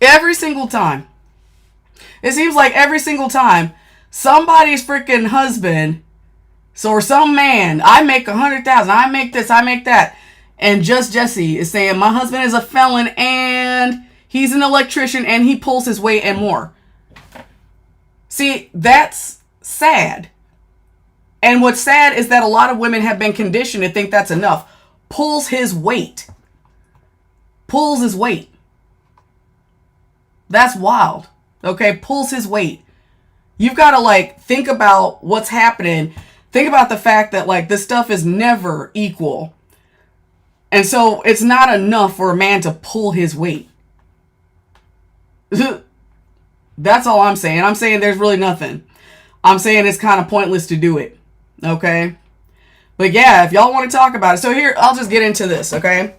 Every single time. It seems like every single time somebody's freaking husband, so or some man, I make 100,000, I make this, I make that, and just Jesse is saying my husband is a felon and he's an electrician and he pulls his weight and more. See, that's sad. And what's sad is that a lot of women have been conditioned to think that's enough. Pulls his weight. Pulls his weight. That's wild. Okay, pulls his weight. You've got to like think about what's happening. Think about the fact that like this stuff is never equal. And so it's not enough for a man to pull his weight. That's all I'm saying. I'm saying there's really nothing. I'm saying it's kind of pointless to do it. Okay? But yeah, if y'all want to talk about it. So here, I'll just get into this, okay?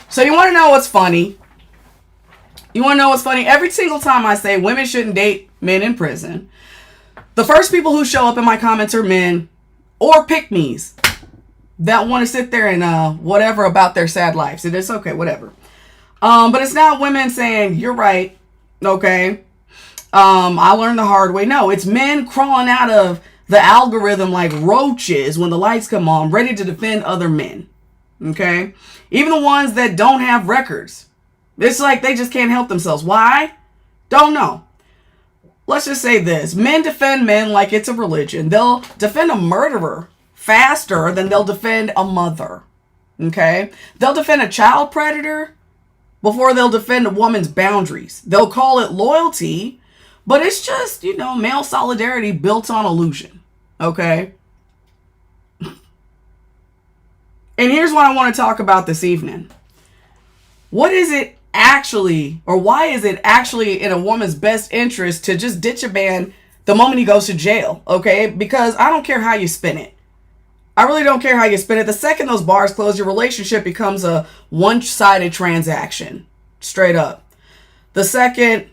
So you want to know what's funny? You want to know what's funny? Every single time I say women shouldn't date men in prison, the first people who show up in my comments are men or pick-me's that want to sit there and whatever about their sad lives. And it's okay, whatever. But it's not women saying, you're right, okay? I learned the hard way. No, it's men crawling out of the algorithm like roaches when the lights come on, ready to defend other men. Okay? Even the ones that don't have records. It's like they just can't help themselves. Why? Don't know. Let's just say this. Men defend men like it's a religion. They'll defend a murderer faster than they'll defend a mother. Okay? They'll defend a child predator before they'll defend a woman's boundaries. They'll call it loyalty, but it's just, male solidarity built on illusion. Okay? And here's what I want to talk about this evening. What is it actually, or why is it actually in a woman's best interest to just ditch a man the moment he goes to jail? Okay? Because I don't care how you spin it. I really don't care how you spin it. The second those bars close, your relationship becomes a one-sided transaction. Straight up. The second,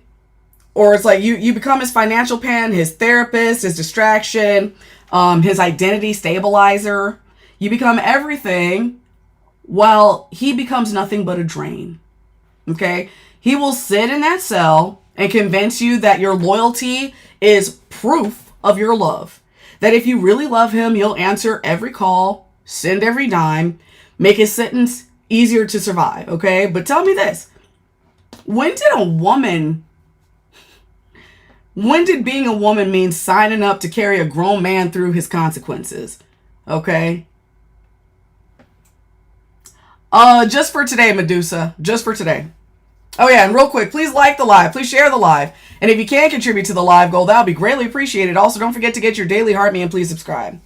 or it's like you become his financial pen, his therapist, his distraction, his identity stabilizer. You become everything while he becomes nothing but a drain. Okay? He will sit in that cell and convince you that your loyalty is proof of your love. That if you really love him, you'll answer every call, send every dime, make his sentence easier to survive. Okay? But tell me this. When did being a woman mean signing up to carry a grown man through his consequences? Okay? Just for today, Medusa. Just for today. Oh yeah, and real quick, please like the live. Please share the live. And if you can contribute to the live goal, that would be greatly appreciated. Also, don't forget to get your daily heart me and please subscribe.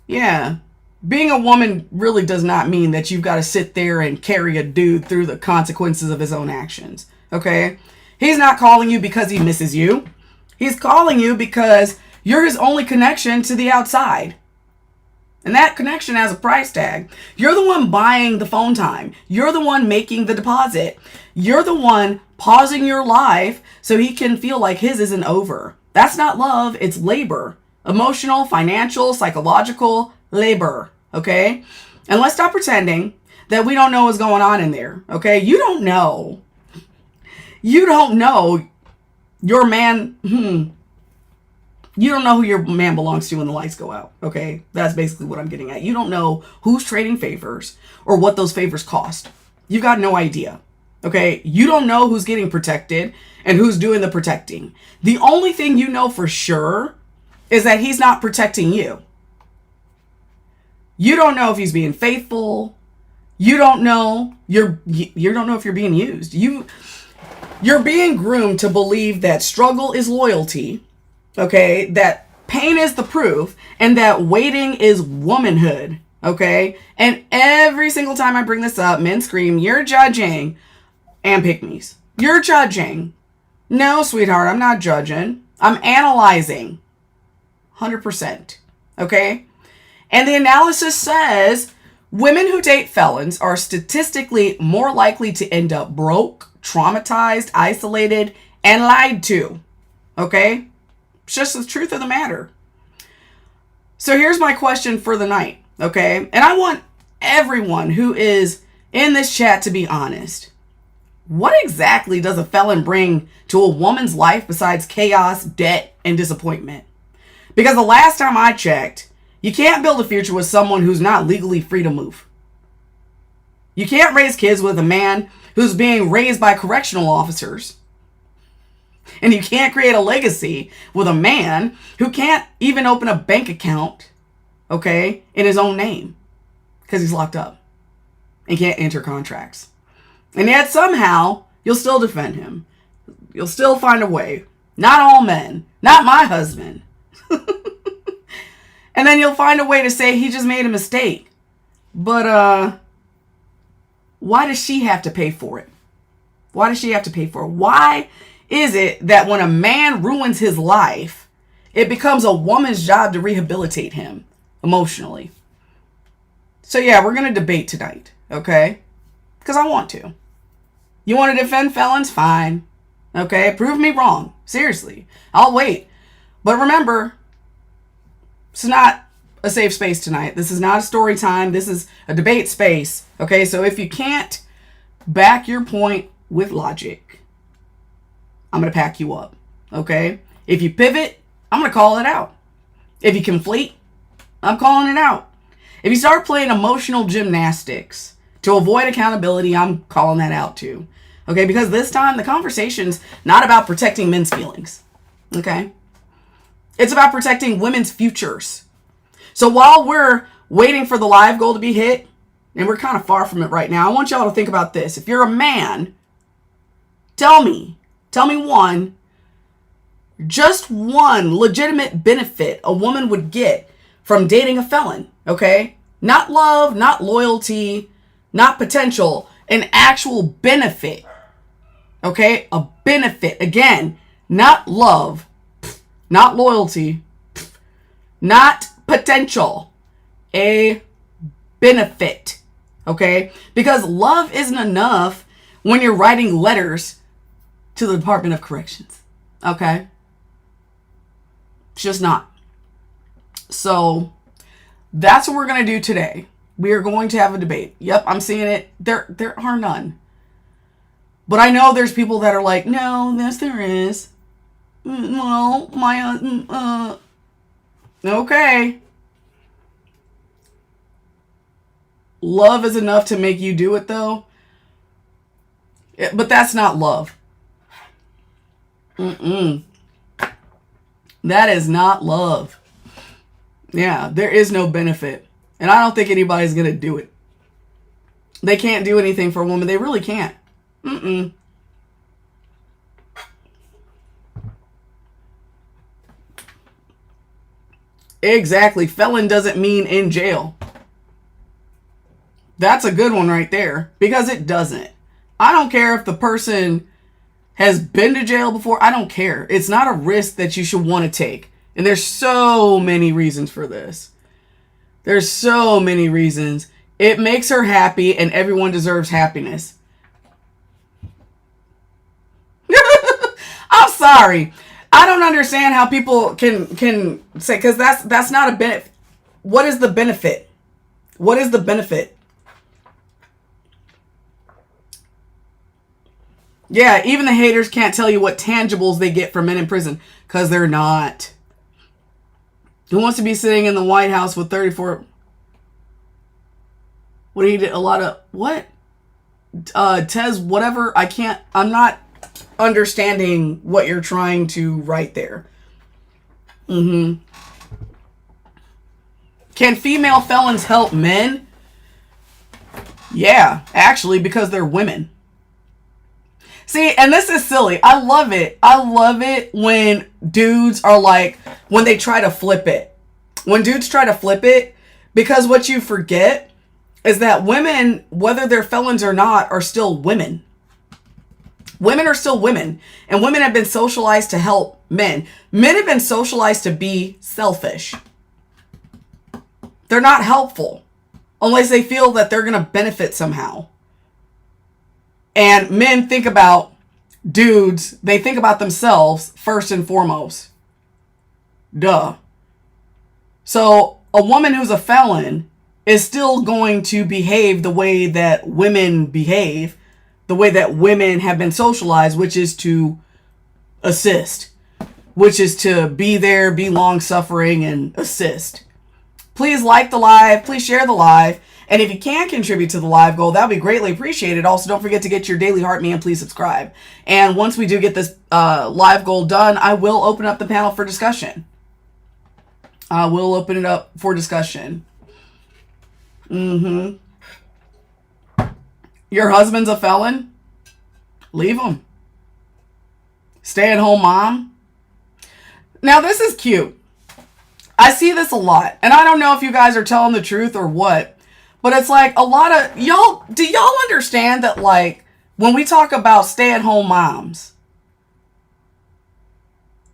Yeah. Being a woman really does not mean that you've got to sit there and carry a dude through the consequences of his own actions. Okay? He's not calling you because he misses you. He's calling you because you're his only connection to the outside. And that connection has a price tag. You're the one buying the phone time. You're the one making the deposit. You're the one pausing your life so he can feel like his isn't over. That's not love. It's labor. Emotional, financial, psychological labor. Okay? And let's stop pretending that we don't know what's going on in there. Okay? You don't know. You don't know your man. You don't know who your man belongs to when the lights go out. Okay? That's basically what I'm getting at. You don't know who's trading favors or what those favors cost. You've got no idea. Okay? You don't know who's getting protected and who's doing the protecting. The only thing you know for sure is that he's not protecting you. You don't know if he's being faithful. You don't know. You don't know if you're being used. You're being groomed to believe that struggle is loyalty. Okay, that pain is the proof, and that waiting is womanhood. Okay, and every single time I bring this up, men scream, "You're judging," and pick-me's. You're judging. No, sweetheart, I'm not judging. I'm analyzing. 100%. Okay, and the analysis says women who date felons are statistically more likely to end up broke, traumatized, isolated, and lied to. Okay. It's just the truth of the matter. So here's my question for the night, okay? And I want everyone who is in this chat to be honest. What exactly does a felon bring to a woman's life besides chaos, debt, and disappointment? Because the last time I checked, you can't build a future with someone who's not legally free to move. You can't raise kids with a man who's being raised by correctional officers. And you can't create a legacy with a man who can't even open a bank account, okay, in his own name because he's locked up and can't enter contracts. And yet somehow you'll still defend him. You'll still find a way. Not all men. Not my husband. And then you'll find a way to say he just made a mistake. But why does she have to pay for it? Why does she have to pay for it? Why is it that when a man ruins his life, it becomes a woman's job to rehabilitate him emotionally? So yeah, we're going to debate tonight, okay? Because I want to. You want to defend felons? Fine. Okay, prove me wrong. Seriously. I'll wait. But remember, it's not a safe space tonight. This is not a story time. This is a debate space. Okay, so if you can't back your point with logic, I'm going to pack you up. Okay? If you pivot, I'm going to call it out. If you conflate, I'm calling it out. If you start playing emotional gymnastics to avoid accountability, I'm calling that out too. Okay, because this time the conversation's not about protecting men's feelings. Okay? It's about protecting women's futures. So while we're waiting for the live goal to be hit, and we're kind of far from it right now, I want y'all to think about this. If you're a man, tell me just one legitimate benefit a woman would get from dating a felon, okay? Not love, not loyalty, not potential, an actual benefit. Okay? A benefit. Again, not love, not loyalty, not potential. A benefit. Okay? Because love isn't enough when you're writing letters to the Department of Corrections. Okay? It's just not. So, that's what we're going to do today. We are going to have a debate. Yep, I'm seeing it. There are none. But I know there's people that are like, no, yes, there is. Well, okay. Love is enough to make you do it, though. But that's not love. That is not love. Yeah, there is no benefit. And I don't think anybody's going to do it. They can't do anything for a woman. They really can't. Exactly. Felon doesn't mean in jail. That's a good one right there. Because it doesn't. I don't care if the person has been to jail before. I don't care. It's not a risk that you should want to take. And there's so many reasons for this. There's so many reasons. It makes her happy and everyone deserves happiness. I'm sorry. I don't understand how people can say, because that's not a benefit. What is the benefit? What is the benefit? Yeah, even the haters can't tell you what tangibles they get from men in prison, because they're not. Who wants to be sitting in the White House with 34? What he did? A lot of what? Tez, whatever. I'm not understanding what you're trying to write there. Can female felons help men? Yeah, actually, because they're women. See, and this is silly. I love it. I love it when dudes are like, when they try to flip it. When dudes try to flip it, because what you forget is that women, whether they're felons or not, are still women. Women are still women. And women have been socialized to help men. Men have been socialized to be selfish. They're not helpful unless they feel that they're going to benefit somehow. And men think about dudes, they think about themselves first and foremost. Duh. So a woman who's a felon is still going to behave the way that women behave the way that women have been socialized, which is to assist, which is to be there, be long-suffering, and assist. Please like the live. Please share the live. And if you can contribute to the live goal, that would be greatly appreciated. Also, don't forget to get your daily heart me and please subscribe. And once we do get this live goal done, I will open up the panel for discussion. I will open it up for discussion. Your husband's a felon? Leave him. Stay-at-home mom? Now, this is cute. I see this a lot. And I don't know if you guys are telling the truth or what. But it's like a lot of y'all. Do y'all understand that, like, when we talk about stay-at-home moms,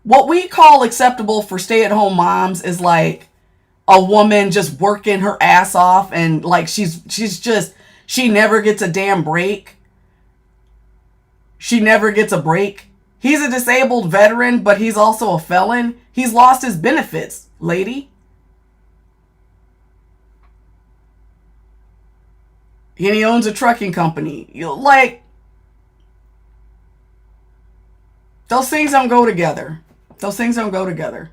what we call acceptable for stay-at-home moms is like a woman just working her ass off and like she never gets a damn break. She never gets a break. He's a disabled veteran, but he's also a felon. He's lost his benefits, lady. And he owns a trucking company. Like, those things don't go together. Those things don't go together.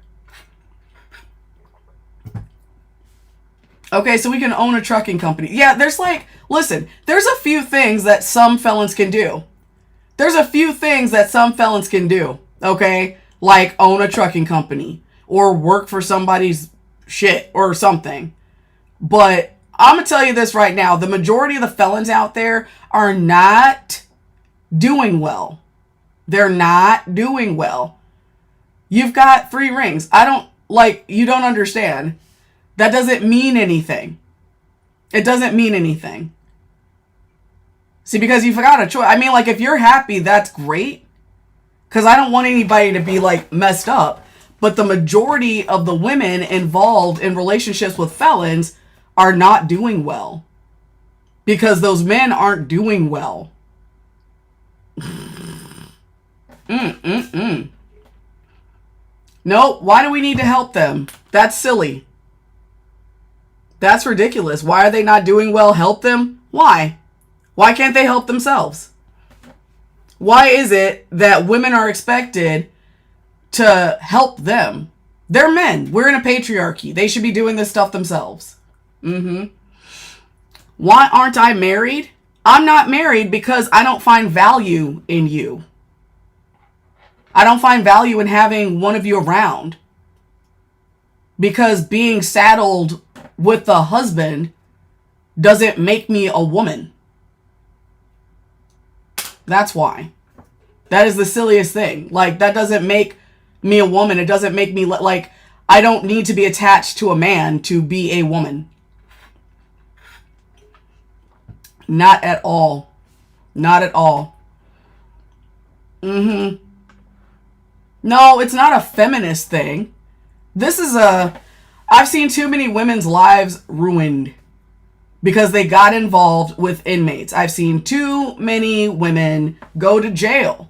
Okay, so we can own a trucking company. Yeah, there's like, listen, there's a few things that some felons can do. There's a few things that some felons can do, okay? Like own a trucking company or work for somebody's shit or something. But I'm going to tell you this right now. The majority of the felons out there are not doing well. They're not doing well. You've got 3 rings. You don't understand. That doesn't mean anything. It doesn't mean anything. See, because you've got a choice. I mean, like, if you're happy, that's great. Because I don't want anybody to be, like, messed up. But the majority of the women involved in relationships with felons are not doing well. Because those men aren't doing well. No, why do we need to help them? That's silly. That's ridiculous. Why are they not doing well? Help them? Why? Why can't they help themselves? Why is it that women are expected to help them? They're men. We're in a patriarchy. They should be doing this stuff themselves. Why aren't I married? I'm not married because I don't find value in you. I don't find value in having one of you around. Because being saddled with a husband doesn't make me a woman. That's why. That is the silliest thing. Like, that doesn't make me a woman. It doesn't make me, like, I don't need to be attached to a man to be a woman. Not at all. Not at all. No, it's not a feminist thing. I've seen too many women's lives ruined because they got involved with inmates. I've seen too many women go to jail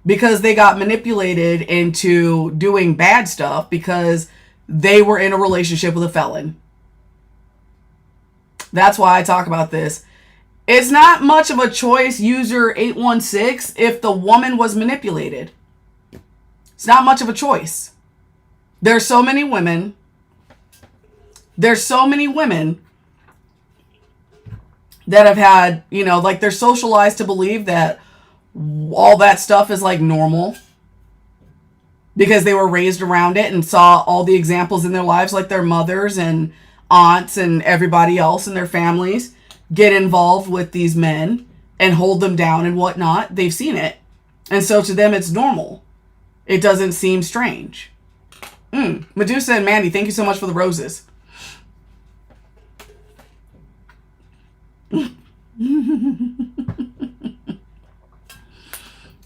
because they got manipulated into doing bad stuff because they were in a relationship with a felon. That's why I talk about this. It's not much of a choice, user 816, if the woman was manipulated. It's not much of a choice. There's so many women that have had, like, they're socialized to believe that all that stuff is like normal because they were raised around it and saw all the examples in their lives, like their mothers and aunts and everybody else in their families get involved with these men and hold them down and whatnot. They've seen it. And so to them, it's normal. It doesn't seem strange. Medusa and Mandy, thank you so much for the roses.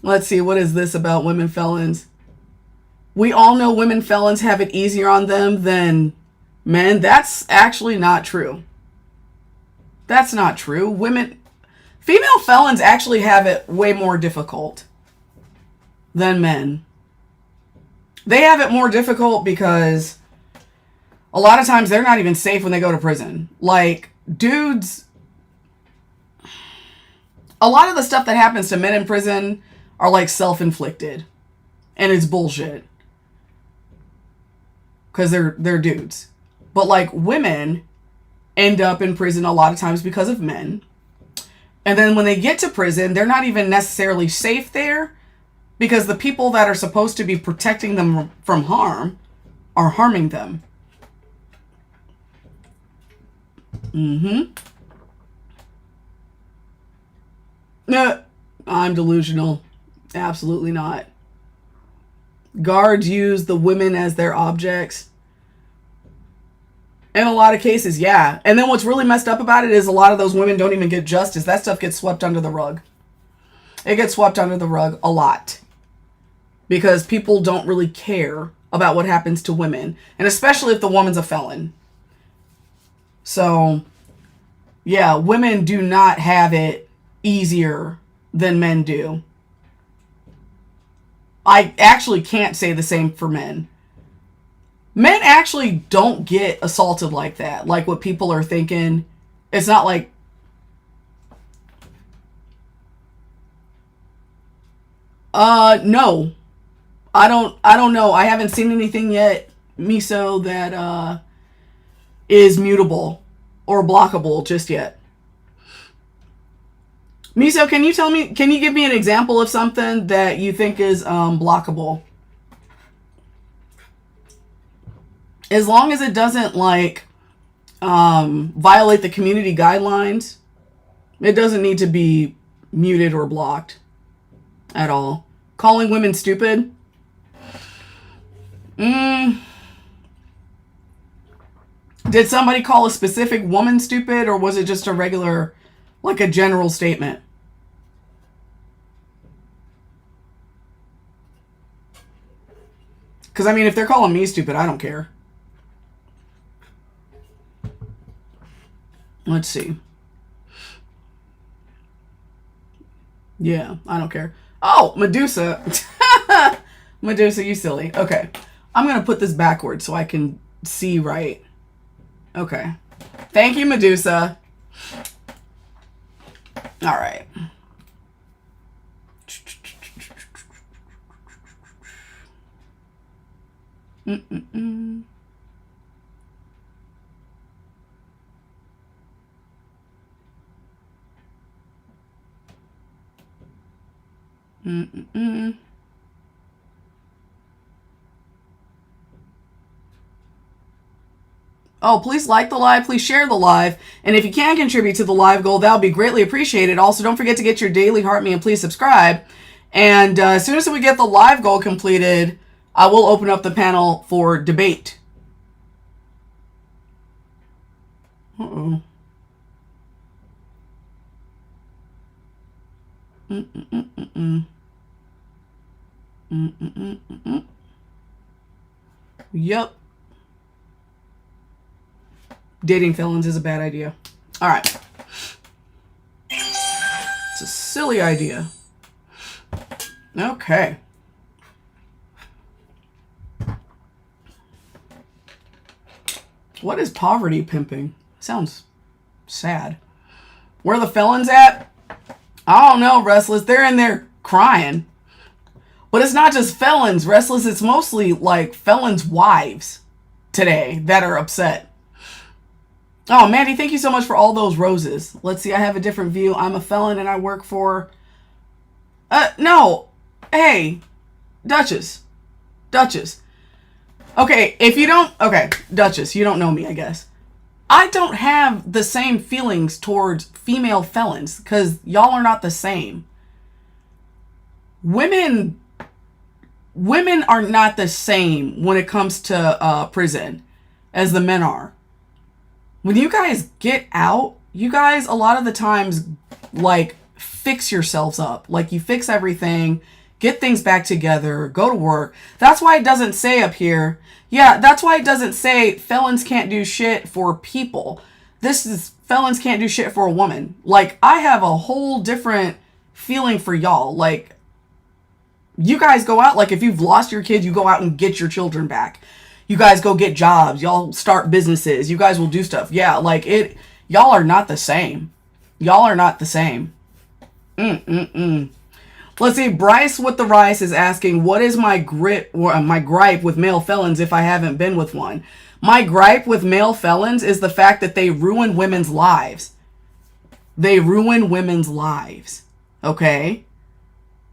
Let's see, what is this about women felons? We all know women felons have it easier on them than men. That's actually not true. That's not true. Female felons actually have it way more difficult than men. They have it more difficult because a lot of times they're not even safe when they go to prison. Like, dudes, A lot of the stuff that happens to men in prison are like self-inflicted. And it's bullshit. Because they're dudes. But like women end up in prison a lot of times because of men. And then when they get to prison, they're not even necessarily safe there. Because the people that are supposed to be protecting them from harm are harming them. No, I'm delusional. Absolutely not. Guards use the women as their objects. In a lot of cases, yeah. And then what's really messed up about it is a lot of those women don't even get justice. That stuff gets swept under the rug. It gets swept under the rug a lot. Because people don't really care about what happens to women. And especially if the woman's a felon. So, yeah, women do not have it easier than men do. I actually can't say the same for men. Men actually don't get assaulted like that. Like what people are thinking. It's not like... No. I don't know. I haven't seen anything yet, Miso, that is mutable or blockable just yet. Miso, can you give me an example of something that you think is blockable? As long as it doesn't like violate the community guidelines, it doesn't need to be muted or blocked at all. Calling women stupid? Did somebody call a specific woman stupid, or was it just a regular, like a general statement? Because, I mean, if they're calling me stupid, I don't care. Let's see. Yeah, I don't care. Oh, Medusa. Medusa, you silly. Okay. I'm going to put this backwards so I can see right. Okay. Thank you, Medusa. All right. Mm-mm-mm. Mm-mm-mm. Oh, please like the live. Please share the live. And if you can contribute to the live goal, that would be greatly appreciated. Also, don't forget to get your daily heart me and please subscribe. And as soon as we get the live goal completed, I will open up the panel for debate. Uh-oh. Mm-mm-mm-mm-mm. Mm-mm-mm-mm-mm. Yep. Dating felons is a bad idea. All right. It's a silly idea. Okay. What is poverty pimping? Sounds sad. Where are the felons at? I don't know, Restless. They're in there crying. But it's not just felons, Restless. It's mostly like felons' wives today that are upset. Oh, Mandy, thank you so much for all those roses. Let's see, I have a different view. I'm a felon and I work for... No. Hey, Duchess. Okay, if you don't... Okay, Duchess, you don't know me, I guess. I don't have the same feelings towards female felons because y'all are not the same. Women are not the same when it comes to prison as the men are. When you guys get out, you guys a lot of the times like fix yourselves up. Like you fix everything, get things back together, go to work. That's why it doesn't say up here. Yeah, that's why it doesn't say felons can't do shit for people. This is felons can't do shit for a woman. Like I have a whole different feeling for y'all. Like you guys go out, like if you've lost your kids, you go out and get your children back. You guys go get jobs. Y'all start businesses. You guys will do stuff. Yeah, like y'all are not the same. Y'all are not the same. Let's see. Bryce with the rice is asking, what is my gripe with male felons if I haven't been with one? My gripe with male felons is the fact that they ruin women's lives. They ruin women's lives. Okay?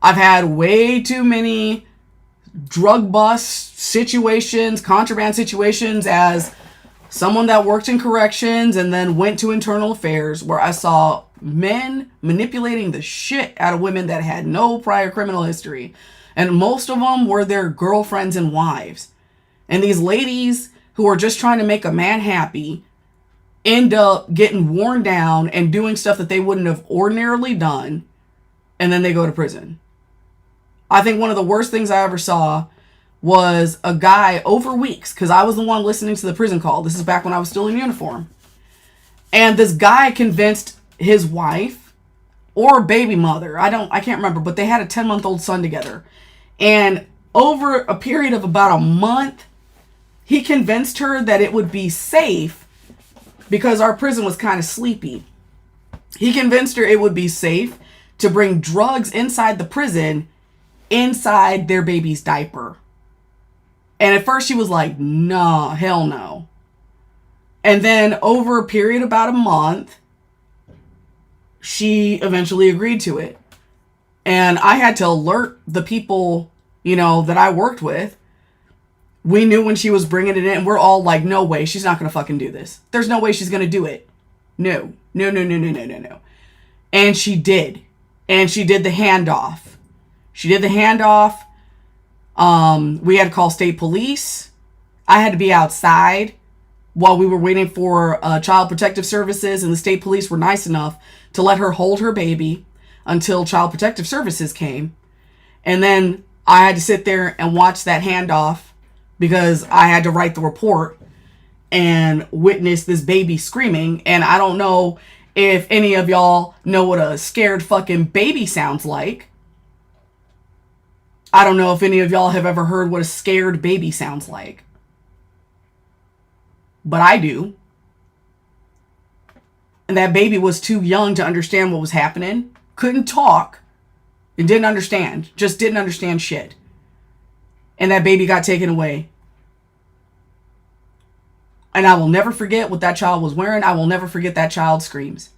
I've had way too many drug bust situations, contraband situations as someone that worked in corrections and then went to internal affairs where I saw men manipulating the shit out of women that had no prior criminal history. And most of them were their girlfriends and wives. And these ladies who are just trying to make a man happy end up getting worn down and doing stuff that they wouldn't have ordinarily done. And then they go to prison. I think one of the worst things I ever saw was a guy over weeks, because I was the one listening to the prison call. This is back when I was still in uniform. And this guy convinced his wife or baby mother, I can't remember, but they had a 10-month-old son together. And over a period of about a month, he convinced her that it would be safe because our prison was kind of sleepy. He convinced her it would be safe to bring drugs inside the prison, inside their baby's diaper. And at first she was like, nah, hell no. And then over a period of about a month, she eventually agreed to it. And I had to alert the people, that I worked with. We knew when she was bringing it in. We're all like, no way, she's not going to fucking do this. There's no way she's going to do it. No. And she did. And she did the handoff. We had to call state police. I had to be outside while we were waiting for Child Protective Services, and the state police were nice enough to let her hold her baby until Child Protective Services came. And then I had to sit there and watch that handoff because I had to write the report and witness this baby screaming. And I don't know if any of y'all know what a scared fucking baby sounds like. I don't know if any of y'all have ever heard what a scared baby sounds like. But I do. And that baby was too young to understand what was happening. Couldn't talk. And didn't understand. Just didn't understand shit. And that baby got taken away. And I will never forget what that child was wearing. I will never forget that child's screams.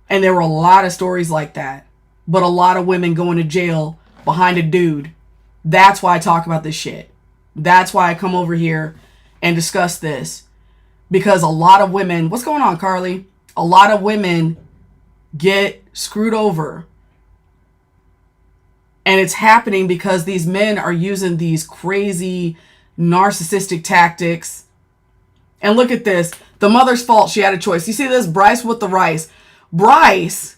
And there were a lot of stories like that. But a lot of women going to jail behind a dude. That's why I talk about this shit. That's why I come over here and discuss this. Because a lot of women... What's going on, Carly? A lot of women get screwed over. And it's happening because these men are using these crazy narcissistic tactics. And look at this. The mother's fault. She had a choice. You see this? Bryce with the rice. Bryce...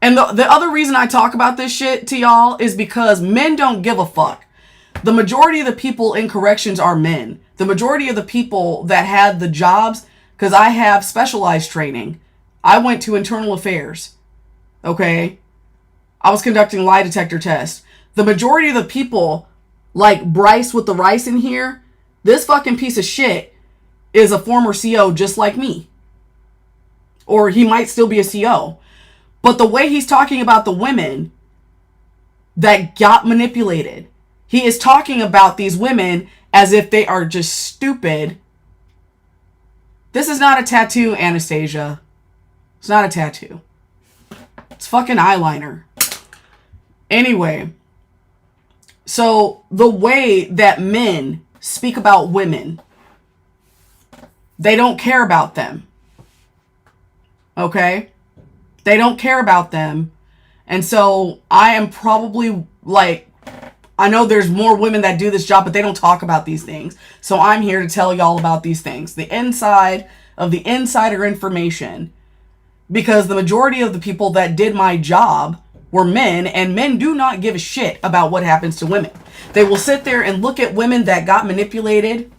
And the other reason I talk about this shit to y'all is because men don't give a fuck. The majority of the people in corrections are men. The majority of the people that had the jobs, because I have specialized training. I went to internal affairs. Okay? I was conducting lie detector tests. The majority of the people, like Bryce with the rice in here, this fucking piece of shit is a former CO just like me. Or he might still be a CO. But the way he's talking about the women that got manipulated, he is talking about these women as if they are just stupid. This is not a tattoo, Anastasia. It's not a tattoo. It's fucking eyeliner. Anyway, so the way that men speak about women, they don't care about them. Okay? They don't care about them. And so I am probably like, I know there's more women that do this job, but they don't talk about these things. So I'm here to tell y'all about these things. The inside of the insider information. Because the majority of the people that did my job were men, and men do not give a shit about what happens to women. They will sit there and look at women that got manipulated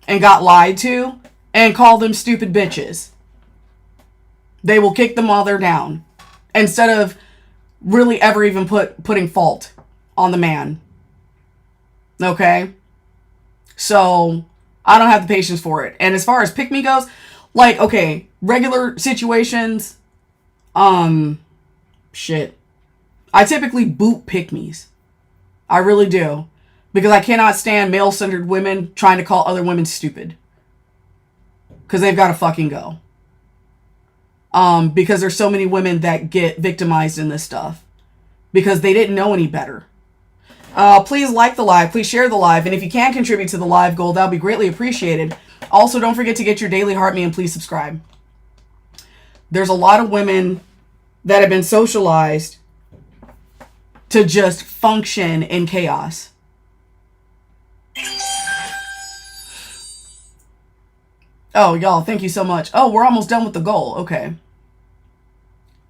and got lied to and call them stupid bitches. They will kick them while they're down instead of really ever even putting fault on the man. Okay? So, I don't have the patience for it. And as far as pick me goes, like, okay, regular situations, Shit. I typically boot pick-me's. I really do. Because I cannot stand male-centered women trying to call other women stupid. Because they've got to fucking go. Because there's so many women that get victimized in this stuff. Because they didn't know any better. Please like the live. Please share the live. And if you can contribute to the live goal, that would be greatly appreciated. Also, don't forget to get your daily heart me and please subscribe. There's a lot of women that have been socialized to just function in chaos. Oh, y'all, thank you so much. Oh, we're almost done with the goal. Okay.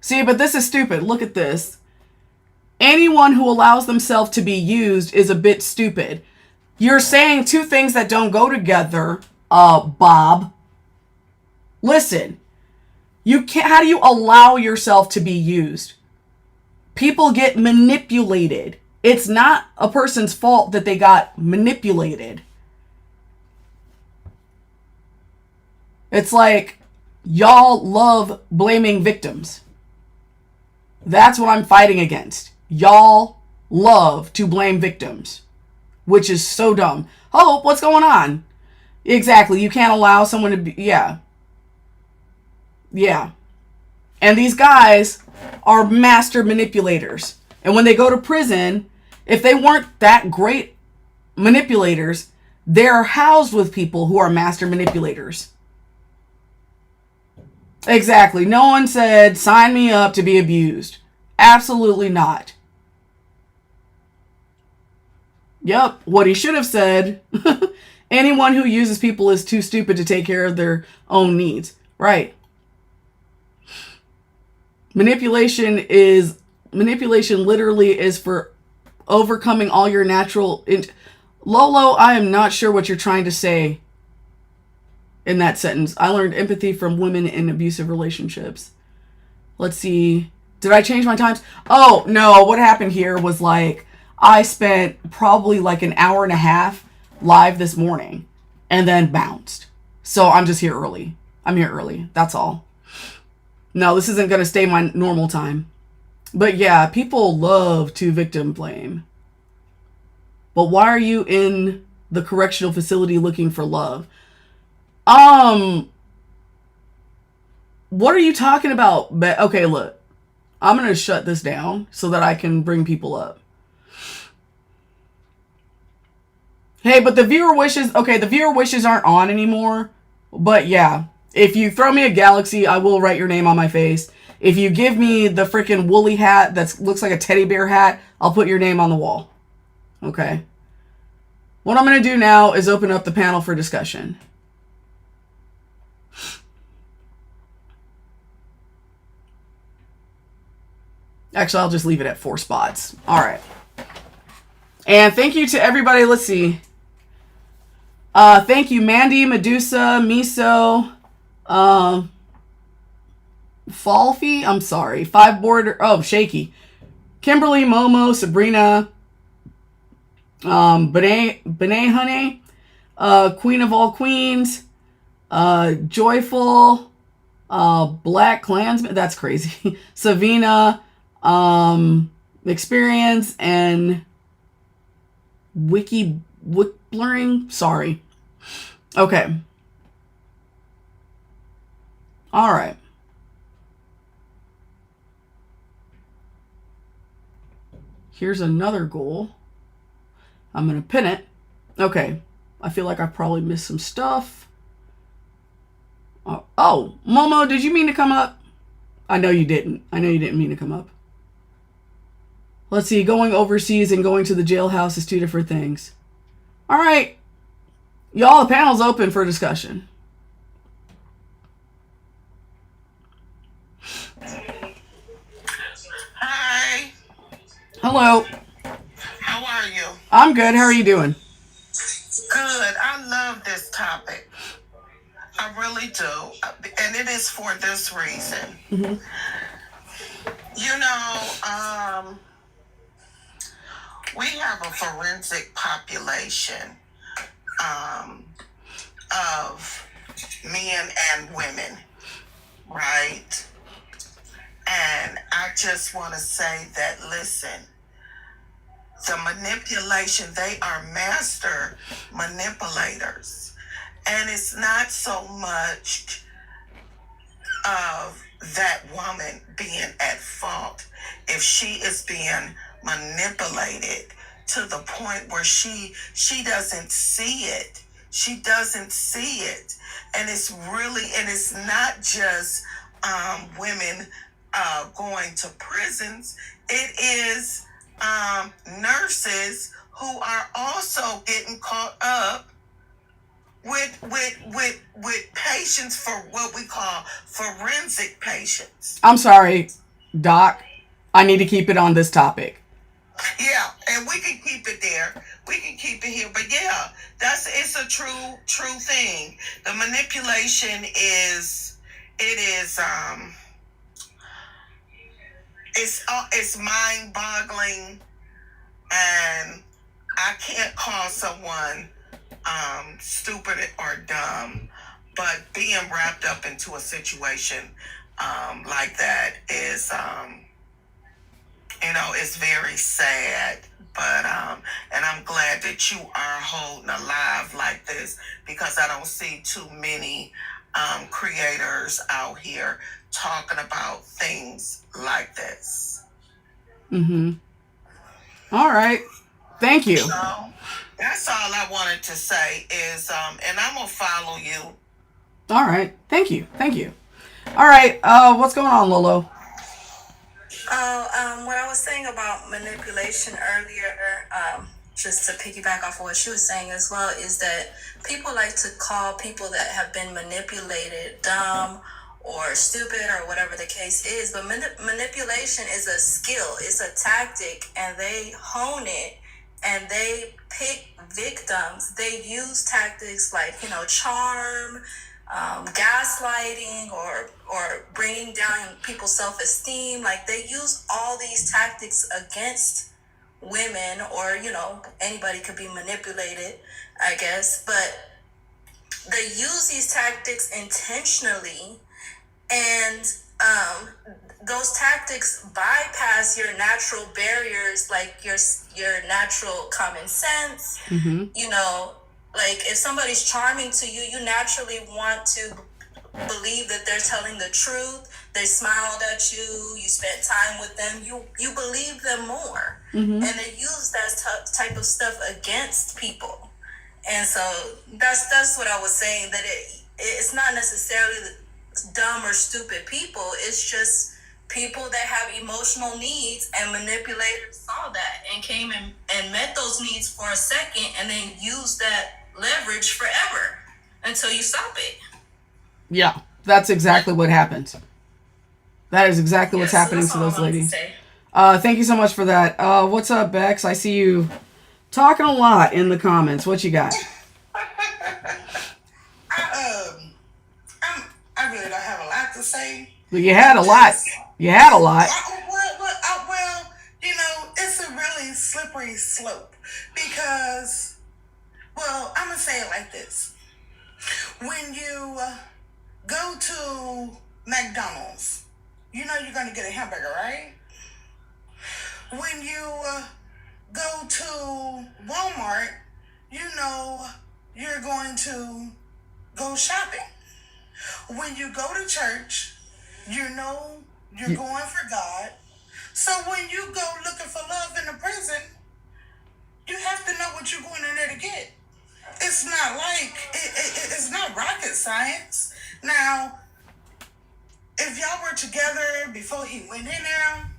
See, but this is stupid. Look at this. Anyone who allows themselves to be used is a bit stupid. You're saying two things that don't go together, Bob. Listen. You can't. How do you allow yourself to be used? People get manipulated. It's not a person's fault that they got manipulated. It's like, y'all love blaming victims. That's what I'm fighting against. Y'all love to blame victims, which is so dumb. Oh, what's going on? Exactly. You can't allow someone to be, yeah. Yeah. And these guys are master manipulators. And when they go to prison, if they weren't that great manipulators, they're housed with people who are master manipulators. Exactly. No one said, sign me up to be abused. Absolutely not. Yep. What he should have said, anyone who uses people is too stupid to take care of their own needs. Right. Manipulation literally is for overcoming all your natural... Lolo, I am not sure what you're trying to say in that sentence. I learned empathy from women in abusive relationships. Let's see. Did I change my times? Oh, no. What happened here was like, I spent probably like an hour and a half live this morning and then bounced. So I'm just here early. I'm here early. That's all. No, this isn't going to stay my normal time. But yeah, people love to victim blame. But why are you in the correctional facility looking for love? What are you talking about? Okay, look. I'm going to shut this down so that I can bring people up. Hey, but the viewer wishes... Okay, the viewer wishes aren't on anymore. But yeah. If you throw me a galaxy, I will write your name on my face. If you give me the freaking woolly hat that looks like a teddy bear hat, I'll put your name on the wall. Okay. What I'm going to do now is open up the panel for discussion. Actually, I'll just leave it at 4 spots. All right. And thank you to everybody. Let's see. Thank you, Mandy, Medusa, Miso, Falfy. I'm sorry. 5 border. Oh, Shaky. Kimberly, Momo, Sabrina, Benet Honey, Queen of All Queens, Joyful, Black Klansman. That's crazy. Savina, Experience, and Wiki Blurring. Sorry. Okay. All right. Here's another goal. I'm going to pin it. Okay. I feel like I probably missed some stuff. Oh, Momo, did you mean to come up? I know you didn't. I know you didn't mean to come up. Let's see. Going overseas and going to the jailhouse is 2 different things. All right. Y'all, the panel's open for discussion. Hi. Hello. How are you? I'm good. How are you doing? Good. I love this topic. I really do. And it is for this reason. Mm-hmm. You know, we have a forensic population of men and women, right? And I just want to say that, listen, the manipulation, they are master manipulators. And it's not so much of that woman being at fault if she is being manipulated to the point where she doesn't see it. She doesn't see it. And it's really, and it's not just women going to prisons. It is nurses who are also getting caught up with patients for what we call forensic patients. I'm sorry, Doc. I need to keep it on this topic. Yeah, and we can keep it there. We can keep it here, but yeah, it's a true thing. The manipulation is it's mind-boggling, and I can't call someone stupid or dumb, but being wrapped up into a situation like that is it's very sad. But and I'm glad that you are holding alive like this, because I don't see too many creators out here talking about things like this. All right. Thank you. So that's all I wanted to say is, and I'm gonna follow you. All right. Thank you. All right. What's going on, Lolo? What I was saying about manipulation earlier, just to piggyback off of what she was saying as well, is that people like to call people that have been manipulated dumb or stupid or whatever the case is. But manipulation is a skill, it's a tactic, and they hone it and they pick victims. They use tactics like, charm, gaslighting, or bringing down people's self-esteem. Like, they use all these tactics against women, or anybody could be manipulated, I guess, but they use these tactics intentionally, and those tactics bypass your natural barriers, like your natural common sense. Like, if somebody's charming to you, you naturally want to believe that they're telling the truth. They smiled at you, you spent time with them, you believe them more. And they use that type of stuff against people. And so that's what I was saying, that it's not necessarily dumb or stupid people. It's just people that have emotional needs, and manipulators saw that and came and met those needs for a second, and then used that leverage forever until you stop it. Yeah, that's exactly what happened. That is exactly what's happening to those ladies. Thank you so much for that. What's up, Bex? I see you talking a lot in the comments. What you got? I really don't have a lot to say. Well, you had a lot. Well, it's a really slippery slope, because, well, I'm going to say it like this. When you go to McDonald's, you're going to get a hamburger, right? When you go to Walmart, you're going to go shopping. When you go to church, you're going for God. So when you go looking for love in a prison, you have to know what you're going in there to get. It's not like, it's not rocket science. Now, if y'all were together before he went in there,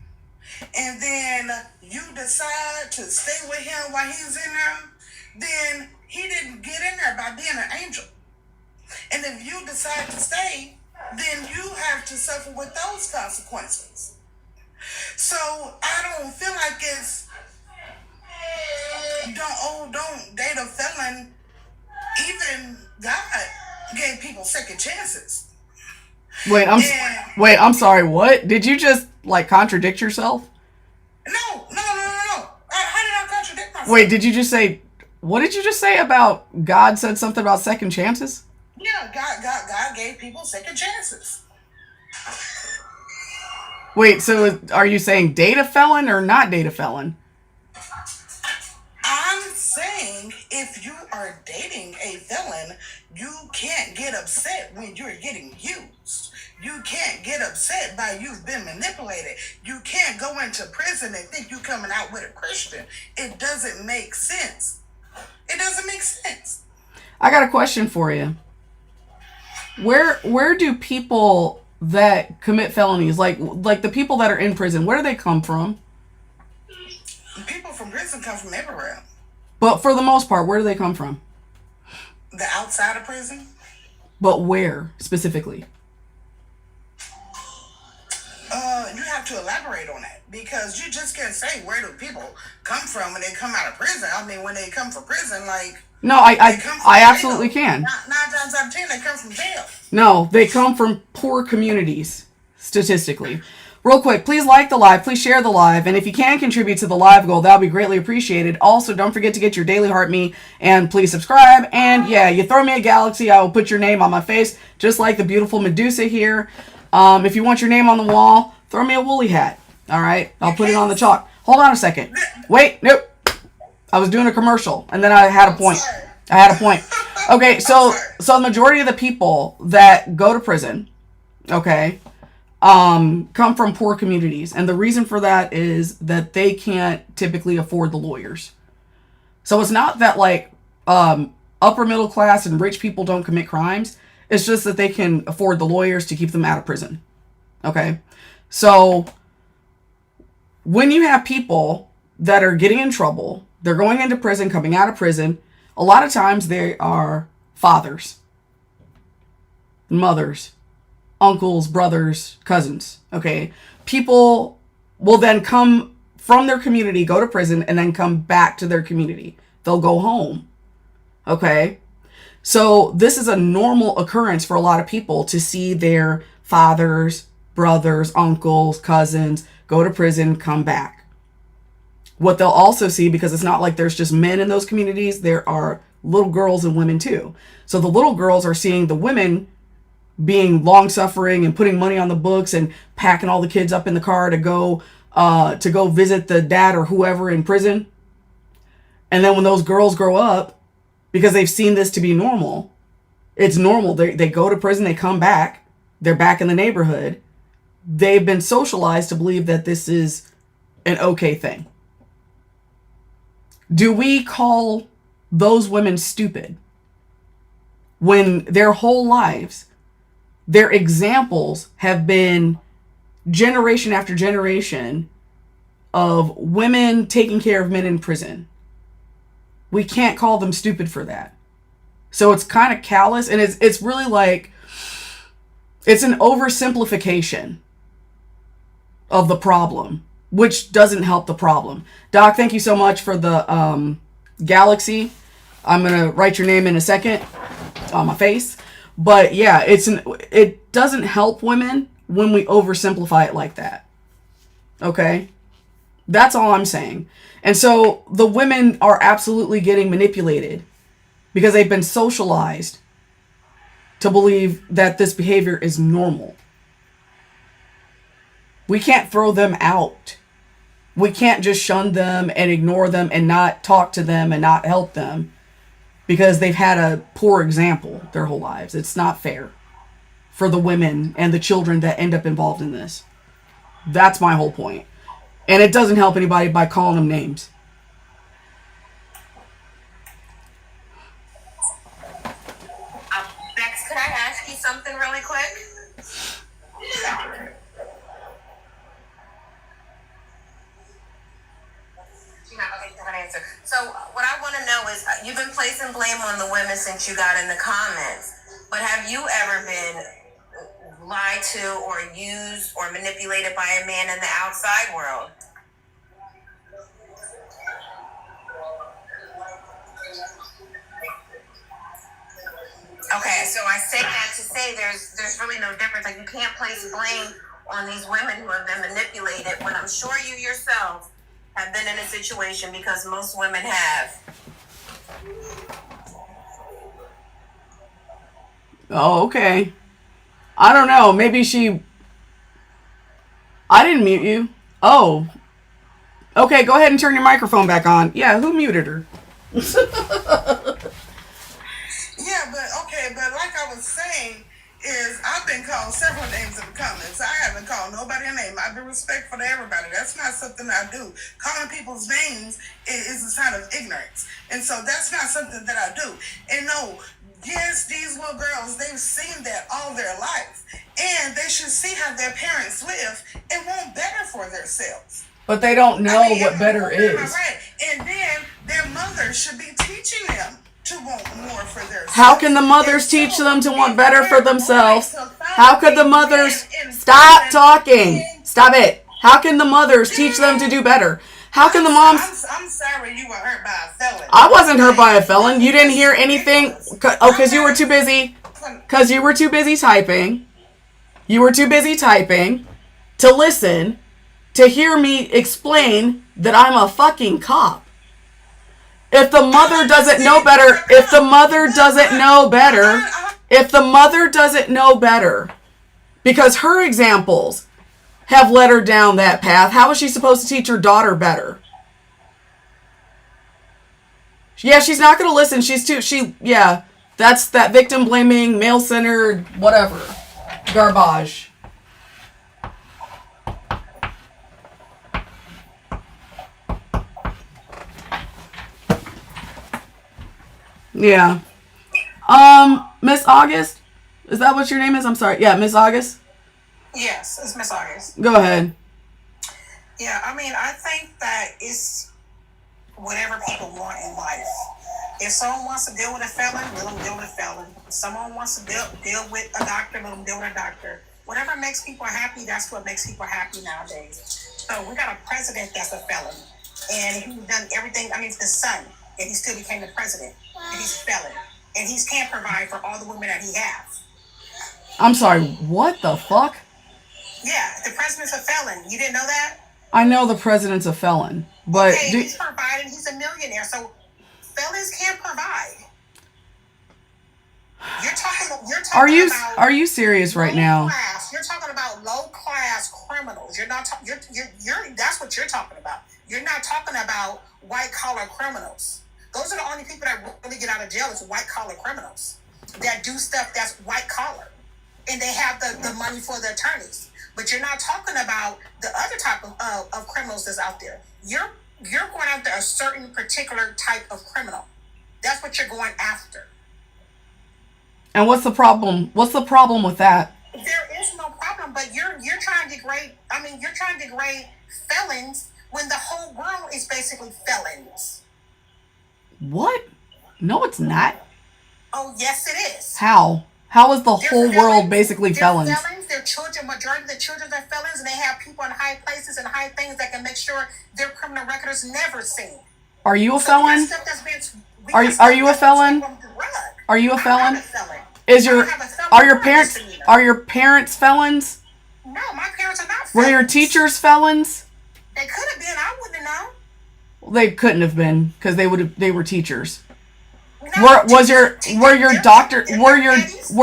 and then you decide to stay with him while he's in there, then he didn't get in there by being an angel. And if you decide to stay, then you have to suffer with those consequences. So I don't feel like it's don't date a felon. Even God gave people second chances. Wait, I'm sorry. What? Did you just contradict yourself? No. How did I contradict myself? Wait, did you just say? What did you just say about God said something about second chances? Yeah, God gave people second chances. Wait, so are you saying date a felon or not date a felon? I'm saying if you are dating a felon, you can't get upset when you're getting used. You can't get upset by you've been manipulated. You can't go into prison and think you're coming out with a Christian. It doesn't make sense. It doesn't make sense. I got a question for you. Where do people that commit felonies, like the people that are in prison, where do they come from? People from prison come from everywhere. But for the most part, where do they come from? The outside of prison? But where specifically? You have to elaborate on that because you just can't say where do people come from when they come out of prison. I mean, when they come from prison, like No, I absolutely can. 9 times out of 10, they come from jail. No, they come from poor communities, statistically. Real quick, please like the live, please share the live, and if you can contribute to the live goal, that would be greatly appreciated. Also, don't forget to get your daily heart me, and please subscribe. And yeah, you throw me a galaxy, I will put your name on my face, just like the beautiful Medusa here. If you want your name on the wall, throw me a woolly hat. All right, I'll put it on the chalk. Hold on a second. Wait, nope. I was doing a commercial, and then I had a point. Okay, so the majority of the people that go to prison, okay, come from poor communities, and the reason for that is that they can't typically afford the lawyers. So it's not that like upper middle class and rich people don't commit crimes. It's just that they can afford the lawyers to keep them out of prison. Okay, so when you have people that are getting in trouble, they're going into prison, coming out of prison, a lot of times they are fathers, mothers, uncles, brothers, cousins, okay? People will then come from their community, go to prison, and then come back to their community. They'll go home, okay? So this is a normal occurrence for a lot of people to see their fathers, brothers, uncles, cousins go to prison, come back. What they'll also see, because it's not like there's just men in those communities, there are little girls and women too. So the little girls are seeing the women being long suffering and putting money on the books and packing all the kids up in the car to go visit the dad or whoever in prison. And then when those girls grow up, because they've seen this to be normal, it's normal. They go to prison, they come back, they're back in the neighborhood. They've been socialized to believe that this is an okay thing. Do we call those women stupid when their whole lives, their examples have been generation after generation of women taking care of men in prison? We can't call them stupid for that. So it's kind of callous, and it's really like, it's an oversimplification of the problem, which doesn't help the problem. Doc, thank you so much for the galaxy. I'm going to write your name in a second on my face. But yeah, it doesn't help women when we oversimplify it like that. Okay? That's all I'm saying. And so the women are absolutely getting manipulated because they've been socialized to believe that this behavior is normal. We can't throw them out. We can't just shun them and ignore them and not talk to them and not help them because they've had a poor example their whole lives. It's not fair for the women and the children that end up involved in this. That's my whole point. And it doesn't help anybody by calling them names. Bex, could I ask you something really quick? Answer. So what I want to know is, you've been placing blame on the women since you got in the comments, but have you ever been lied to or used or manipulated by a man in the outside world? Okay, so I say that to say there's really no difference. Like, you can't place blame on these women who have been manipulated when I'm sure you yourself have been in a situation, because most women have. Oh, okay. I don't know. Maybe she I didn't mute you. Oh. Okay, go ahead and turn your microphone back on. Yeah, who muted her? Yeah, but like I was saying, is I've been called several names in the comments. I haven't called nobody a name. I've been respectful to everybody. That's not something I do. Calling people's names is a sign of ignorance. And so that's not something that I do. And no, yes, these little girls, they've seen that all their life. And they should see how their parents live and want better for themselves. But they don't know what better is. Right. And then their mothers should be teaching them to want more for themselves. How can the mothers teach them to want better for themselves? How could the mothers... Stop talking. Stop it. How can the mothers teach them to do better? How can the moms... I'm sorry you were hurt by a felon. I wasn't hurt by a felon. You didn't hear anything? Oh, because you were too busy. Because you were too busy typing. You were too busy typing to listen, to hear me explain that I'm a fucking cop. If the mother doesn't know better, because her examples have led her down that path, how is she supposed to teach her daughter better? Yeah, she's not going to listen. That's that victim blaming, male-centered, whatever. Garbage. Yeah. Miss August? Is that what your name is? I'm sorry. Yeah, Miss August? Yes, it's Miss August. Go ahead. Yeah, I mean, I think that it's whatever people want in life. If someone wants to deal with a felon, let them deal with a felon. If someone wants to deal with a doctor, let them deal with a doctor. Whatever makes people happy, that's what makes people happy nowadays. So we got a president that's a felon. And he's done everything. I mean, the son. And he still became the president. And he's a felon. And he can't provide for all the women that he has. I'm sorry, what the fuck? Yeah, the president's a felon. You didn't know that? I know the president's a felon, but... Okay, he's providing. He's a millionaire, so felons can't provide. You're talking about... Are you serious right now? You're talking about low-class criminals. You're not... You're that's what you're talking about. You're not talking about white-collar criminals. Those are the only people that really get out of jail is white-collar criminals that do stuff that's white-collar. And they have the money for the attorneys. But you're not talking about the other type of criminals that's out there. You're going after a certain particular type of criminal. That's what you're going after. And what's the problem? What's the problem with that? There is no problem, but you're trying to degrade... I mean, you're trying to degrade felons when the whole world is basically felons. What? No, it's not. Oh, yes, it is. How? How is the whole world basically felons? They're felons. Their children, majority of the children are felons, and they have people in high places and high things that can make sure their criminal record is never seen. Are you a felon? Are you a felon? Are you a felon? Are your parents felons? No, my parents are not felons. Were your teachers felons? They could have been. I wouldn't have known. Well, they couldn't have been because they were teachers. No, Were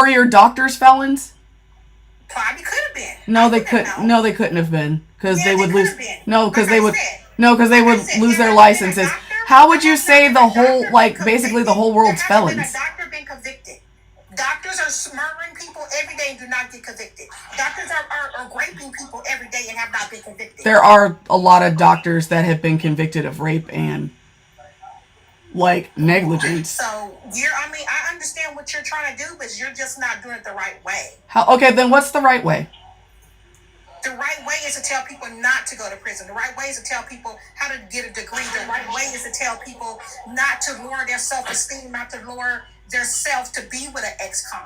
your doctors felons? Probably could have been. No, they couldn't have been because they would lose. No, because they would lose their licenses. How would you say the whole basically the whole world's felons? A doctor been convicted. Doctors are murdering people every day and do not get convicted. Doctors are raping people every day and have not been convicted. There are a lot of doctors that have been convicted of rape and negligence. So I understand what you're trying to do, but you're just not doing it the right way. Okay, then what's the right way? The right way is to tell people not to go to prison. The right way is to tell people how to get a degree. The right way is to tell people not to lower their self-esteem, not to lower their self to be with an ex-con.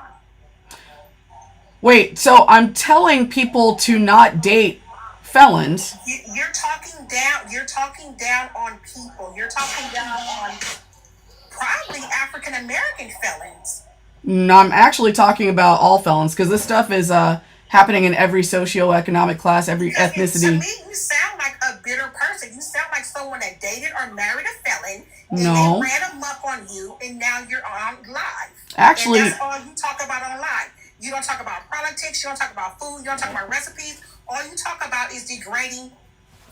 Wait, so I'm telling people to not date felons. You're talking down. You're talking down on people. You're talking down on probably African American felons. No, I'm actually talking about all felons because this stuff is happening in every socioeconomic class, every ethnicity. To me, you sound like a bitter person. You sound like someone that dated or married a felon. And no. They ran amok on you, and now you're on live. Actually, and that's all you talk about on live. You don't talk about politics. You don't talk about food. You don't talk about recipes. all you talk about is degrading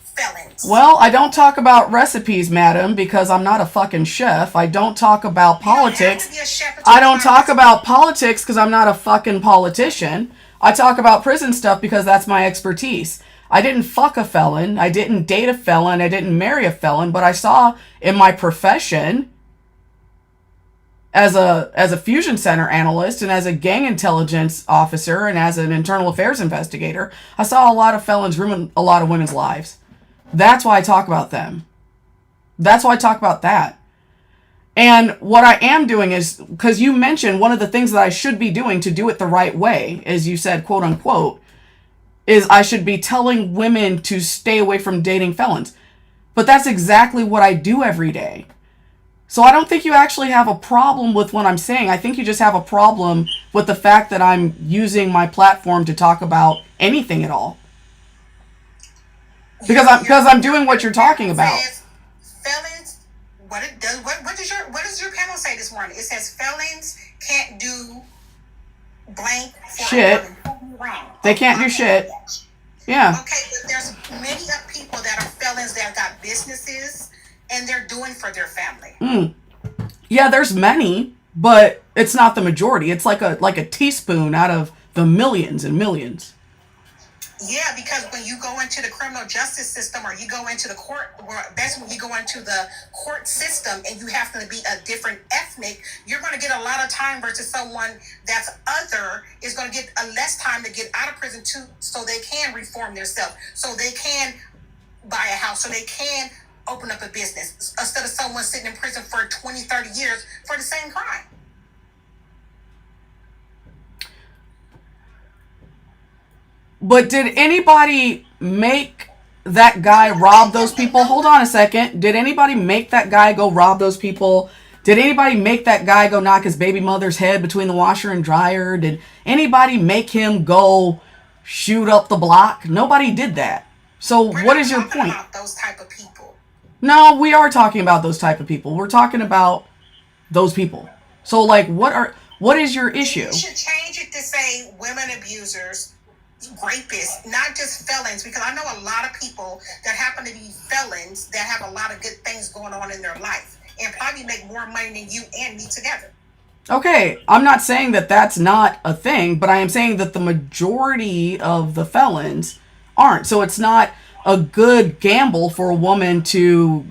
felons. Well, I don't talk about recipes, madam, because I'm not a fucking chef. I don't talk about politics. I don't talk about politics because I'm not a fucking politician. I talk about prison stuff because that's my expertise. I didn't fuck a felon. I didn't date a felon. I didn't marry a felon. But I saw in my profession as a fusion center analyst and as a gang intelligence officer and as an internal affairs investigator, I saw a lot of felons ruin a lot of women's lives. That's why I talk about them. That's why I talk about that. And what I am doing is, because you mentioned one of the things that I should be doing to do it the right way, as you said, quote unquote, is I should be telling women to stay away from dating felons. But that's exactly what I do every day. So I don't think you actually have a problem with what I'm saying. I think you just have a problem with the fact that I'm using my platform to talk about anything at all. Because I'm doing what you're talking about. Felons, what does your panel say this morning? It says felons can't do blank for shit. They can't do shit. Yeah. Okay, but there's many people that are felons that got businesses and they're doing for their family. Yeah, there's many, but it's not the majority. It's like a teaspoon out of the millions and millions. Yeah, because when you go into the criminal justice system or you go into the court, or basically when you go into the court system and you have to be a different ethnic, you're going to get a lot of time versus someone that's other is going to get a less time to get out of prison too, so they can reform themselves, so they can buy a house, so they can open up a business instead of someone sitting in prison for 20, 30 years for the same crime. But did anybody make that guy rob those people? Hold on a second. Did anybody make that guy go rob those people? Did anybody make that guy go knock his baby mother's head between the washer and dryer? Did anybody make him go shoot up the block? Nobody did that. So what is your point? About those type of people. No, we are talking about those type of people. We're talking about those people. So like, what is your issue? You should change it to say women abusers, rapists, not just felons, because I know a lot of people that happen to be felons that have a lot of good things going on in their life and probably make more money than you and me together. Okay, I'm not saying that that's not a thing, but I am saying that the majority of the felons aren't. So it's not a good gamble for a woman to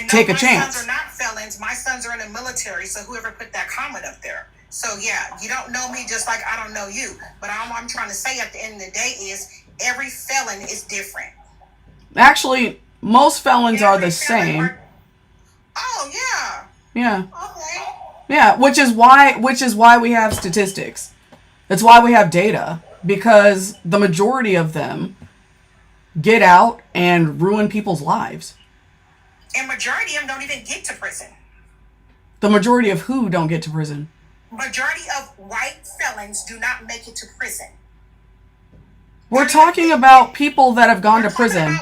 take a chance. My sons are not felons. My sons are in the military, so whoever put that comment up there. So yeah, you don't know me just like I don't know you. But all I'm trying to say at the end of the day is every felon is different. Actually, most felons are the same. Oh yeah. Yeah. Okay. Yeah, which is why we have statistics. That's why we have data, because the majority of them get out and ruin people's lives. And majority of them don't even get to prison. The majority of who don't get to prison? Majority of white felons do not make it to prison. We're talking about people that have gone to prison.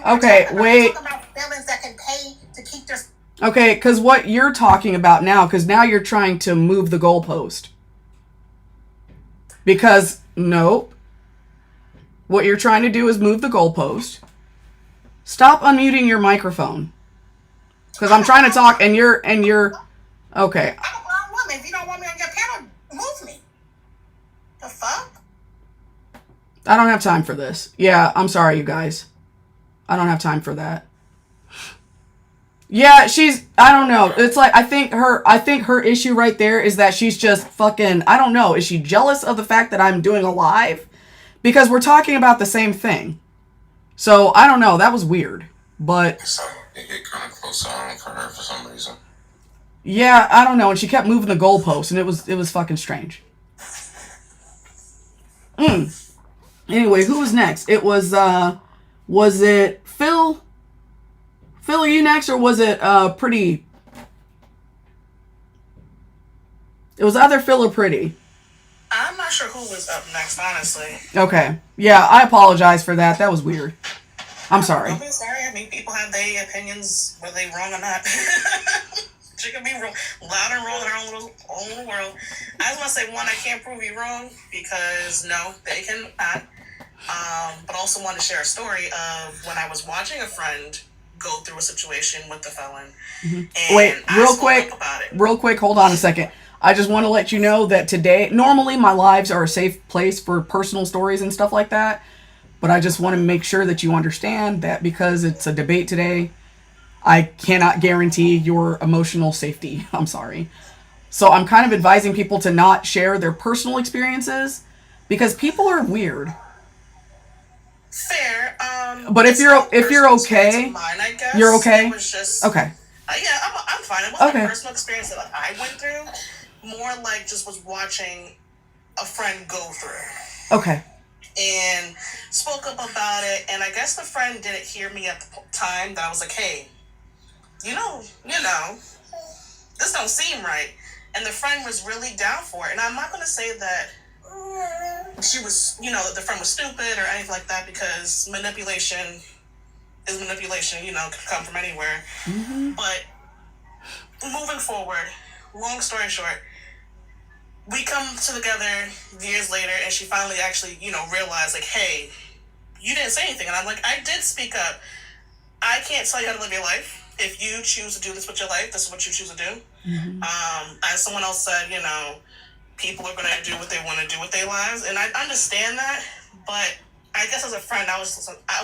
Okay, wait. We're talking about felons that can pay to keep their... Okay, because what you're talking about now, because now you're trying to move the goalpost. Because, nope. What you're trying to do is move the goalpost. Stop unmuting your microphone. Because I'm trying to talk and you're... Okay. I'm a grown woman. If you don't want me on your panel, move me. The fuck? I don't have time for this. Yeah, I'm sorry, you guys. I don't have time for that. Yeah, I don't know. It's like, I think her issue right there is that she's just fucking, I don't know. Is she jealous of the fact that I'm doing a live? Because we're talking about the same thing. So, I don't know. That was weird. But... So, it get kind of close on for her for some reason. Yeah, I don't know. And she kept moving the goalposts, and it was fucking strange. Anyway, who was next? It was it Phil? Phil, are you next, or was it Pretty? It was either Phil or Pretty. I'm not sure who was up next, honestly. Okay. Yeah, I apologize for that. That was weird. I'm sorry. I'm sorry. I mean, people have their opinions, whether they wrong or not. She can be wrong, loud and wrong in her own little world. I just want to say, one, I can't prove you wrong, because no, they cannot. But also wanted to share a story of when I was watching a friend go through a situation with the felon. And Wait, I real spoke quick, up about it. real quick, hold on a second. I just want to let you know that today, normally my lives are a safe place for personal stories and stuff like that. But I just want to make sure that you understand that because it's a debate today, I cannot guarantee your emotional safety. I'm sorry. So I'm kind of advising people to not share their personal experiences because people are weird. Fair. But if it's you're no if you're personal experience okay, of mine, I guess. you're okay. It was just Okay. yeah, I'm fine. It wasn't Okay. a personal experience that like, I went through. More like just was watching a friend go through. Okay. And spoke up about it, and I guess the friend didn't hear me at the time that I was like, hey, you know, this don't seem right. And the friend was really down for it. And I'm not going to say that she was, the friend was stupid or anything like that, because manipulation is manipulation, can come from anywhere. Mm-hmm. But moving forward, long story short, we come together years later, and she finally actually, realized, like, hey, you didn't say anything. And I'm like, I did speak up. I can't tell you how to live your life. If you choose to do this with your life, this is what you choose to do. Mm-hmm. As someone else said, people are going to do what they want to do with their lives. And I understand that. But I guess as a friend, I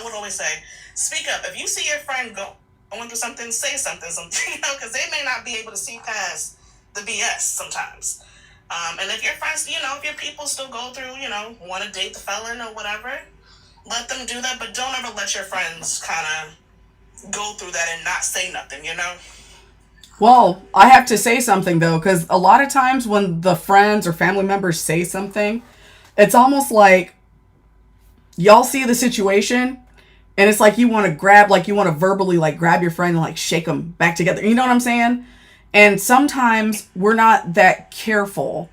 would always say, speak up. If you see your friend going through something, say something, because they may not be able to see past the BS sometimes. And if your friends, if your people still go through, want to date the felon or whatever, let them do that. But don't ever let your friends kind of go through that and not say nothing, Well, I have to say something, though, because a lot of times when the friends or family members say something, it's almost like y'all see the situation, and it's like you want to verbally, grab your friend and, shake them back together. You know what I'm saying? And sometimes we're not that careful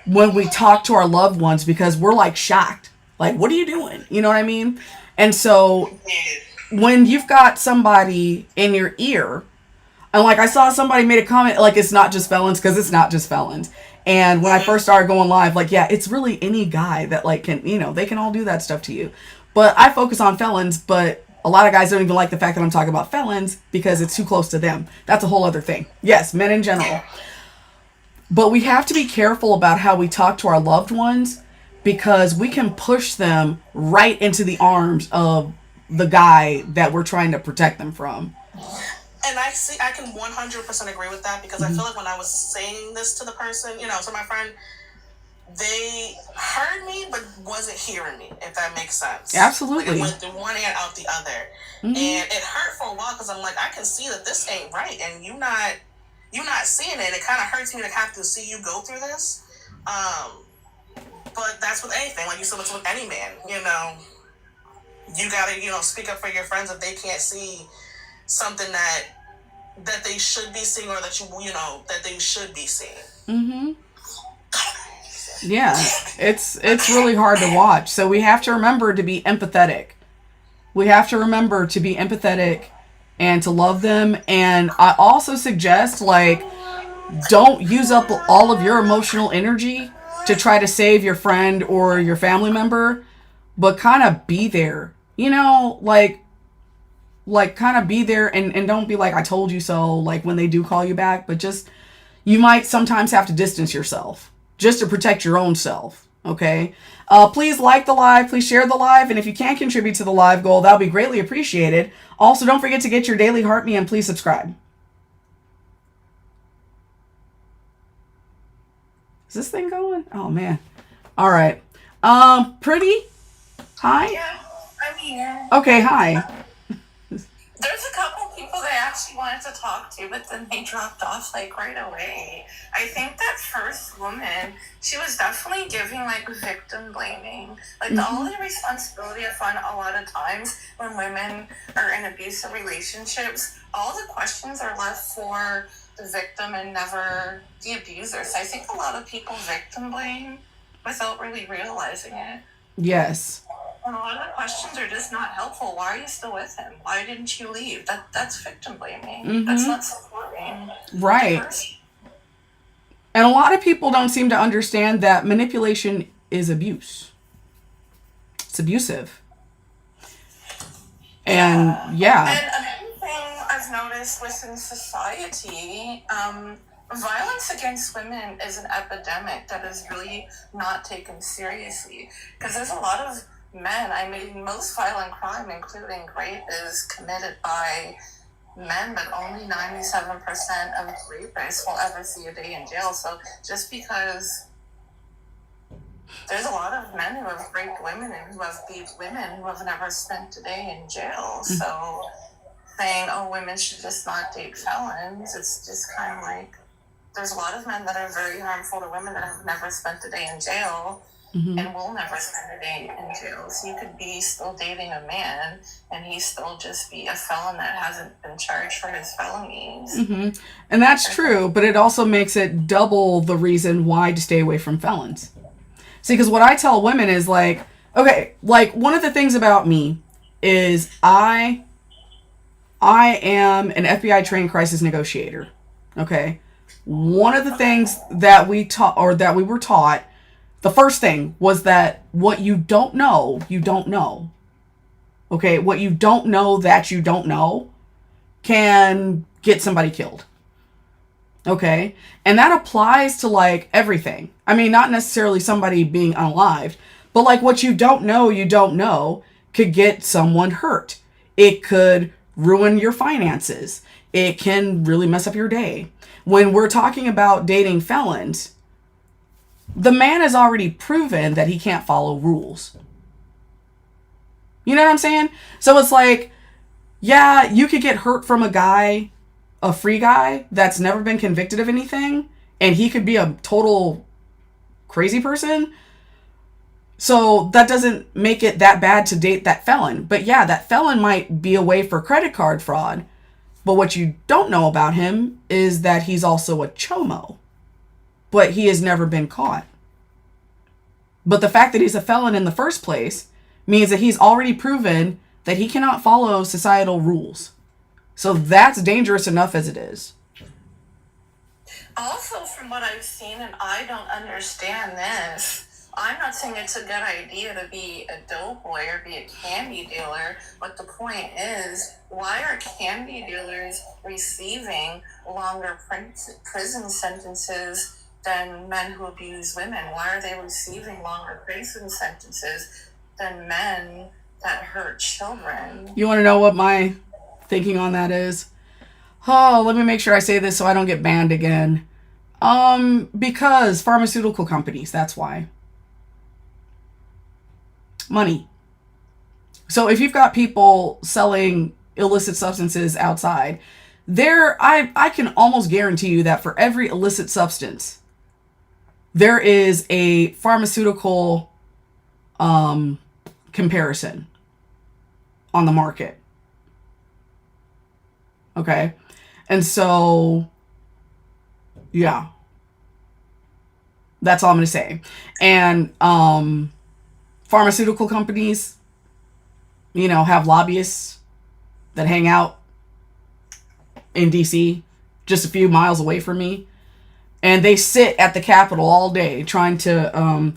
when we talk to our loved ones because we're, shocked. What are you doing? You know what I mean? And so when you've got somebody in your ear, and I saw somebody made a comment, it's not just felons, because it's not just felons. And when I first started going live, it's really any guy that, can, they can all do that stuff to you. But I focus on felons, but a lot of guys don't even like the fact that I'm talking about felons because it's too close to them. That's a whole other thing. Yes, men in general. But we have to be careful about how we talk to our loved ones because we can push them right into the arms of the guy that we're trying to protect them from. And I can 100% agree with that, because I feel like when I was saying this to the person, to my friend, they heard me but wasn't hearing me, if that makes sense. Absolutely. It went through one ear out the other. Mm-hmm. And it hurt for a while because I'm like, I can see that this ain't right, and you're not seeing it. It kind of hurts me to have to see you go through this. But that's with anything. Like you said, it's with any man. You gotta, speak up for your friends if they can't see something that they should be seeing, or that that they should be seeing. Mm-hmm. Yeah, it's really hard to watch. So we have to remember to be empathetic. We have to remember to be empathetic and to love them. And I also suggest, don't use up all of your emotional energy to try to save your friend or your family member, but kind of be there. Kind of be there and don't be like, I told you so, when they do call you back, but just, you might sometimes have to distance yourself just to protect your own self. Okay. Please like the live, please share the live. And if you can contribute to the live goal, that'll be greatly appreciated. Also, don't forget to get your daily heart me and please subscribe. Is this thing going? Oh man. All right. Pretty. Hi. Yeah, I'm here. Okay. Hi. There's a couple people that I actually wanted to talk to, but then they dropped off right away. I think that first woman, she was definitely giving victim blaming. All the responsibility I find a lot of times when women are in abusive relationships, all the questions are left for the victim and never the abuser. So I think a lot of people victim blame without really realizing it. Yes. And a lot of the questions are just not helpful. Why are you still with him? Why didn't you leave? That's victim blaming. Mm-hmm. That's not supporting. Right. And a lot of people don't seem to understand that manipulation is abuse. It's abusive. And yeah. And another thing I've noticed within society, violence against women is an epidemic that is really not taken seriously. Because there's a lot of men, I mean, most violent crime, including rape, is committed by men, but only 97% of rapists will ever see a day in jail. So just because there's a lot of men who have raped women and who have beat women who have never spent a day in jail. So saying, oh, women should just not date felons, it's just kind of like, there's a lot of men that are very harmful to women that have never spent a day in jail and will never spend a day in jail. So you could be still dating a man and he still just be a felon that hasn't been charged for his felonies. And that's true, but it also makes it double the reason why to stay away from felons. See, because what I tell women is like, okay, like one of the things about me is I am an FBI trained crisis negotiator. Okay. One of the things that we taught, or that we were taught, the first thing was that what you don't know, you don't know. Okay. What you don't know that you don't know can get somebody killed. Okay. And that applies to like everything. I mean, not necessarily somebody being unalived, but like what you don't know could get someone hurt. It could ruin your finances. It can really mess up your day. When we're talking about dating felons, the man has already proven that he can't follow rules. You know what I'm saying? So it's like, yeah, you could get hurt from a guy, a free guy that's never been convicted of anything, and he could be a total crazy person. So that doesn't make it that bad to date that felon. But yeah, that felon might be away for credit card fraud. But what you don't know about him is that he's also a chomo. But he has never been caught. But the fact that he's a felon in the first place means that he's already proven that he cannot follow societal rules. So that's dangerous enough as it is. Also, from what I've seen, and I don't understand this, I'm not saying it's a good idea to be a doughboy or be a candy dealer, but the point is, why are candy dealers receiving longer prison sentences than men who abuse women? Why are they receiving longer prison sentences than men that hurt children? You want to know what my thinking on that is? Oh, let me make sure I say this so I don't get banned again. Because pharmaceutical companies, that's why. Money. So if you've got people selling illicit substances outside, I can almost guarantee you that for every illicit substance, there is a pharmaceutical comparison on the market. Okay. And so, yeah, that's all I'm going to say. And, pharmaceutical companies, have lobbyists that hang out in DC, just a few miles away from me. And they sit at the Capitol all day trying to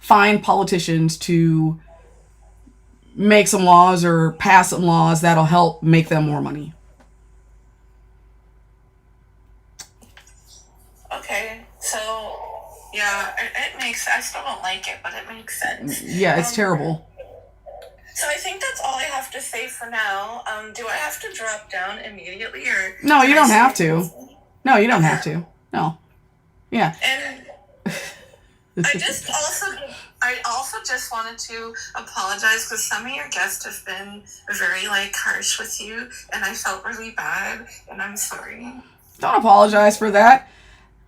find politicians to make some laws or pass some laws that'll help make them more money. Okay, so yeah, it makes, I still don't like it, but it makes sense. Yeah, it's terrible. So I think that's all I have to say for now. Do I have to drop down immediately, or no? You don't have to. No, you don't have to. No. Yeah. And I also just wanted to apologize because some of your guests have been very harsh with you, and I felt really bad, and I'm sorry. Don't apologize for that.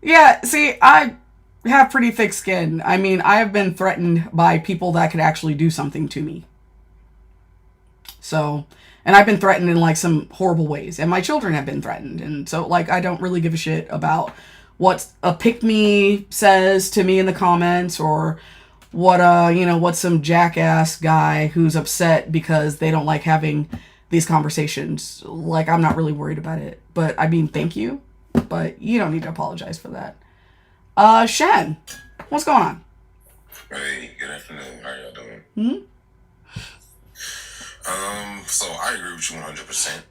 Yeah, see, I have pretty thick skin. I mean, I have been threatened by people that could actually do something to me. So, and I've been threatened in some horrible ways, and my children have been threatened. And so I don't really give a shit about what a pick-me says to me in the comments, or what what some jackass guy who's upset because they don't like having these conversations. I'm not really worried about it. But I mean, thank you, but you don't need to apologize for that. Shen, what's going on? Hey, good afternoon. How y'all doing? So I agree with you 100%.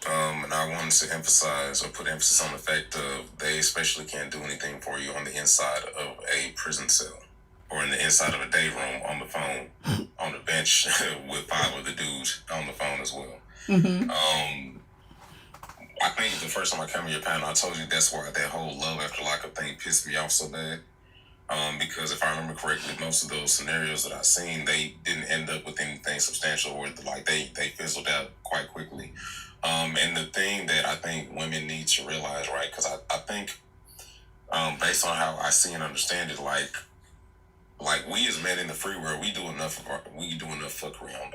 And I wanted to emphasize or put emphasis on the fact of they especially can't do anything for you on the inside of a prison cell or in the inside of a day room on the phone, on the bench with 5 other dudes on the phone as well. I think the first time I came on your panel, I told you that's why that whole love after lockup thing pissed me off so bad. Because if I remember correctly, most of those scenarios that I've seen, they didn't end up with anything substantial, or like they fizzled out quite quickly. And the thing that I think women need to realize, right? Because I think, based on how I see and understand it, like we as men in the free world, we do enough fuck around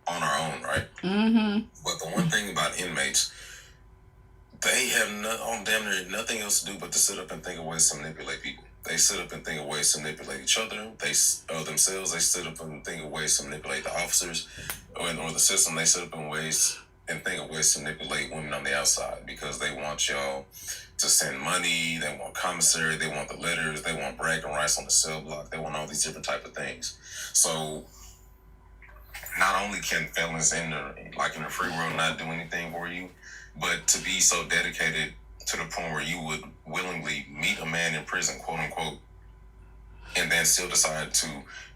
on our own, right? But the one thing about inmates, they have on damn near nothing else to do but to sit up and think of ways to manipulate people. They sit up and think of ways to manipulate each other. They themselves. They sit up and think of ways to manipulate the officers or the system. They sit up in ways and think of ways to manipulate women on the outside because they want y'all to send money. They want commissary. They want the letters. They want bragging rights on the cell block. They want all these different type of things. So not only can felons in the free world not do anything for you, but to be so dedicated to the point where you would willingly meet a man in prison, quote unquote, and then still decide to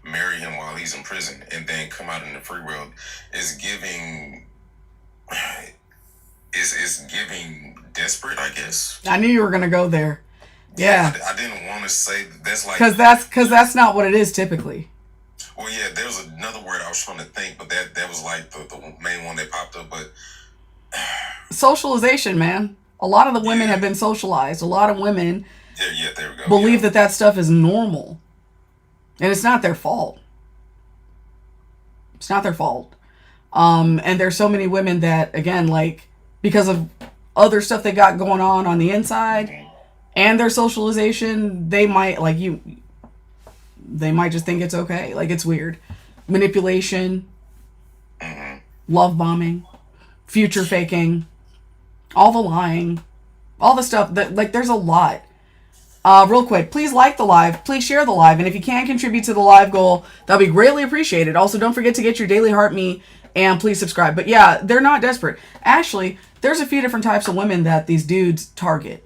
marry him while he's in prison and then come out in the free world is giving desperate, I guess. I knew you were gonna go there. Yeah. I didn't want to say that's like because that's not what it is typically. Well, yeah, there was another word I was trying to think, but that was like the main one that popped up. But socialization, man. A lot of the women have been socialized. A lot of women there we go. believe that stuff is normal. And it's not their fault. It's not their fault. And there's so many women that, again, like, because of other stuff they got going on the inside and their socialization, they might, like they might just think it's okay. Like, it's weird. Manipulation, love bombing, future faking, all the lying, all the stuff that, like, there's a lot. Real quick, please like the live, please share the live, and if you can contribute to the live goal, that'll be greatly appreciated. Also, don't forget to get your daily heart me, and please subscribe. But yeah, they're not desperate. Actually, there's a few different types of women that these dudes target,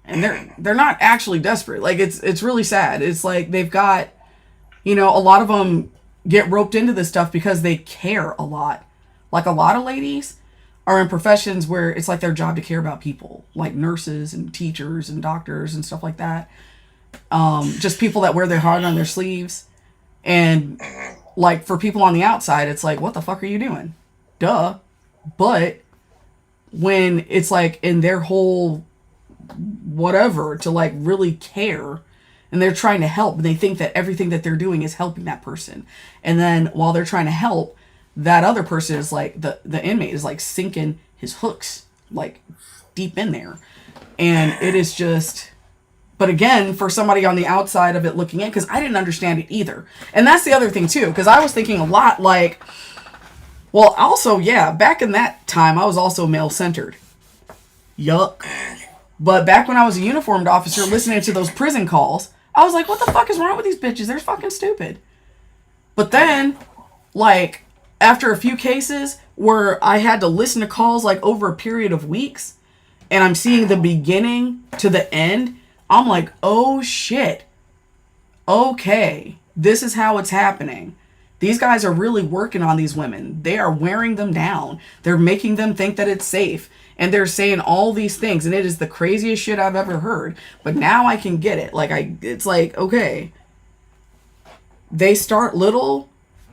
and they're not actually desperate. Like, it's really sad. It's like they've got, a lot of them get roped into this stuff because they care a lot. Like, a lot of ladies are in professions where it's like their job to care about people, like nurses and teachers and doctors and stuff like that. Just people that wear their heart on their sleeves. And like, for people on the outside, it's like, what the fuck are you doing? Duh. But when it's like in their whole whatever to like really care and they're trying to help and they think that everything that they're doing is helping that person. And then while they're trying to help, that other person is like, the inmate is like sinking his hooks like deep in there. And it is just, but again, for somebody on the outside of it looking in, because I didn't understand it either. And that's the other thing too, because I was thinking a lot like, well, also, yeah, back in that time, I was also male-centered. Yuck. But back when I was a uniformed officer listening to those prison calls, I was like, what the fuck is wrong with these bitches? They're fucking stupid. But then, like, after a few cases where I had to listen to calls like over a period of weeks and I'm seeing the beginning to the end, I'm like, oh shit. Okay. This is how it's happening. These guys are really working on these women. They are wearing them down. They're making them think that it's safe. And they're saying all these things. And it is the craziest shit I've ever heard. But now I can get it. It's like, okay. They start little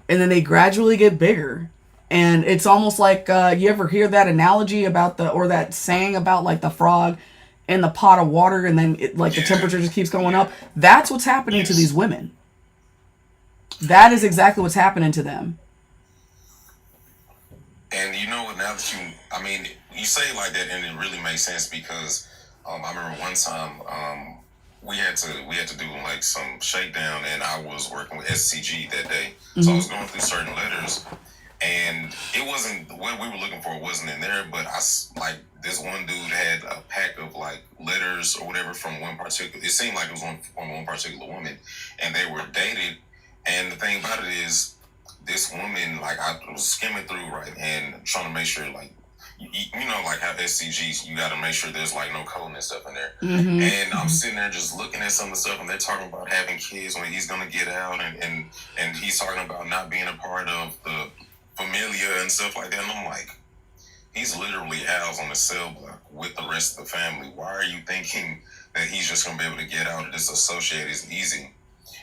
and then they gradually get bigger. And it's almost like, you ever hear that analogy about that saying about like the frog in the pot of water and then the temperature just keeps going up? That's what's happening to these women. That is exactly what's happening to them. And you know what, now that you say it like that and it really makes sense because I remember one time we had to do like some shakedown and I was working with SCG that day. So I was going through certain letters and it wasn't what we were looking for, wasn't in there, but this one dude had a pack of like letters or whatever from it seemed like it was from one particular woman and they were dated. And the thing about it is this woman, like, I was skimming through, right, and trying to make sure, like, you know, like how SCGs, you got to make sure there's like no coding and stuff in there. Mm-hmm. And I'm sitting there just looking at some of the stuff, and they're talking about having kids when he's gonna get out, and he's talking about not being a part of the familia and stuff like that. And I'm like, he's literally housed on a cell block with the rest of the family. Why are you thinking that he's just gonna be able to get out and disassociate as easy?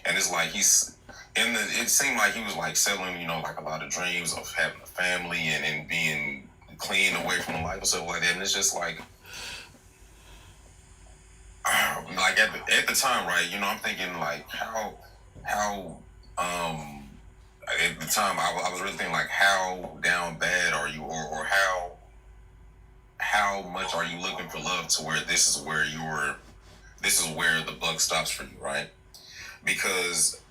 And it's like he's in the. It seemed like he was like selling, you know, like a lot of dreams of having a family and being clean away from the life and stuff like that. And it's just like at the time, right? You know, I'm thinking like how at the time I was really thinking like how down bad are you, or how much are you looking for love to where this is where the buck stops for you, right? Because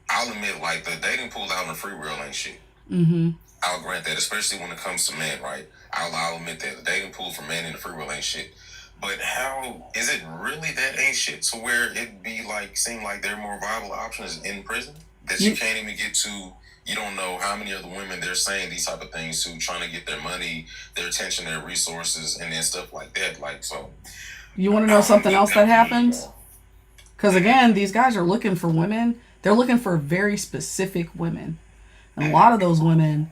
I'll admit, like, the dating pool out in the free world ain't shit. Mm-hmm. I'll grant that, especially when it comes to men, right? I'll admit that the dating pool for men in the free world ain't shit. But how is it really that ain't shit to where it be like seem like there are more viable options in prison that you can't even get to? You don't know how many other women they're saying these type of things to, trying to get their money, their attention, their resources, and then stuff like that. Like, so. You want to know something else that happens? Because again, these guys are looking for women. They're looking for very specific women. And a lot of those women,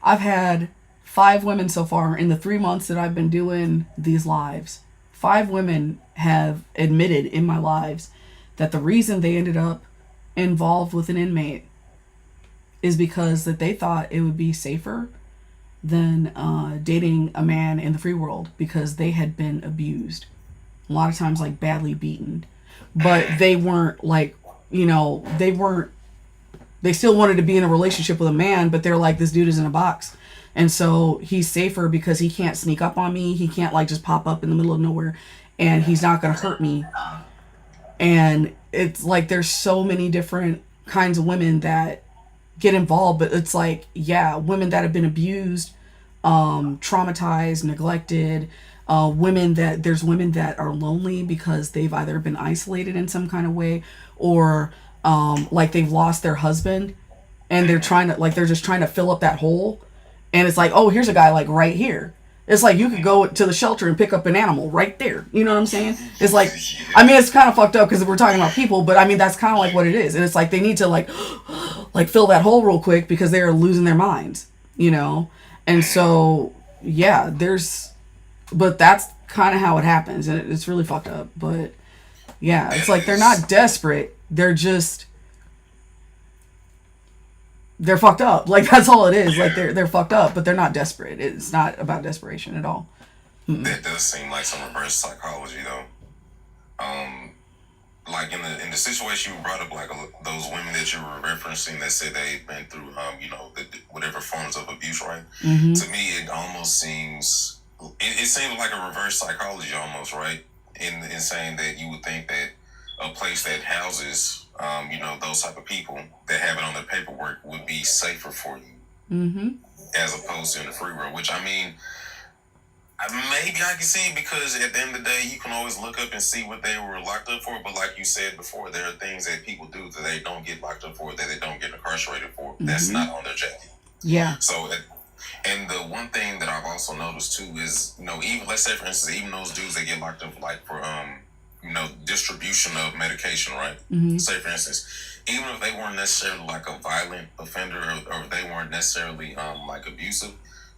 I've had 5 women so far in the 3 months that I've been doing these lives. 5 women have admitted in my lives that the reason they ended up involved with an inmate is because that they thought it would be safer than dating a man in the free world, because they had been abused. A lot of times, like, badly beaten. But they weren't, like, you know, they still wanted to be in a relationship with a man, but they're like, this dude is in a box. And so he's safer because he can't sneak up on me. He can't, like, just pop up in the middle of nowhere, and he's not going to hurt me. And it's like, there's so many different kinds of women that get involved, but it's like, yeah, women that have been abused, traumatized, neglected, women that are lonely because they've either been isolated in some kind of way, or like they've lost their husband and they're just trying to fill up that hole. And it's like, oh, here's a guy like right here. It's like you could go to the shelter and pick up an animal right there. You know what I'm saying? It's like, I mean, it's kind of fucked up because we're talking about people, but I mean, that's kind of like what it is. And it's like they need to like fill that hole real quick because they're losing their minds, you know? And so, yeah, but that's kind of how it happens. And it's really fucked up. But yeah, it's like they're not desperate. They're fucked up. Like, that's all it is. Like, they're fucked up, but they're not desperate. It's not about desperation at all. Mm-mm. That does seem like some reverse psychology, though. Like in the situation you brought up, like those women that you were referencing that said they've been through, you know, whatever forms of abuse, right? Mm-hmm. To me, it almost seems it seems like a reverse psychology, almost, right? In saying that you would think that a place that houses, you know, those type of people that have it on their paperwork would be safer for you, mm-hmm. as opposed to in the free world. Which, I mean, maybe I can see, because at the end of the day, you can always look up and see what they were locked up for. But like you said before, there are things that people do that they don't get locked up for, that they don't get incarcerated for. Mm-hmm. That's not on their jacket. Yeah. So, and the one thing that I've also noticed too is, you know, even, let's say for instance, even those dudes that get locked up like for you know, distribution of medication, right? Mm-hmm. Say for instance, even if they weren't necessarily like a violent offender, or they weren't necessarily like abusive,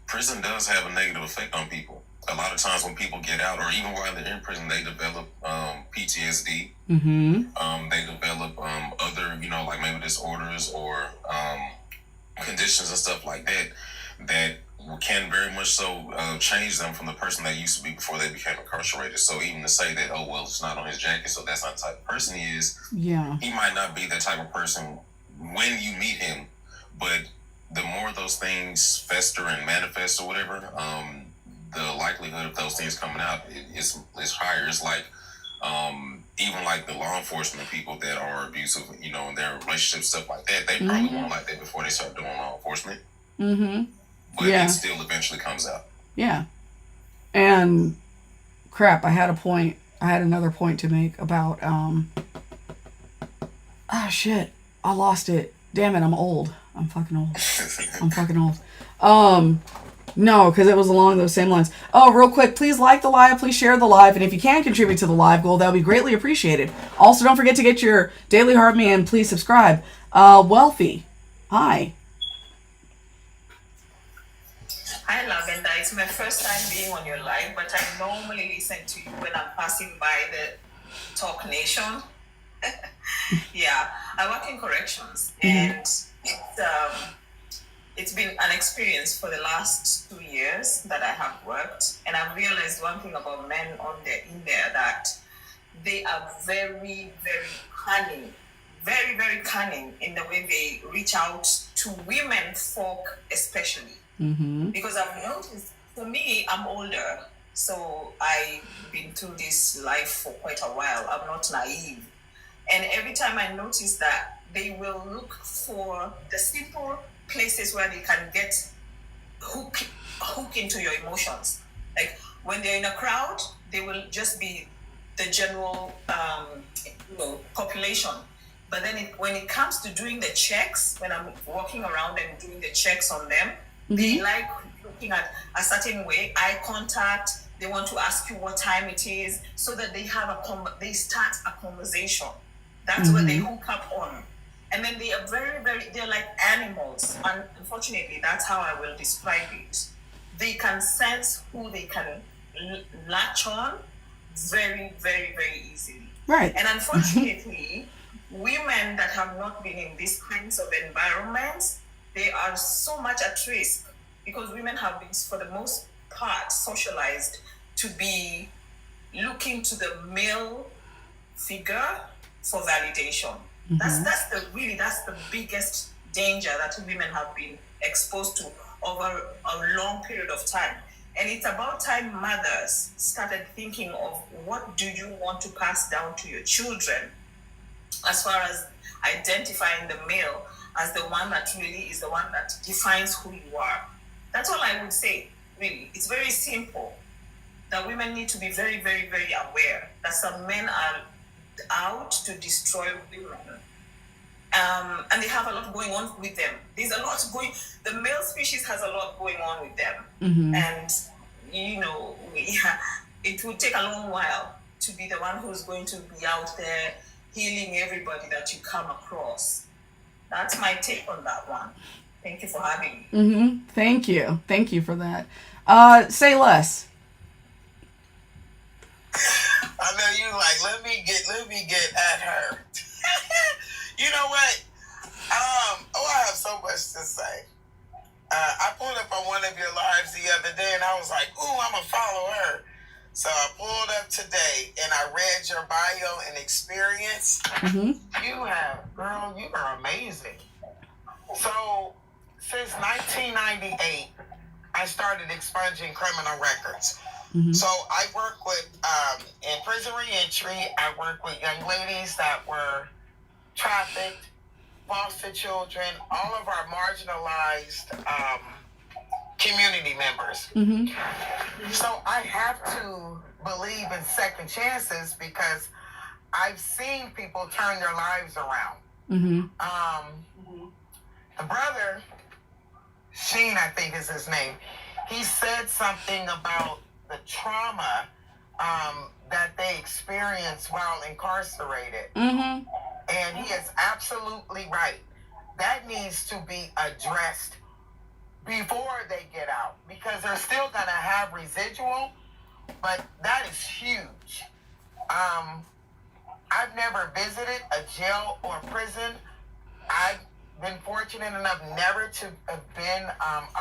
prison does have a negative effect on people. A lot of times when people get out, or even while they're in prison, they develop PTSD. Mm-hmm. They develop other, you know, like maybe disorders or conditions and stuff like that that can very much so change them from the person they used to be before they became incarcerated. So even to say that, oh, well, it's not on his jacket, so that's not the type of person he is. Yeah. He might not be that type of person when you meet him, but the more those things fester and manifest or whatever, the likelihood of those things coming out is higher. It's like even like the law enforcement people that are abusive, you know, in their relationships, stuff like that, they probably weren't like that before they start doing law enforcement. Mm-hmm. But it still eventually comes out. Yeah. And crap, I had another point to make about shit. I lost it. Damn it, I'm old. I'm fucking old. I'm fucking old. No, because it was along those same lines. Oh, real quick, please like the live, please share the live, and if you can contribute to the live goal, that would be greatly appreciated. Also, don't forget to get your Daily Heart Me and please subscribe. Wealthy, hi. Hi, Lavender. It's my first time being on your live, but I normally listen to you when I'm passing by the Talk Nation. Yeah, I work in corrections, and it's been an experience for the last 2 years that I have worked, and I've realized one thing about men in there that they are very, very cunning, very, very cunning in the way they reach out to women folk, especially. Because I've noticed, for me, I'm older, so I've been through this life for quite a while. I'm not naive. And every time I notice that, they will look for the simple places where they can get hook into your emotions. Like when they're in a crowd, they will just be the general population. But then when it comes to doing the checks, when I'm walking around and doing the checks on them, they like looking at a certain way, eye contact. They want to ask you what time it is, so that they they start a conversation. That's what they hook up on. And then they are very, very, they're like animals. And unfortunately, that's how I will describe it. They can sense who they can latch on very, very, very easily. Right. And unfortunately, women that have not been in these kinds of environments, they are so much at risk, because women have been, for the most part, socialized to be looking to the male figure for validation. That's the biggest danger that women have been exposed to over a long period of time. And it's about time mothers started thinking of, what do you want to pass down to your children, as far as identifying the male as the one that really is the one that defines who you are. That's all I would say, really. It's very simple, that women need to be very, very, very aware that some men are out to destroy women. And they have a lot going on with them. There's a lot going, the male species has a lot going on with them. And, it will take a long while to be the one who's going to be out there healing everybody that you come across. That's my take on that one. Thank you for having me. Thank you. Thank you for that. Say less. I know you like, let me get at her. You know what? I have so much to say. I pulled up on one of your lives the other day, and I was like, ooh, I'm going to follow her. So I pulled up today, and I read your bio and experience. You are amazing. So since 1998, I started expunging criminal records. So I work with, in prison reentry, I work with young ladies that were trafficked, foster children, all of our marginalized community members. So I have to believe in second chances, because I've seen people turn their lives around. The brother, Sheen, I think is his name, he said something about the trauma that they experience while incarcerated. And he is absolutely right. That needs to be addressed before they get out, because they're still going to have residual, but that is huge. I've never visited a jail or prison. I've been fortunate enough never to have been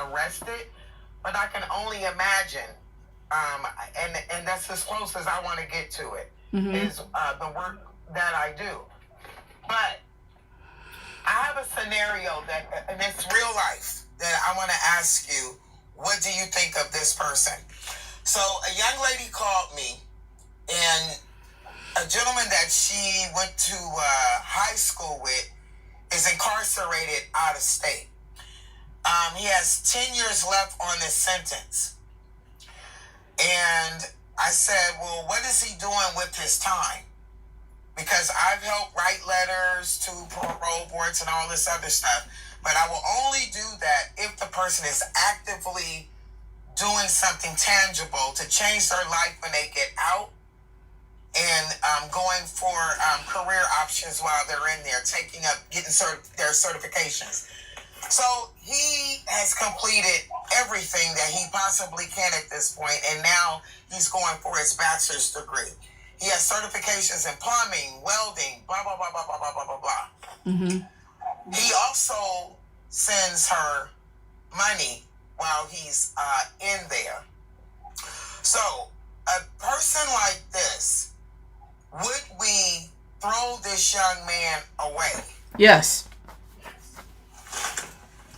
arrested, but I can only imagine, and that's as close as I want to get to it, is the work that I do. But I have a scenario that, and it's real life, that I want to ask you, what do you think of this person? So a young lady called me, and a gentleman that she went to high school with is incarcerated out of state. He has 10 years left on his sentence. And I said, well, what is he doing with his time? Because I've helped write letters to parole boards and all this other stuff. But I will only do that if the person is actively doing something tangible to change their life when they get out, and going for career options while they're in there, getting their certifications. So he has completed everything that he possibly can at this point, and now he's going for his bachelor's degree. He has certifications in plumbing, welding, blah, blah, blah, blah, blah, blah, blah, blah, blah. Mm-hmm. He also sends her money while he's in there. So a person like this, would we throw this young man away? Yes.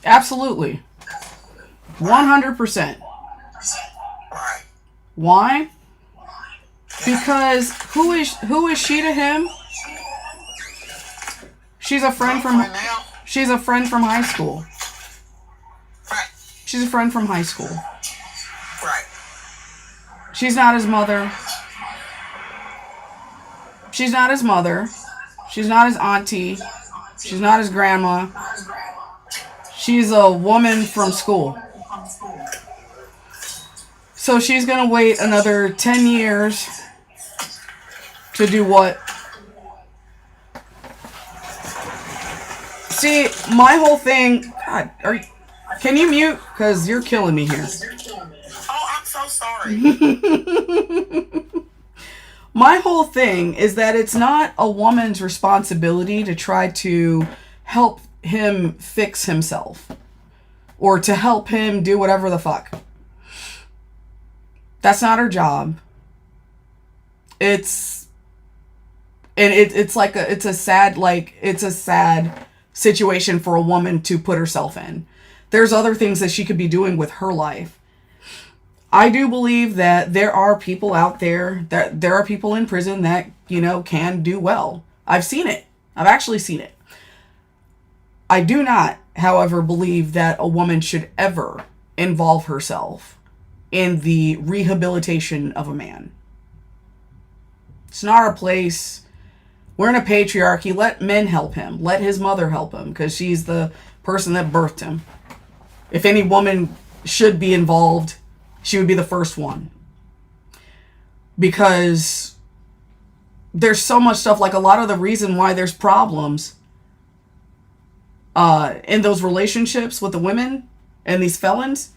Absolutely. 100%. Right. Why? Because who is she to him? She's a friend from high school. Right. She's a friend from high school. Right. She's not his mother. She's not his mother. She's not his auntie. She's not his grandma. She's a woman from school. So she's going to wait another 10 years to do what? See, my whole thing... God, can you mute? Because you're killing me here. Oh, I'm so sorry. My whole thing is that it's not a woman's responsibility to try to help him fix himself. Or to help him do whatever the fuck. That's not her job. It's a sad situation for a woman to put herself in. There's other things that she could be doing with her life. I do believe that there are people out there, that there are people in prison that, can do well. I've seen it. I've actually seen it. I do not, however, believe that a woman should ever involve herself in the rehabilitation of a man. It's not our place. We're in a patriarchy. Let men help him. Let his mother help him, because she's the person that birthed him. If any woman should be involved, she would be the first one. Because there's so much stuff, like a lot of the reason why there's problems in those relationships with the women and these felons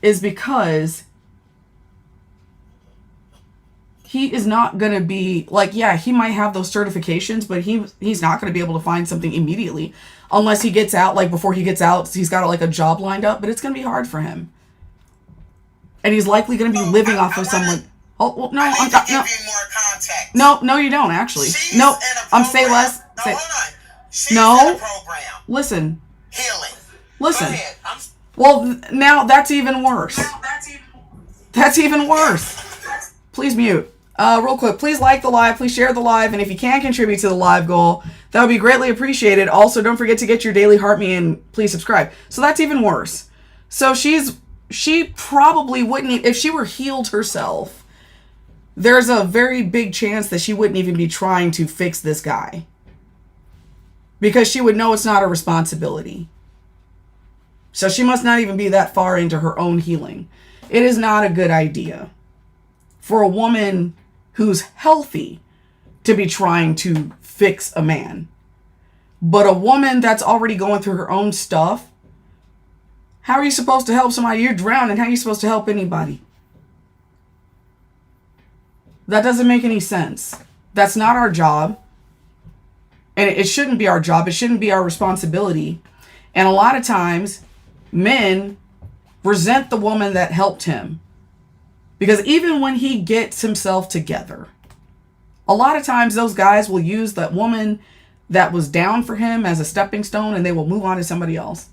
is because he is not going to be, he might have those certifications, but he's not going to be able to find something immediately unless he gets out, before he gets out, he's got a job lined up, but it's going to be hard for him. And he's likely going to be living off of someone. Oh, well, no, I'm not. Give you more context. No, you don't actually. She's no, in a I'm program. say less. No, say, hold on. She's no. in a program. Listen. Healing. Listen. Go ahead. Well, now that's even worse. That's even worse. Please mute. Real quick, please like the live, please share the live, and if you can contribute to the live goal, that would be greatly appreciated. Also, don't forget to get your daily heart me and please subscribe. So that's even worse. So she probably wouldn't, if she were healed herself, there's a very big chance that she wouldn't even be trying to fix this guy. Because she would know it's not her responsibility. So she must not even be that far into her own healing. It is not a good idea for a woman who's healthy to be trying to fix a man. But a woman that's already going through her own stuff, how are you supposed to help somebody? You're drowning. How are you supposed to help anybody? That doesn't make any sense. That's not our job. And it shouldn't be our job. It shouldn't be our responsibility. And a lot of times, men resent the woman that helped him. Because even when he gets himself together, a lot of times those guys will use that woman that was down for him as a stepping stone, and they will move on to somebody else.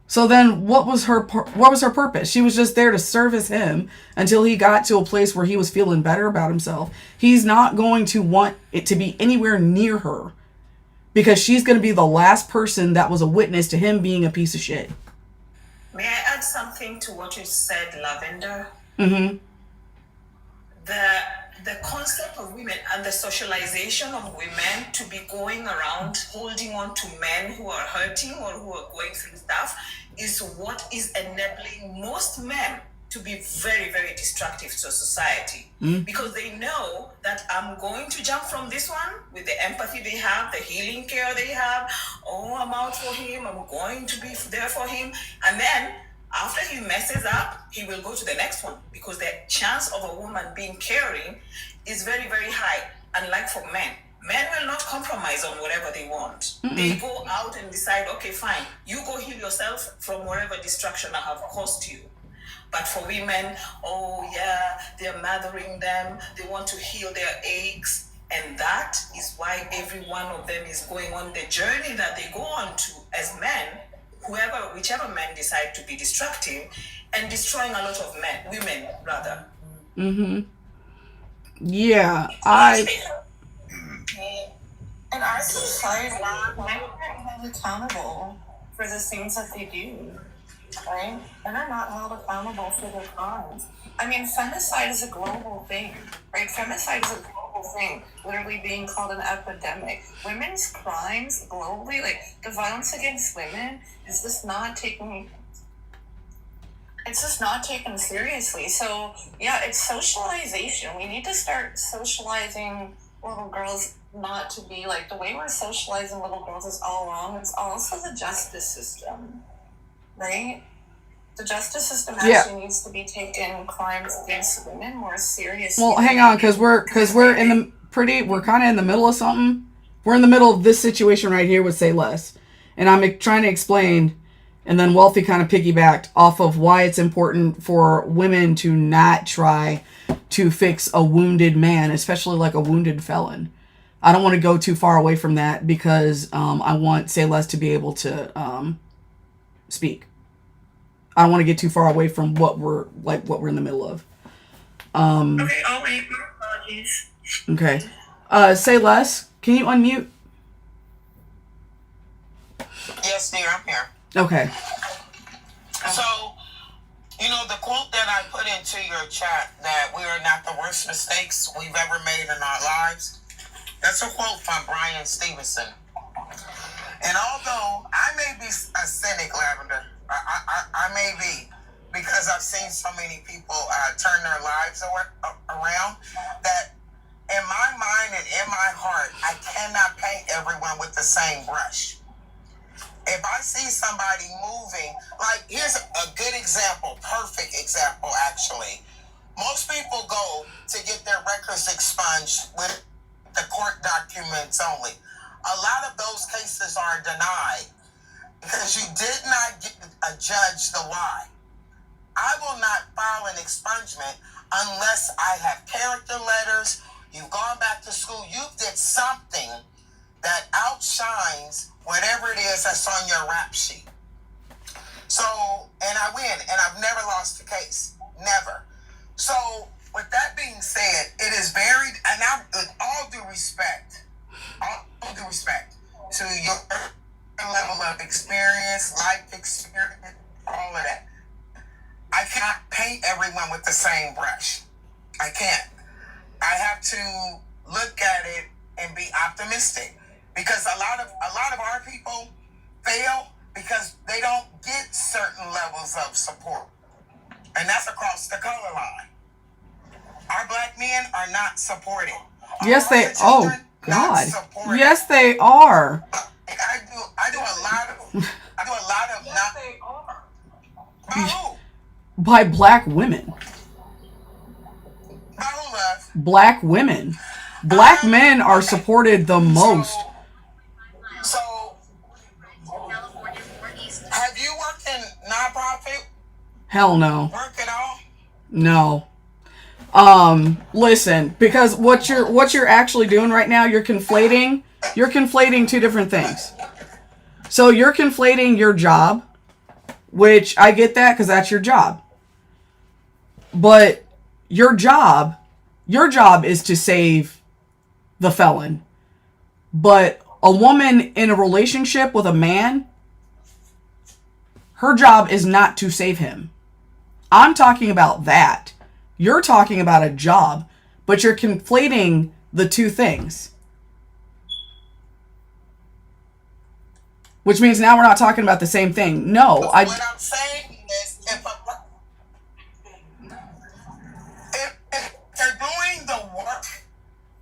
So then what was her purpose? She was just there to service him until he got to a place where he was feeling better about himself. He's not going to want it to be anywhere near her because she's going to be the last person that was a witness to him being a piece of shit. May I add something to what you said, Lavender? Mm-hmm. the concept of women and the socialization of women to be going around holding on to men who are hurting or who are going through stuff is what is enabling most men to be very, very destructive to society. Because they know that I'm going to jump from this one with the empathy they have, the healing care they have. Oh, I'm out for him. I'm going to be there for him. And then after he messes up, he will go to the next one because the chance of a woman being caring is very, very high. Unlike for men, men will not compromise on whatever they want. They go out and decide, okay, fine, you go heal yourself from whatever destruction I have caused you. But for women, oh yeah, they're mothering them. They want to heal their aches. And that is why every one of them is going on the journey that they go on to as men, whichever men decide to be destructive and destroying a lot of women rather. Yeah, And our society, men aren't held accountable for the things that they do, right? Men are not held accountable for their crimes. I mean, femicide is a global thing, right? Femicide is a global thing, literally being called an epidemic. Women's crimes globally, like the violence against women, is just not taken. It's just not taken seriously. So yeah, it's socialization. We need to start socializing little girls not to be like the way we're socializing little girls is all wrong. It's also the justice system, right? The justice system actually needs to be taking crimes against women more seriously. well, hang on, because we're kind of in the middle of something. We're in the middle of this situation right here with Say Less, and I'm trying to explain. And then Wealthy kind of piggybacked off of why it's important for women to not try to fix a wounded man, especially like a wounded felon. I don't want to go too far away from that because I want Say Less to be able to speak. I don't want to get too far away from what we're in the middle of. Okay, I'll wait. Apologies. Okay. Say Less, can you unmute? Yes, dear, I'm here. Okay. So, the quote that I put into your chat, that we are not the worst mistakes we've ever made in our lives, that's a quote from Brian Stevenson. And although I may be a cynic, Lavender, I may be, because I've seen so many people turn their lives around, that in my mind and in my heart, I cannot paint everyone with the same brush. If I see somebody moving, like, here's a good example, perfect example, actually. Most people go to get their records expunged with the court documents only. A lot of those cases are denied because you did not judge the why. I will not file an expungement unless I have character letters, you've gone back to school, you did something that outshines whatever it is that's on your rap sheet. So, and I win, and I've never lost a case. Never. So, with that being said, it is very, and now with all due respect to your level of experience, life experience, all of that, I cannot paint everyone with the same brush. I can't. I have to look at it and be optimistic. Because a lot of our people fail because they don't get certain levels of support. And that's across the color line. Our black men are not supported. Yes, they. Oh God. Yes, they are. I do a lot of. Yes, they are. By who? By black women. By who, love? Black women. Black men are supported the most. So, have you worked in nonprofit? Hell no. Work at all? No. Listen, because what you're actually doing right now, you're conflating two different things. So you're conflating your job, which I get that because that's your job. But your job is to save the felon. But a woman in a relationship with a man, her job is not to save him. I'm talking about that. You're talking about a job. but you're conflating the two things. Which means now we're not talking about the same thing. No, What I'm saying is, if they're doing the work,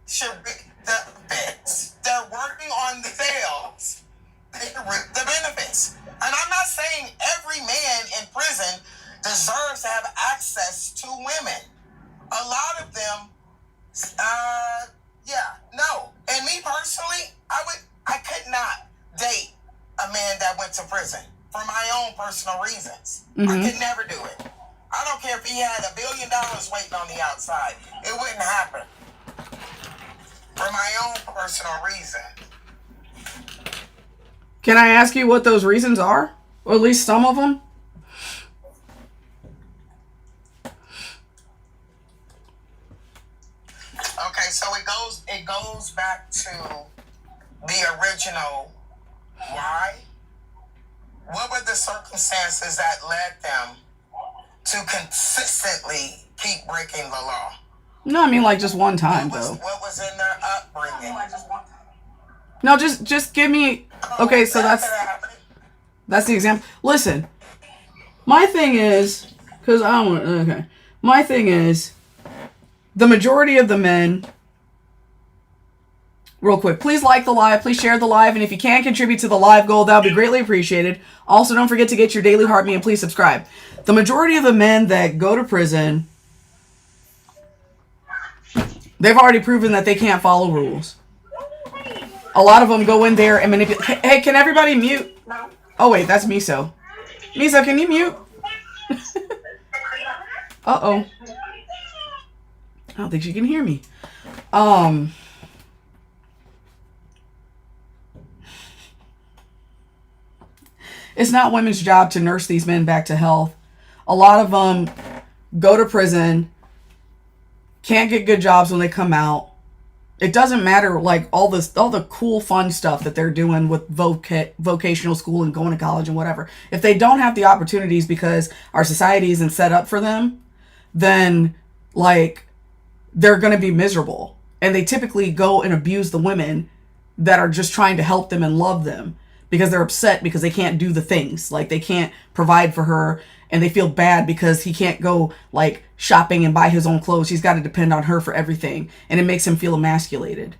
should be the benefits. They're working on the sales. They reap the benefits. And I'm not saying every man in prison deserves to have access to women. A lot of them, no. And me personally, I could not date a man that went to prison for my own personal reasons. I could never do it. I don't care if he had $1 billion waiting on the outside. It wouldn't happen. For my own personal reason. Can I ask you what those reasons are? Or at least some of them? Okay, so it goes back to the original why. What were the circumstances that led them to consistently keep breaking the law? No, I mean like just one time though. What was in their upbringing? No, just give me. Okay, so that's the example. Listen, my thing is, because I don't want. Okay, my thing is, the majority of the men. Real quick, please like the live, please share the live, and if you can contribute to the live goal, that would be greatly appreciated. Also, don't forget to get your daily heart me and please subscribe. The majority of the men that go to prison, they've already proven that they can't follow rules. A lot of them go in there and manipulate. Hey, can everybody mute? Oh wait, that's Miso. Miso, can you mute? Uh-oh. I don't think she can hear me. It's not women's job to nurse these men back to health. A lot of them go to prison, can't get good jobs when they come out. It doesn't matter, like, all the cool, fun stuff that they're doing with vocational school and going to college and whatever. If they don't have the opportunities because our society isn't set up for them, then, like, they're going to be miserable. And they typically go and abuse the women that are just trying to help them and love them because they're upset because they can't do the things. Like, they can't provide for her, and they feel bad because he can't go, like, shopping and buy his own clothes. He's got to depend on her for everything, and it makes him feel emasculated.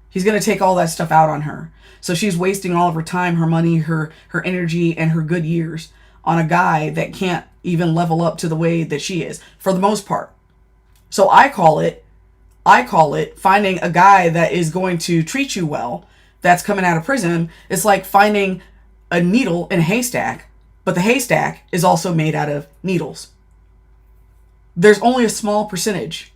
He's going to take all that stuff out on her. So she's wasting all of her time, her money, her energy, and her good years on a guy that can't even level up to the way that she is, for the most part. So I call it finding a guy that is going to treat you well, that's coming out of prison. It's like finding a needle in a haystack, but the haystack is also made out of needles. There's only a small percentage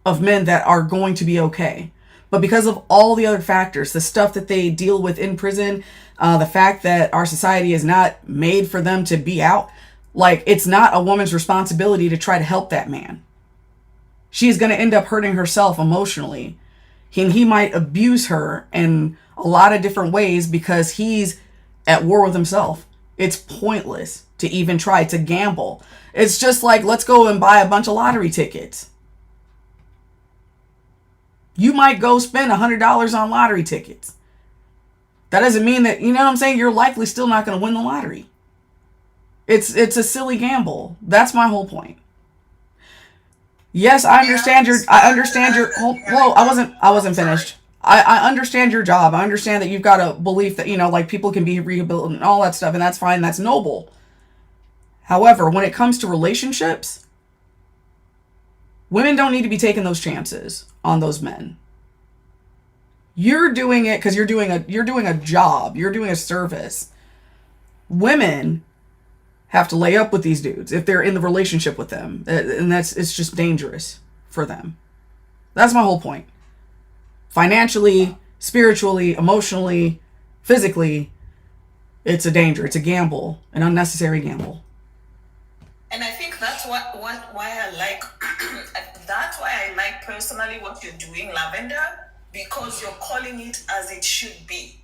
of men that are going to be okay. But because of all the other factors, the stuff that they deal with in prison, the fact that our society is not made for them to be out, like, it's not a woman's responsibility to try to help that man. She's going to end up hurting herself emotionally. He might abuse her in a lot of different ways because he's at war with himself. It's pointless to even try to gamble. It's just like, let's go and buy a bunch of lottery tickets. You might go spend $100 on lottery tickets. That doesn't mean that, you know what I'm saying, you're likely still not going to win the lottery. It's a silly gamble. That's my whole point. Yes, I understand your whoa, I wasn't finished. I understand your job. I understand that you've got a belief that, you know, like, people can be rehabilitated and all that stuff, and that's fine. That's noble. However, when it comes to relationships, women don't need to be taking those chances on those men. You're doing it because you're doing a job. You're doing a service. Women have to lay up with these dudes if they're in the relationship with them, and it's just dangerous for them. That's my whole point. Financially, spiritually, emotionally, physically, it's a danger. It's a gamble, an unnecessary gamble. And I think that's why I like that's why I like personally what you're doing, Lavender, because you're calling it as it should be.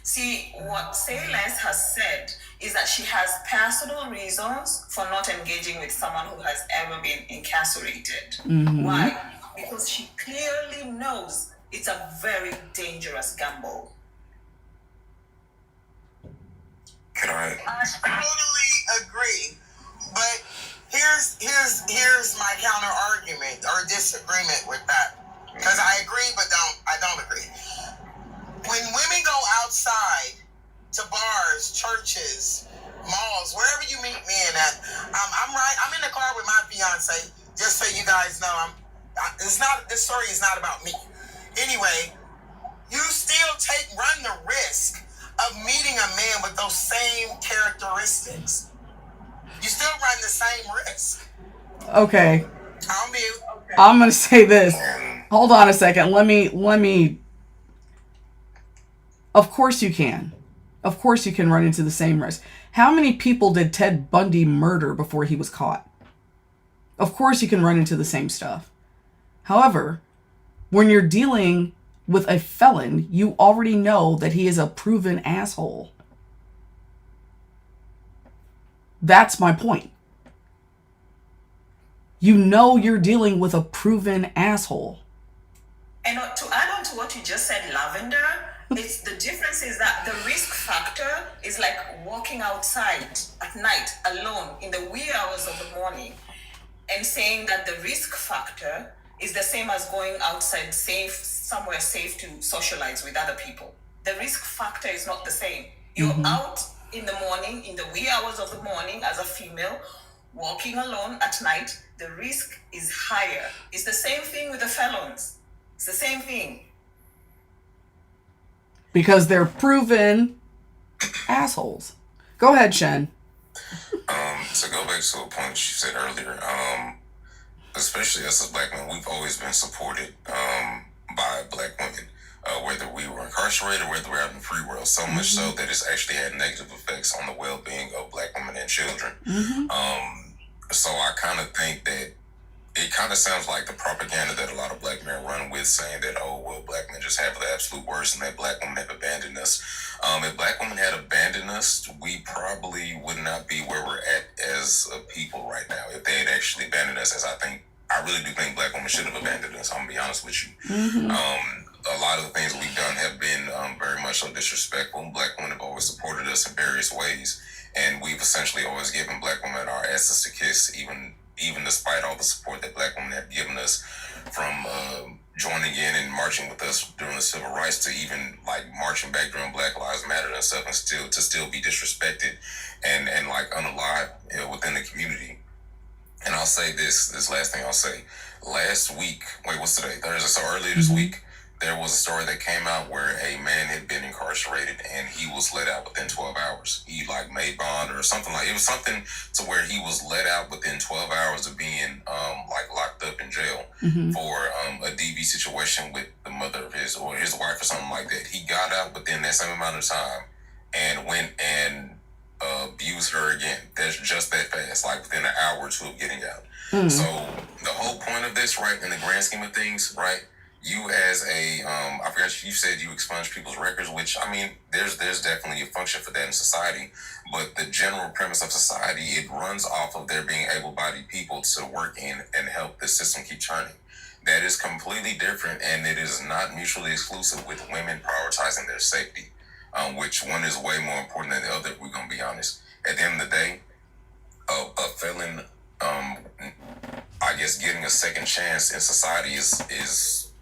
See, what Felons has said is that she has personal reasons for not engaging with someone who has ever been incarcerated. Mm-hmm. Why? because she clearly knows it's a very dangerous gamble. Can I? I totally agree, but here's my counter argument or disagreement with that, because I agree but I don't agree. When women go outside to bars, churches, malls, wherever you meet men at, I'm in the car with my fiance. Just so you guys know, this story is not about me. Anyway, you still run the risk of meeting a man with those same characteristics. You still run the same risk. Okay. I'll mute. I'm gonna say this. Hold on a second. Let me. Of course you can. Of course you can run into the same risk. How many people did Ted Bundy murder before he was caught? Of course you can run into the same stuff. However, when you're dealing with a felon, you already know that he is a proven asshole. That's my point. You know you're dealing with a proven asshole. And to add on to what you just said, Lavender, it's the difference is that the risk factor is like walking outside at night alone in the wee hours of the morning and saying that the risk factor is the same as going outside somewhere safe to socialize with other people. The risk factor is not the same. You're out in the morning, in the wee hours of the morning as a female, walking alone at night. The risk is higher. It's the same thing with the felons. It's the same thing. Because they're proven assholes. Go ahead, Shen. To go back to a point you said earlier, especially us as black men, we've always been supported by black women, whether we were incarcerated or whether we're out in the free world, so much so that it's actually had negative effects on the well-being of black women and children. So I kind of think that it kind of sounds like the propaganda that a lot of black men run with, saying that, oh, well, black men just have the absolute worst and that black women have abandoned us. If black women had abandoned us, we probably would not be where we're at as a people right now. If they had actually abandoned us, I really do think black women should have abandoned us. I'm going to be honest with you. A lot of the things we've done have been very much so disrespectful. Black women have always supported us in various ways, and we've essentially always given black women our asses to kiss, even despite all the support that black women have given us, from joining in and marching with us during the civil rights to even like marching back during Black Lives Matter and stuff, and still be disrespected and like unalive within the community. And I'll say this last thing I'll say. Last week, what's today? Thursday. So earlier this week, there was a story that came out where a man had been incarcerated and he was let out within 12 hours. He like made bond or something it was something to where he was let out within 12 hours of being like locked up in jail for a DV situation with the mother of his wife or something like that. He got out within that same amount of time and went and abused her again. That's just that fast, like within an hour or two of getting out. So the whole point of this, right, in the grand scheme of things, right, you as I forgot you said you expunge people's records, which, I mean, there's definitely a function for that in society, but the general premise of society, it runs off of there being able-bodied people to work in and help the system keep turning. That is completely different, and it is not mutually exclusive with women prioritizing their safety, which one is way more important than the other, if we're going to be honest. At the end of the day, a felon, I guess getting a second chance in society is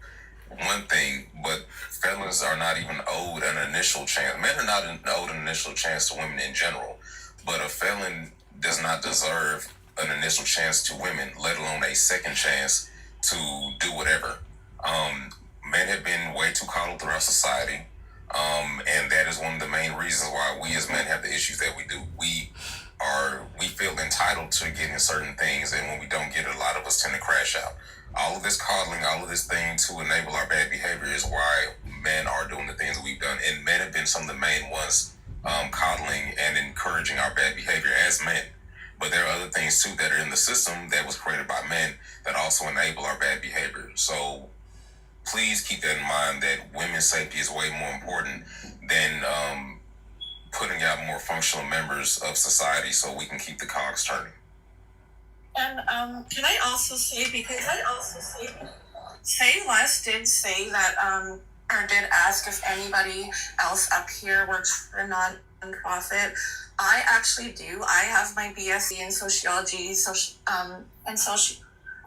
one thing, but felons are not even owed an initial chance. Men are not owed an initial chance to women in general, but a felon does not deserve an initial chance to women, let alone a second chance to do whatever. Men have been way too coddled throughout society, and that is one of the main reasons why we as men have the issues that we do. We feel entitled to getting certain things, and when we don't get it, a lot of us tend to crash out. All of this coddling, all of this thing to enable our bad behavior is why men are doing the things we've done. And men have been some of the main ones coddling and encouraging our bad behavior as men. But there are other things too that are in the system that was created by men that also enable our bad behavior. So please keep that in mind, that women's safety is way more important than putting out more functional members of society so we can keep the cogs turning. And can I also say, because Say Less did say that, or did ask if anybody else up here works for a non-profit. I actually do. I have my BSc in sociology,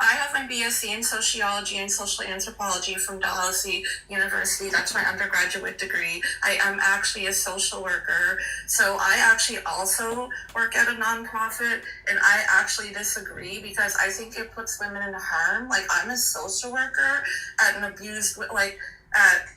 I have my BSc in sociology and social anthropology from Dalhousie University. That's my undergraduate degree. I am actually a social worker. So I actually also work at a nonprofit, and I actually disagree because I think it puts women in harm. Like, I'm a social worker at an abused, like, at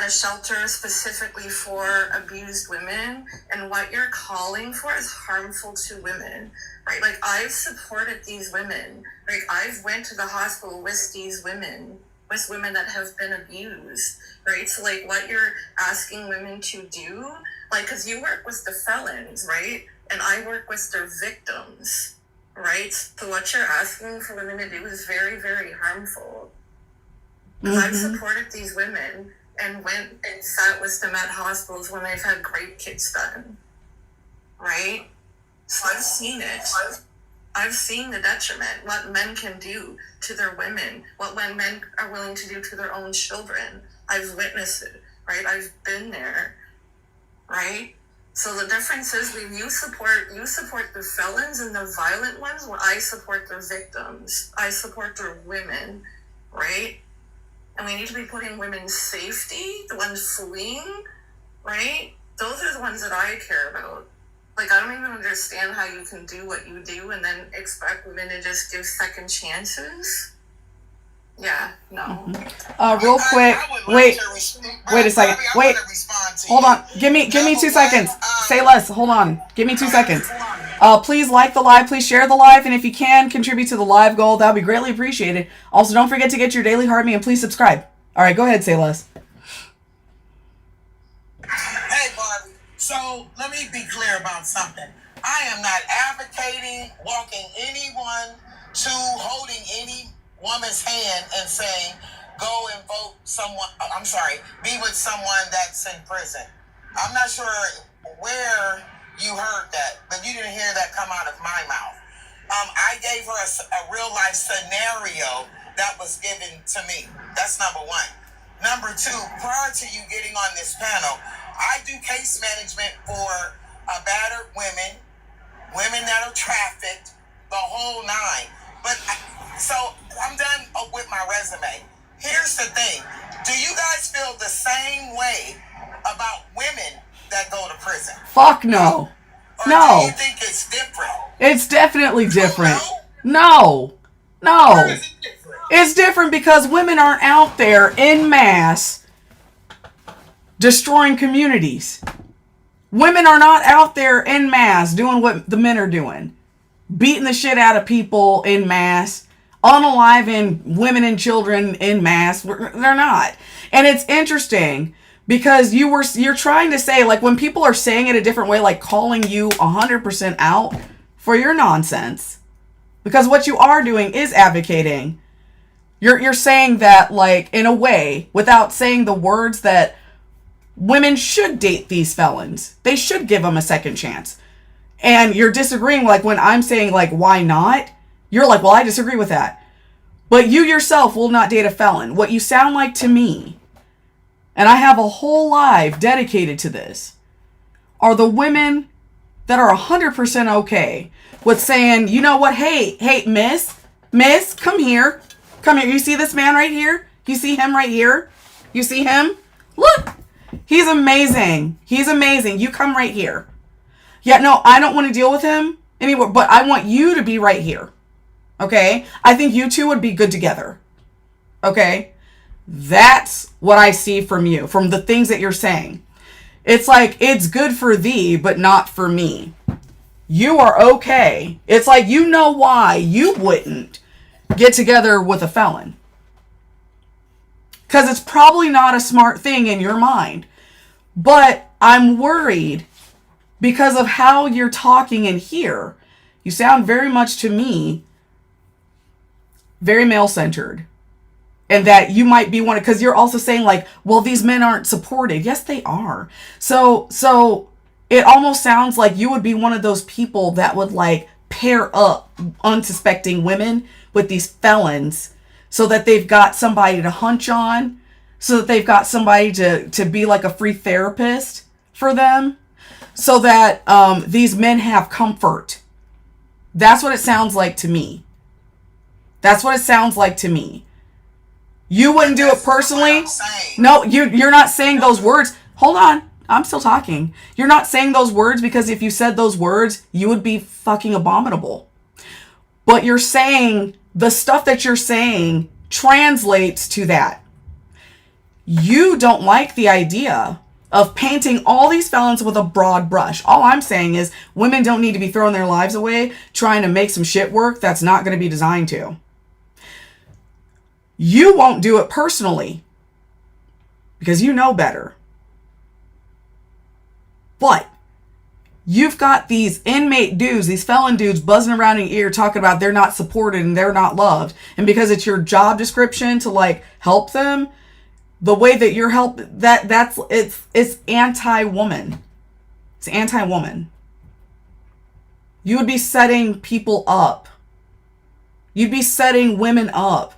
a shelter specifically for abused women, and what you're calling for is harmful to women, right? Like, I've supported these women, like, I've went to the hospital with these women, with women that have been abused, right? So, like, what you're asking women to do, like, because you work with the felons, right? And I work with their victims, right? So what you're asking for women to do is very, very harmful. Because I've supported these women and went and sat with them at hospitals when they've had rape kits done, right? So I've seen it. I've seen the detriment, what men can do to their women, what men are willing to do to their own children. I've witnessed it, right? I've been there, right? So the difference is you support the felons and the violent ones, where I support the victims. I support their women, right? And we need to be putting women's safety, the ones fleeing, right? Those are the ones that I care about. Like, I don't even understand how you can do what you do and then expect women to just give second chances. Yeah, no. Real quick, wait a second. Wait, hold on. Give me 2 seconds. Say Less. Hold on. Give me 2 seconds. Please like the live. Please share the live. And if you can, contribute to the live goal. That would be greatly appreciated. Also, don't forget to get your daily heart me and please subscribe. All right, go ahead, Say Less. Hey, Barbie. So let me be clear about something. I am not advocating walking anyone to holding any woman's hand and saying, go and vote someone, be with someone that's in prison. I'm not sure where you heard that, but you didn't hear that come out of my mouth. I gave her a real life scenario that was given to me. That's number one. Number two, prior to you getting on this panel, I do case management for battered women that are trafficked, the whole nine. But so I'm done with my resume. Here's the thing. Do you guys feel the same way about women that go to prison? Fuck no. Or No. do you think it's different? It's definitely different. No? No. Where is it different? It's different because women aren't out there en masse destroying communities. Women are not out there en masse doing what the men are doing. Beating the shit out of people en masse. Unaliving women and children en masse. They're not. And it's interesting because you're trying to say, like, when people are saying it a different way, like calling you 100% out for your nonsense. Because what you are doing is advocating. You're saying that, like, in a way, without saying the words that women should date these felons. They should give them a second chance. And you're disagreeing, like, when I'm saying, like, why not? You're like, well, I disagree with that. But you yourself will not date a felon. What you sound like to me, and I have a whole live dedicated to this, are the women that are 100% okay with saying, you know what, hey, miss, come here. Come here. You see this man right here? You see him right here? You see him? Look. He's amazing. He's amazing. You come right here. Yeah, no, I don't want to deal with him anymore, but I want you to be right here. Okay? I think you two would be good together. Okay? That's what I see from you, from the things that you're saying. It's like, it's good for thee, but not for me. You are okay. It's like, you know why you wouldn't get together with a felon. Because it's probably not a smart thing in your mind. But I'm worried because of how you're talking in here. You sound very much to me very male-centered. And that you might be one, because you're also saying, like, well, these men aren't supported. Yes, they are. So it almost sounds like you would be one of those people that would, like, pair up unsuspecting women with these felons so that they've got somebody to hunch on, so that they've got somebody to be like a free therapist for them, so that these men have comfort. That's what it sounds like to me. That's what it sounds like to me. You wouldn't do it personally. No, you're not saying those words. Hold on. I'm still talking. You're not saying those words because if you said those words, you would be fucking abominable. But you're saying the stuff that you're saying translates to that. You don't like the idea of painting all these felons with a broad brush. All I'm saying is women don't need to be throwing their lives away trying to make some shit work that's not going to be designed to. You won't do it personally because you know better. But you've got these inmate dudes, these felon dudes buzzing around in your ear talking about they're not supported and they're not loved. And because it's your job description to like help them, the way that you're it's anti-woman. It's anti-woman. You would be setting people up. You'd be setting women up.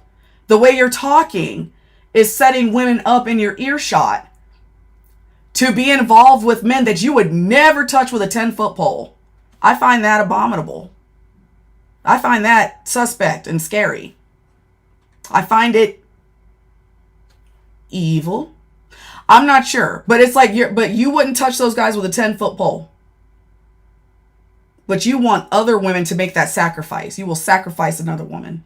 The way you're talking is setting women up in your earshot to be involved with men that you would never touch with a 10-foot pole. I find that abominable. I find that suspect and scary. I find it evil. I'm not sure, but it's like but you wouldn't touch those guys with a 10-foot pole. But you want other women to make that sacrifice. You will sacrifice another woman.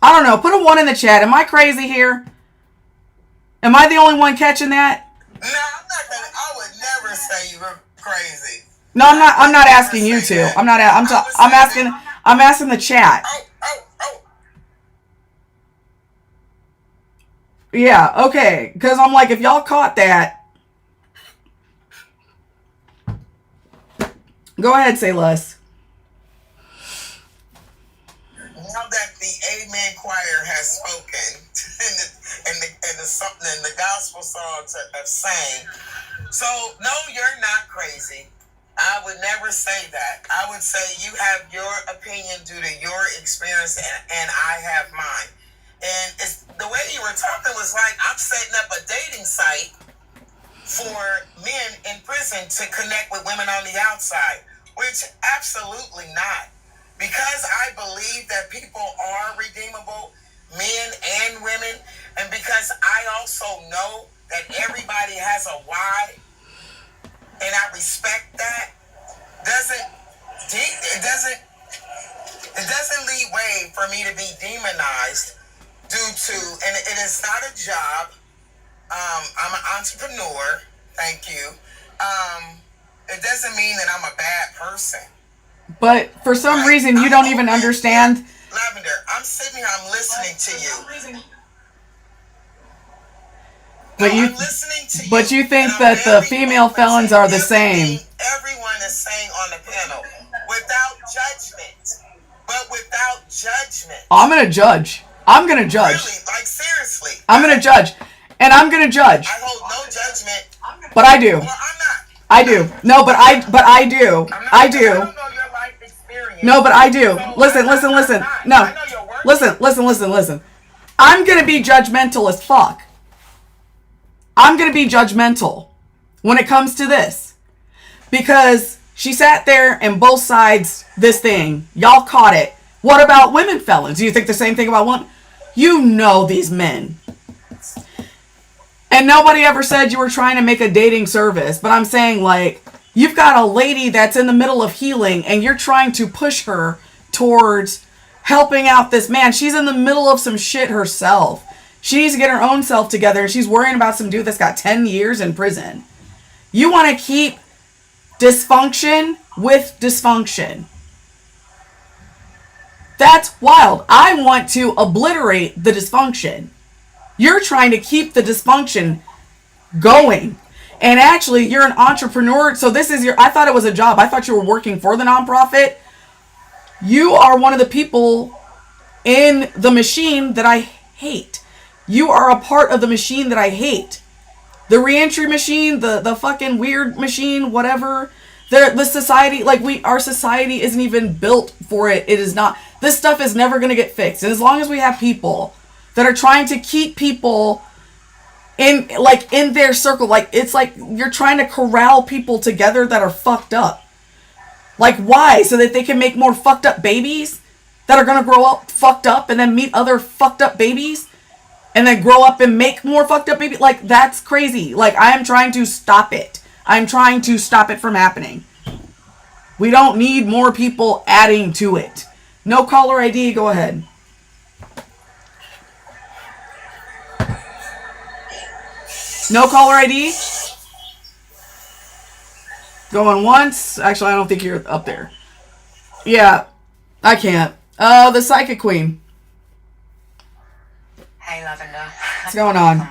I don't know. Put a 1 in the chat. Am I crazy here? Am I the only one catching that? No, I'm not gonna. I would never say you were crazy. No, I'm not asking you to. I'm asking the chat. Oh. Yeah, okay. Because I'm like, if y'all caught that. Go ahead, say less. Now that the Amen Choir has spoken, and the gospel songs have sang, so no, you're not crazy. I would never say that. I would say you have your opinion due to your experience, and I have mine. And it's the way you were talking was like I'm setting up a dating site for men in prison to connect with women on the outside, which absolutely not. Because I believe that people are redeemable, men and women, and because I also know that everybody has a why, and I respect that, it doesn't leave way for me to be demonized due to, and it is not a job. I'm an entrepreneur. Thank you. It doesn't mean that I'm a bad person. But for some reason, you don't even understand. Lavender, I'm sitting here, I'm listening to you. I'm listening to you. But you think that the female felons are the same. Everyone is saying on the panel, without judgment. But without judgment. I'm going to judge. Really? Like, seriously. I'm going to judge. And I'm going to judge. I hold no judgment. But I do. Well, I'm not. I do. No, but I do. I do. I don't know your life experience. No, but I do. Listen. No. Listen. I'm going to be judgmental as fuck. I'm going to be judgmental when it comes to this. Because she sat there and both sides this thing. Y'all caught it. What about women felons? Do you think the same thing about women? You know these men. And nobody ever said you were trying to make a dating service. But I'm saying, like, you've got a lady that's in the middle of healing and you're trying to push her towards helping out this man. She's in the middle of some shit herself. She needs to get her own self together and she's worrying about some dude that's got 10 years in prison. You want to keep dysfunction with dysfunction. That's wild. I want to obliterate the dysfunction. You're trying to keep the dysfunction going. And actually, you're an entrepreneur. So this is I thought it was a job. I thought you were working for the nonprofit. You are one of the people in the machine that I hate. You are a part of the machine that I hate. The reentry machine, the fucking weird machine, whatever. The society, like, our society isn't even built for it. It is not. This stuff is never going to get fixed. And as long as we have people that are trying to keep people in their circle, like, it's like you're trying to corral people together that are fucked up. Like, why? So that they can make more fucked up babies that are going to grow up fucked up and then meet other fucked up babies and then grow up and make more fucked up babies? Like, that's crazy. Like, I am trying to stop it. I'm trying to stop it from happening. We don't need more people adding to it. No caller ID, go ahead. No caller ID? Going once. Actually, I don't think you're up there. Yeah, I can't. The Psychic Queen. Hey, Lavender. What's going on?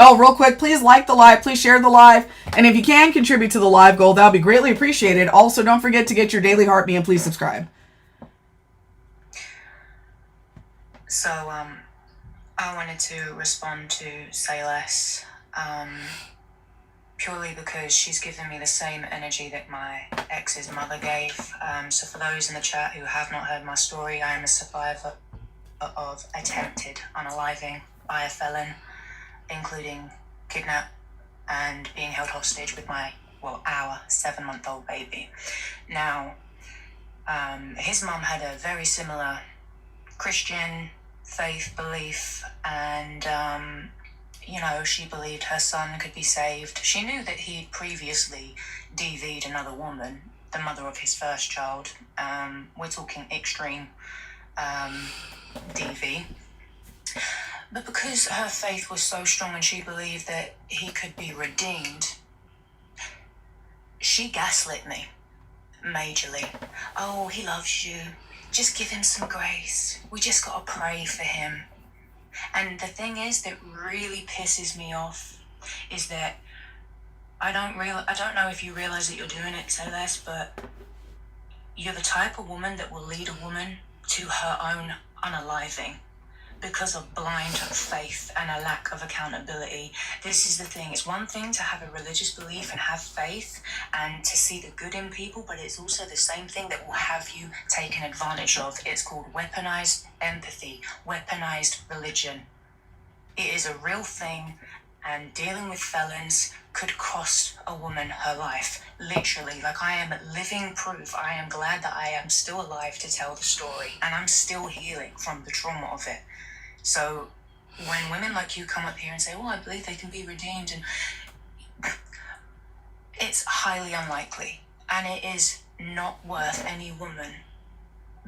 Oh, real quick, please like the live. Please share the live. And if you can contribute to the live goal, that would be greatly appreciated. Also, don't forget to get your daily heartbeat and please subscribe. So, I wanted to respond to Say Less, purely because she's given me the same energy that my ex's mother gave. So for those in the chat who have not heard my story, I am a survivor of attempted unaliving by a felon, including kidnap and being held hostage with our 7-month-old baby. Now, his mum had a very similar Christian faith belief, and she believed her son could be saved. She knew that he'd previously DV'd another woman, the mother of his first child. We're talking extreme DV. But because her faith was so strong and she believed that he could be redeemed, she gaslit me majorly. Oh, he loves you. Just give him some grace. We just gotta pray for him. And the thing is that really pisses me off is that I don't know if you realize that you're doing it, Say Less, but you're the type of woman that will lead a woman to her own unaliving because of blind faith and a lack of accountability. This is the thing. It's one thing to have a religious belief and have faith and to see the good in people, but it's also the same thing that will have you taken advantage of. It's called weaponized empathy, weaponized religion. It is a real thing, and dealing with felons could cost a woman her life. Literally, like, I am living proof. I am glad that I am still alive to tell the story, and I'm still healing from the trauma of it. So when women like you come up here and say, I believe they can be redeemed, and it's highly unlikely, and it is not worth any woman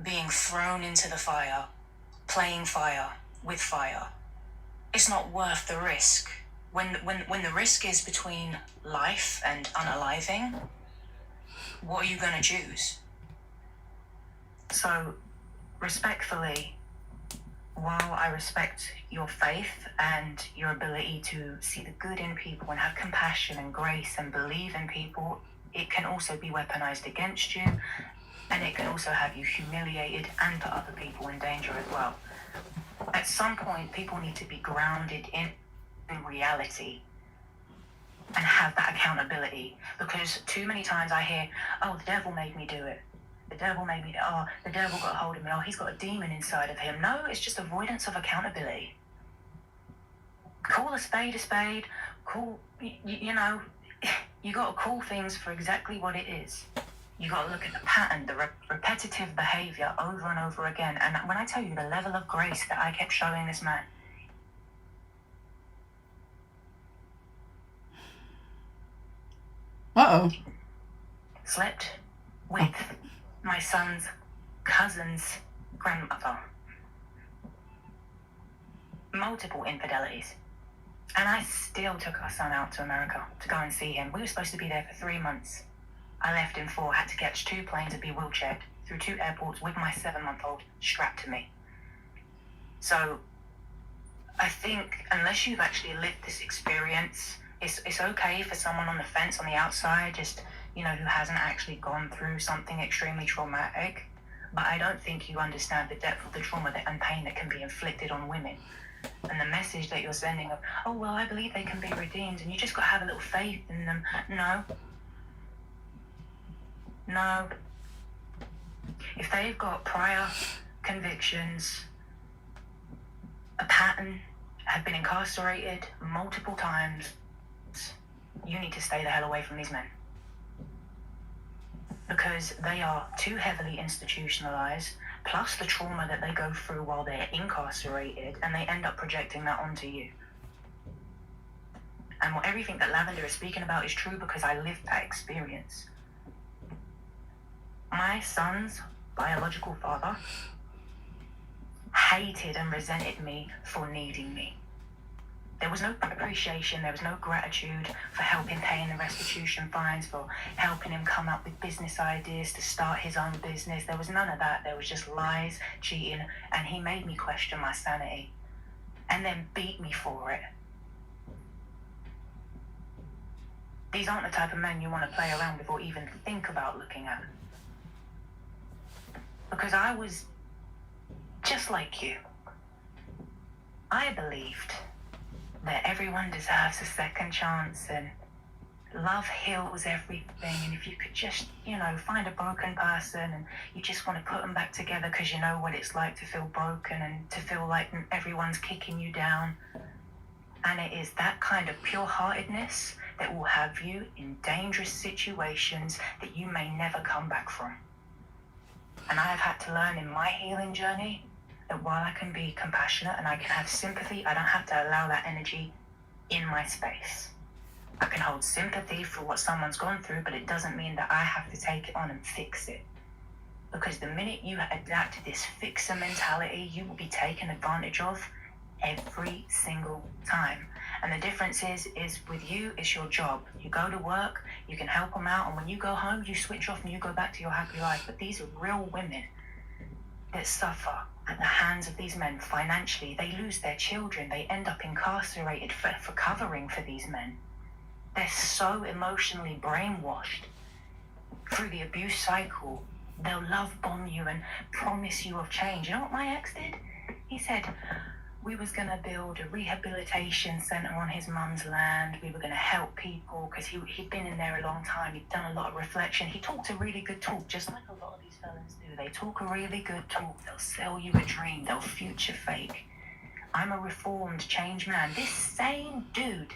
being thrown into the fire, playing fire with fire. It's not worth the risk. When the risk is between life and unaliving, what are you going to choose? So, respectfully, while I respect your faith and your ability to see the good in people and have compassion and grace and believe in people, it can also be weaponized against you, and it can also have you humiliated and put other people in danger as well. At some point, people need to be grounded in reality and have that accountability, because too many times I hear, the devil made me do it. The devil got a hold of me. He's got a demon inside of him. No, it's just avoidance of accountability. Call a spade a spade. You got to call things for exactly what it is. You got to look at the pattern, the repetitive behavior over and over again. And when I tell you the level of grace that I kept showing this man, slept with my son's cousin's grandmother. Multiple infidelities. And I still took our son out to America to go and see him. We were supposed to be there for 3 months. I left in 4, had to catch 2 planes and be wheelchaired through 2 airports with my 7-month-old strapped to me. So I think unless you've actually lived this experience, it's okay for someone on the fence on the outside, just, who hasn't actually gone through something extremely traumatic. But I don't think you understand the depth of the trauma and pain that can be inflicted on women. And the message that you're sending of, oh, well, I believe they can be redeemed and you just got to have a little faith in them. No. No. If they've got prior convictions, a pattern, have been incarcerated multiple times, you need to stay the hell away from these men. Because they are too heavily institutionalized, plus the trauma that they go through while they're incarcerated, and they end up projecting that onto you. And everything that Lavender is speaking about is true because I lived that experience. My son's biological father hated and resented me for needing me. There was no appreciation, there was no gratitude for helping paying the restitution fines, for helping him come up with business ideas to start his own business. There was none of that. There was just lies, cheating, and he made me question my sanity and then beat me for it. These aren't the type of men you want to play around with or even think about looking at. Because I was just like you. I believed that everyone deserves a second chance and love heals everything, and if you could just, find a broken person and you just want to put them back together because you know what it's like to feel broken and to feel like everyone's kicking you down. And it is that kind of pure-heartedness that will have you in dangerous situations that you may never come back from. And I have had to learn in my healing journey that while I can be compassionate and I can have sympathy, I don't have to allow that energy in my space. I can hold sympathy for what someone's gone through, but it doesn't mean that I have to take it on and fix it. Because the minute you adapt to this fixer mentality, you will be taken advantage of every single time. And the difference is with you, it's your job. You go to work, you can help them out, and when you go home, you switch off and you go back to your happy life. But these are real women that suffer at the hands of these men financially. They lose their children. They end up incarcerated for covering for these men. They're so emotionally brainwashed through the abuse cycle. They'll love bomb you and promise you of change. You know what my ex did? He said, we was going to build a rehabilitation centre on his mum's land. We were going to help people because he'd been in there a long time. He'd done a lot of reflection. He talked a really good talk, just like a lot of these felons do. They talk a really good talk. They'll sell you a dream. They'll future fake. I'm a reformed, changed man. This same dude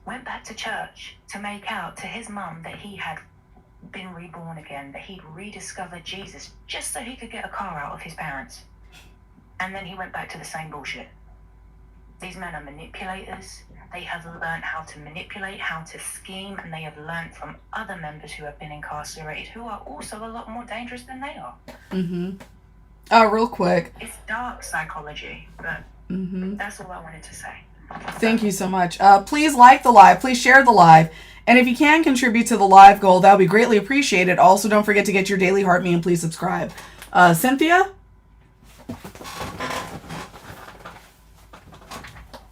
went back to church to make out to his mum that he had been reborn again, that he'd rediscovered Jesus just so he could get a car out of his parents. And then he went back to the same bullshit. These men are manipulators. They have learned how to manipulate, how to scheme, and they have learned from other members who have been incarcerated who are also a lot more dangerous than they are. Real quick. It's dark psychology, but that's all I wanted to say. Thank you so much. Please like the live. Please share the live. And if you can contribute to the live goal, that would be greatly appreciated. Also, don't forget to get your daily heart me and please subscribe. Cynthia?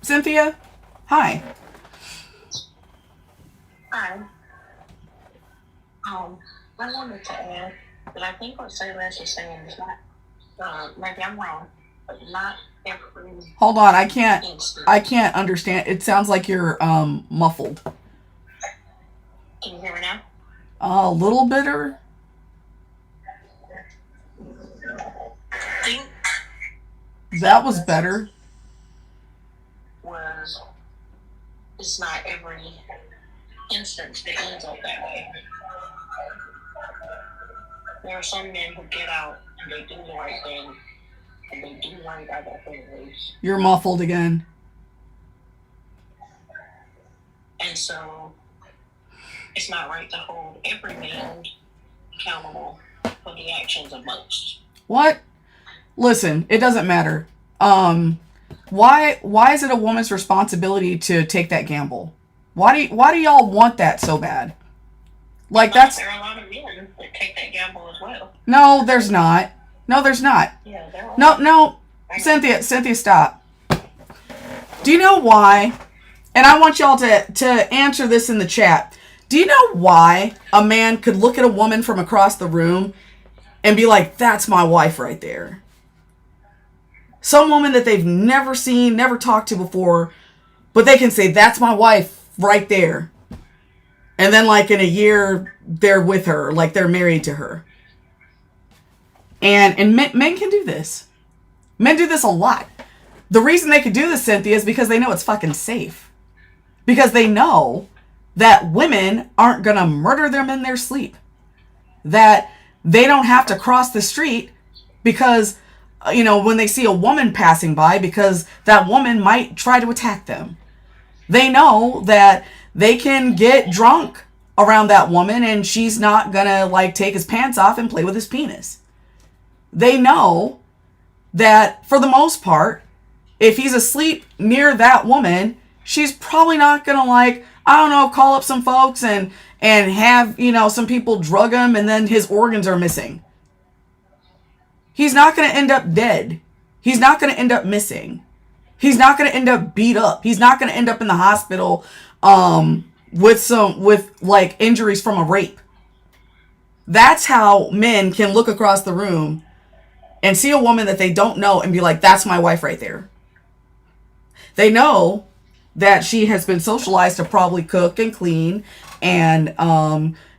Cynthia? Hi. Hi. I wanted to add that I think what Felons is saying is not, maybe I'm wrong, but not every... Hold on, I can't understand. It sounds like you're muffled. Can you hear me now? A little bitter. Think that was better. It's not every instance that ends up that way. There are some men who get out and they do the right thing and they do right by their families. You're muffled again. And so it's not right to hold every man accountable for the actions of most. What? Listen, it doesn't matter. Why is it a woman's responsibility to take that gamble? Why do y'all want that so bad? Like that's... There are a lot of men that take that gamble as well. No, there's not. No, there's not. Yeah, there are. No. Cynthia, stop. Do you know why? And I want y'all to answer this in the chat. Do you know why a man could look at a woman from across the room and be like, that's my wife right there? Some woman that they've never seen, never talked to before, but they can say, that's my wife right there. And then like in a year, they're with her, like they're married to her. And men can do this. Men do this a lot. The reason they could do this, Cynthia, is because they know it's fucking safe. Because they know that women aren't going to murder them in their sleep. That they don't have to cross the street because, you know, when they see a woman passing by, because that woman might try to attack them. They know that they can get drunk around that woman and she's not going to like take his pants off and play with his penis. They know that for the most part, if he's asleep near that woman, she's probably not going to like, I don't know, call up some folks and have, you know, some people drug him and then his organs are missing. He's not going to end up dead. He's not going to end up missing. He's not going to end up beat up. He's not going to end up in the hospital with like injuries from a rape. That's how men can look across the room and see a woman that they don't know and be like, that's my wife right there. They know that she has been socialized to probably cook and clean and,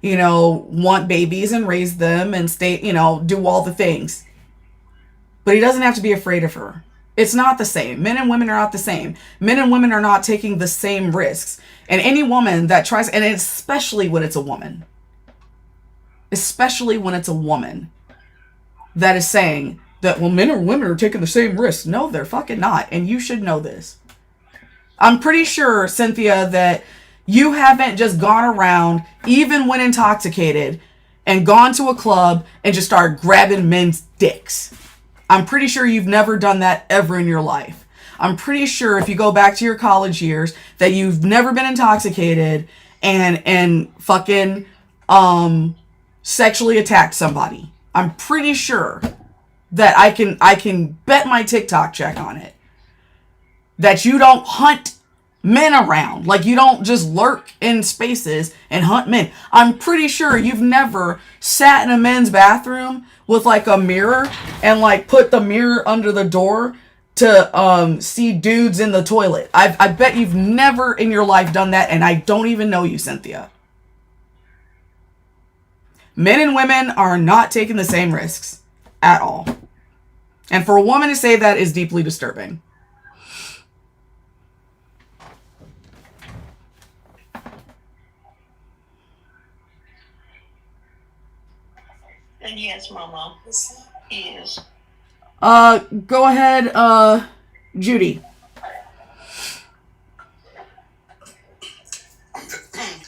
you know, want babies and raise them and stay, you know, do all the things. But he doesn't have to be afraid of her. It's not the same. Men and women are not the same. Men and women are not taking the same risks. And any woman that tries, and especially when it's a woman, that is saying that, well, men or women are taking the same risks. No, they're fucking not. And you should know this. I'm pretty sure, Cynthia, that you haven't just gone around, even when intoxicated, and gone to a club and just started grabbing men's dicks. I'm pretty sure you've never done that ever in your life. I'm pretty sure if you go back to your college years that you've never been intoxicated and fucking sexually attacked somebody. I'm pretty sure that I can bet my TikTok check on it. That you don't hunt men around. Like you don't just lurk in spaces and hunt men. I'm pretty sure you've never sat in a men's bathroom with like a mirror and like put the mirror under the door to see dudes in the toilet. I bet you've never in your life done that, and I don't even know you, Cynthia. Men and women are not taking the same risks at all. And for a woman to say that is deeply disturbing. And yes, Mama, he is. Go ahead, Judy.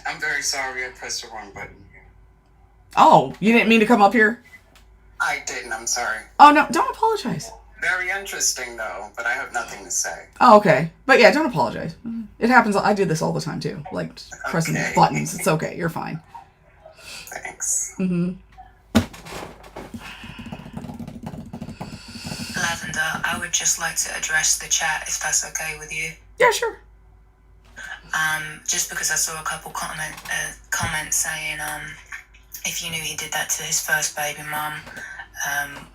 I'm very sorry I pressed the wrong button here. Oh, you didn't mean to come up here? I didn't, I'm sorry. Oh, no, don't apologize. Very interesting, though, but I have nothing to say. Oh, okay. But yeah, don't apologize. It happens. I do this all the time, too. Like, pressing buttons. It's okay. You're fine. Thanks. Mm-hmm. Lavender, I would just like to address the chat, if that's okay with you. Yeah, sure. Just because I saw a couple comments saying, if you knew he did that to his first baby mum,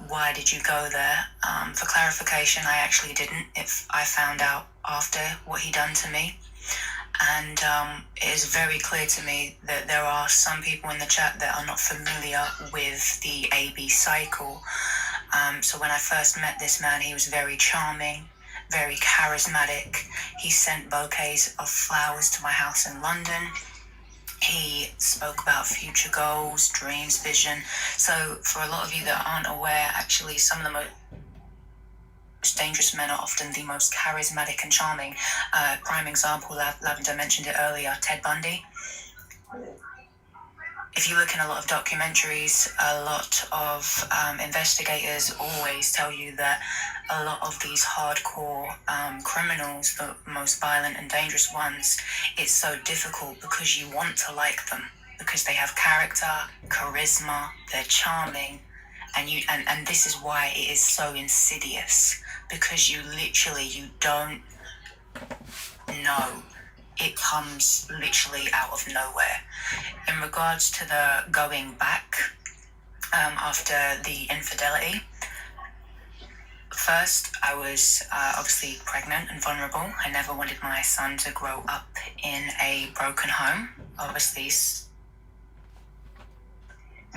why did you go there? For clarification, I actually didn't. I found out after what he done to me. And it is very clear to me that there are some people in the chat that are not familiar with the AB cycle. So when I first met this man, he was very charming, very charismatic. He sent bouquets of flowers to my house in London. He spoke about future goals, dreams, vision. So for a lot of you that aren't aware, actually some of the most dangerous men are often the most charismatic and charming. Prime example, Lavender mentioned it earlier, Ted Bundy. If you look in a lot of documentaries, a lot of investigators always tell you that a lot of these hardcore criminals, the most violent and dangerous ones, it's so difficult because you want to like them, because they have character, charisma, they're charming, and this is why it is so insidious, because you don't know. It comes literally out of nowhere. In regards to the going back after the infidelity, first, I was obviously pregnant and vulnerable. I never wanted my son to grow up in a broken home. Obviously,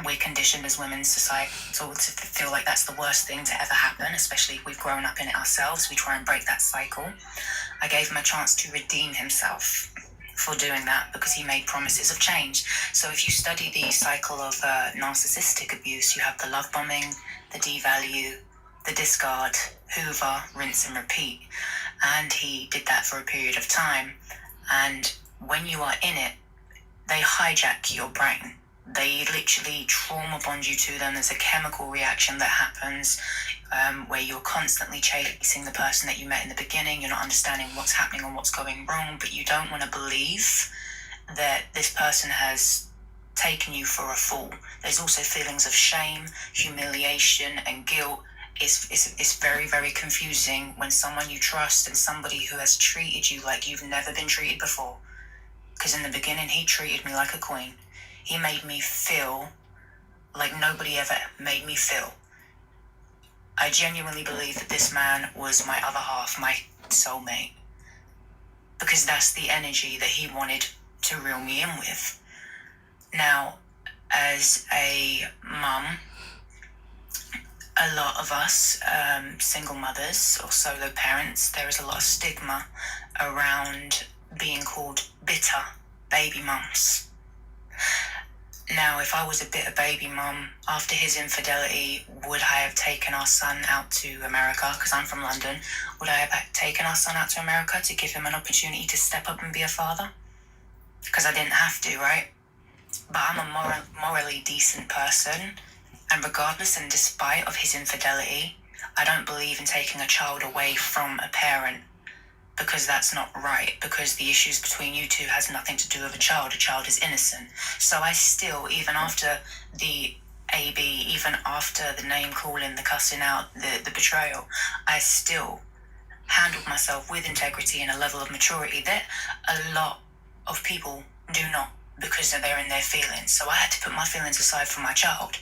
we're conditioned as women in society to feel like that's the worst thing to ever happen, especially if we've grown up in it ourselves. We try and break that cycle. I gave him a chance to redeem himself for doing that because he made promises of change. So if you study the cycle of narcissistic abuse, you have the love bombing, the devalue, the discard, hoover, rinse and repeat. And he did that for a period of time. And when you are in it, they hijack your brain. They literally trauma bond you to them. There's a chemical reaction that happens where you're constantly chasing the person that you met in the beginning. You're not understanding what's happening or what's going wrong, but you don't want to believe that this person has taken you for a fool. There's also feelings of shame, humiliation, and guilt. It's very, very confusing when someone you trust and somebody who has treated you like you've never been treated before. Because in the beginning, he treated me like a queen. He made me feel like nobody ever made me feel. I genuinely believe that this man was my other half, my soulmate. Because that's the energy that he wanted to reel me in with. Now, as a mum, a lot of us, single mothers or solo parents, there is a lot of stigma around being called bitter baby mums. Now, if I was a bitter baby mum, after his infidelity, would I have taken our son out to America? Because I'm from London. Would I have taken our son out to America to give him an opportunity to step up and be a father? Because I didn't have to, right? But I'm a morally decent person. And regardless and despite of his infidelity, I don't believe in taking a child away from a parent. Because that's not right, because the issues between you two has nothing to do with a child is innocent. So I still, even after the AB, even after the name calling, the cussing out, the betrayal, I still handled myself with integrity and a level of maturity that a lot of people do not, because they're in their feelings. So I had to put my feelings aside for my child.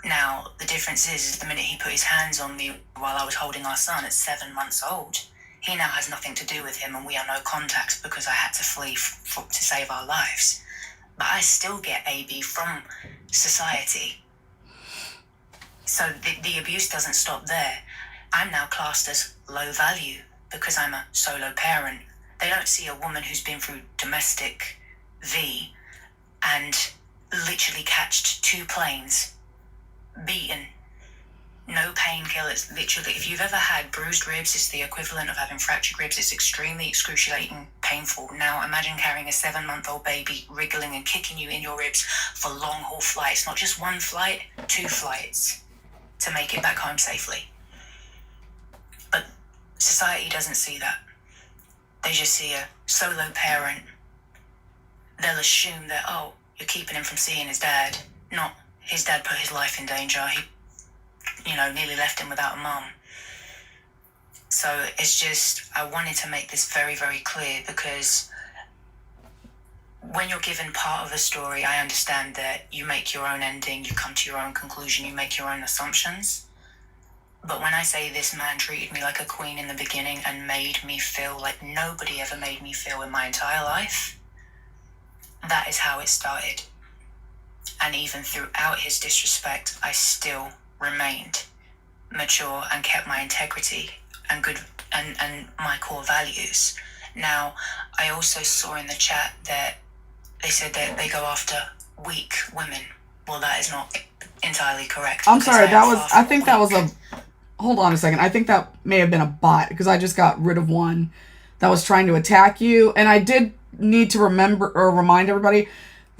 Now, the difference is the minute he put his hands on me while I was holding our son at 7 months old, he now has nothing to do with him and we are no contact because I had to flee to save our lives. But I still get AB from society. So the abuse doesn't stop there. I'm now classed as low value because I'm a solo parent. They don't see a woman who's been through domestic V and literally catched 2 planes, beaten, no painkillers. Literally, if you've ever had bruised ribs, it's the equivalent of having fractured ribs. It's extremely excruciating, painful. Now imagine carrying a 7-month-old baby wriggling and kicking you in your ribs for long haul flights, not just 1 flight, 2 flights to make it back home safely. But society doesn't see that. They just see a solo parent. They'll assume that, oh, you're keeping him from seeing his dad. Not his dad put his life in danger. He nearly left him without a mum. So it's just, I wanted to make this very, very clear because when you're given part of a story, I understand that you make your own ending, you come to your own conclusion, you make your own assumptions. But when I say this man treated me like a queen in the beginning and made me feel like nobody ever made me feel in my entire life, that is how it started. And even throughout his disrespect, I still remained mature and kept my integrity and good and my core values. Now, I also saw in the chat that they said that they go after weak women. Well, that is not entirely correct. I'm sorry, hold on a second. I think that may have been a bot because I just got rid of one that was trying to attack you. And I did need to remind everybody,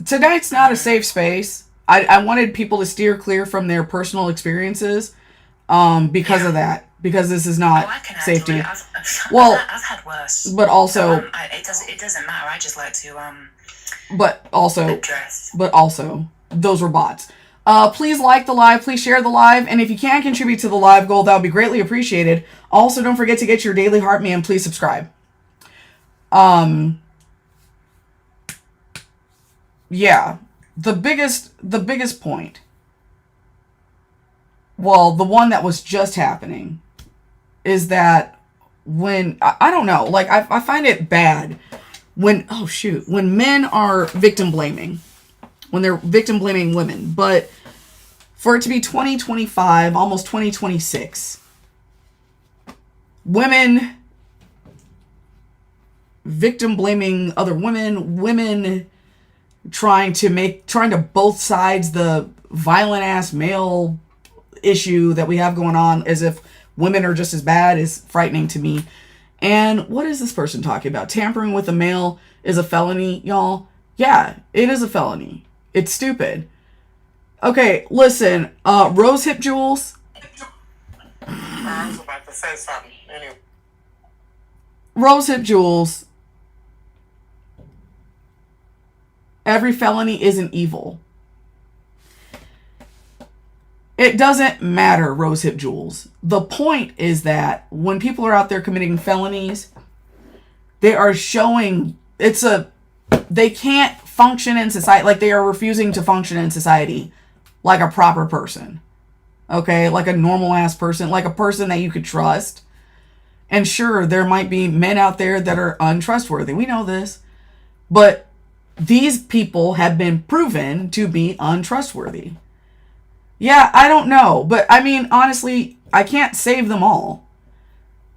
tonight's not a safe space. I wanted people to steer clear from their personal experiences because of that. Because this is not safety. I've had worse. But also... it doesn't matter. I just like to... But also... address. But also, those were bots. Please like the live. Please share the live. And if you can contribute to the live goal, that would be greatly appreciated. Also, don't forget to get your daily heart me and please subscribe. Yeah. The biggest point, well, the one that was just happening, is that when, I don't know, like, I find it bad when, when men are victim blaming, when they're victim blaming women, but for it to be 2025, almost 2026, women victim blaming other women trying to both sides the violent ass male issue that we have going on as if women are just as bad is frightening to me. And what is this person talking about? Tampering with a male is a felony, y'all? Yeah, it is a felony. It's stupid. Okay, listen, Rose Hip Jewels. I was about to say something. Anyway. Rose Hip Jewels. Every felony isn't evil. It doesn't matter, Rose Hip Jewels. The point is that when people are out there committing felonies, they are showing they can't function in society, like they are refusing to function in society like a proper person. Okay? Like a normal ass person, like a person that you could trust. And sure, there might be men out there that are untrustworthy. We know this. But these people have been proven to be untrustworthy. Yeah, I don't know. But I mean, honestly, I can't save them all.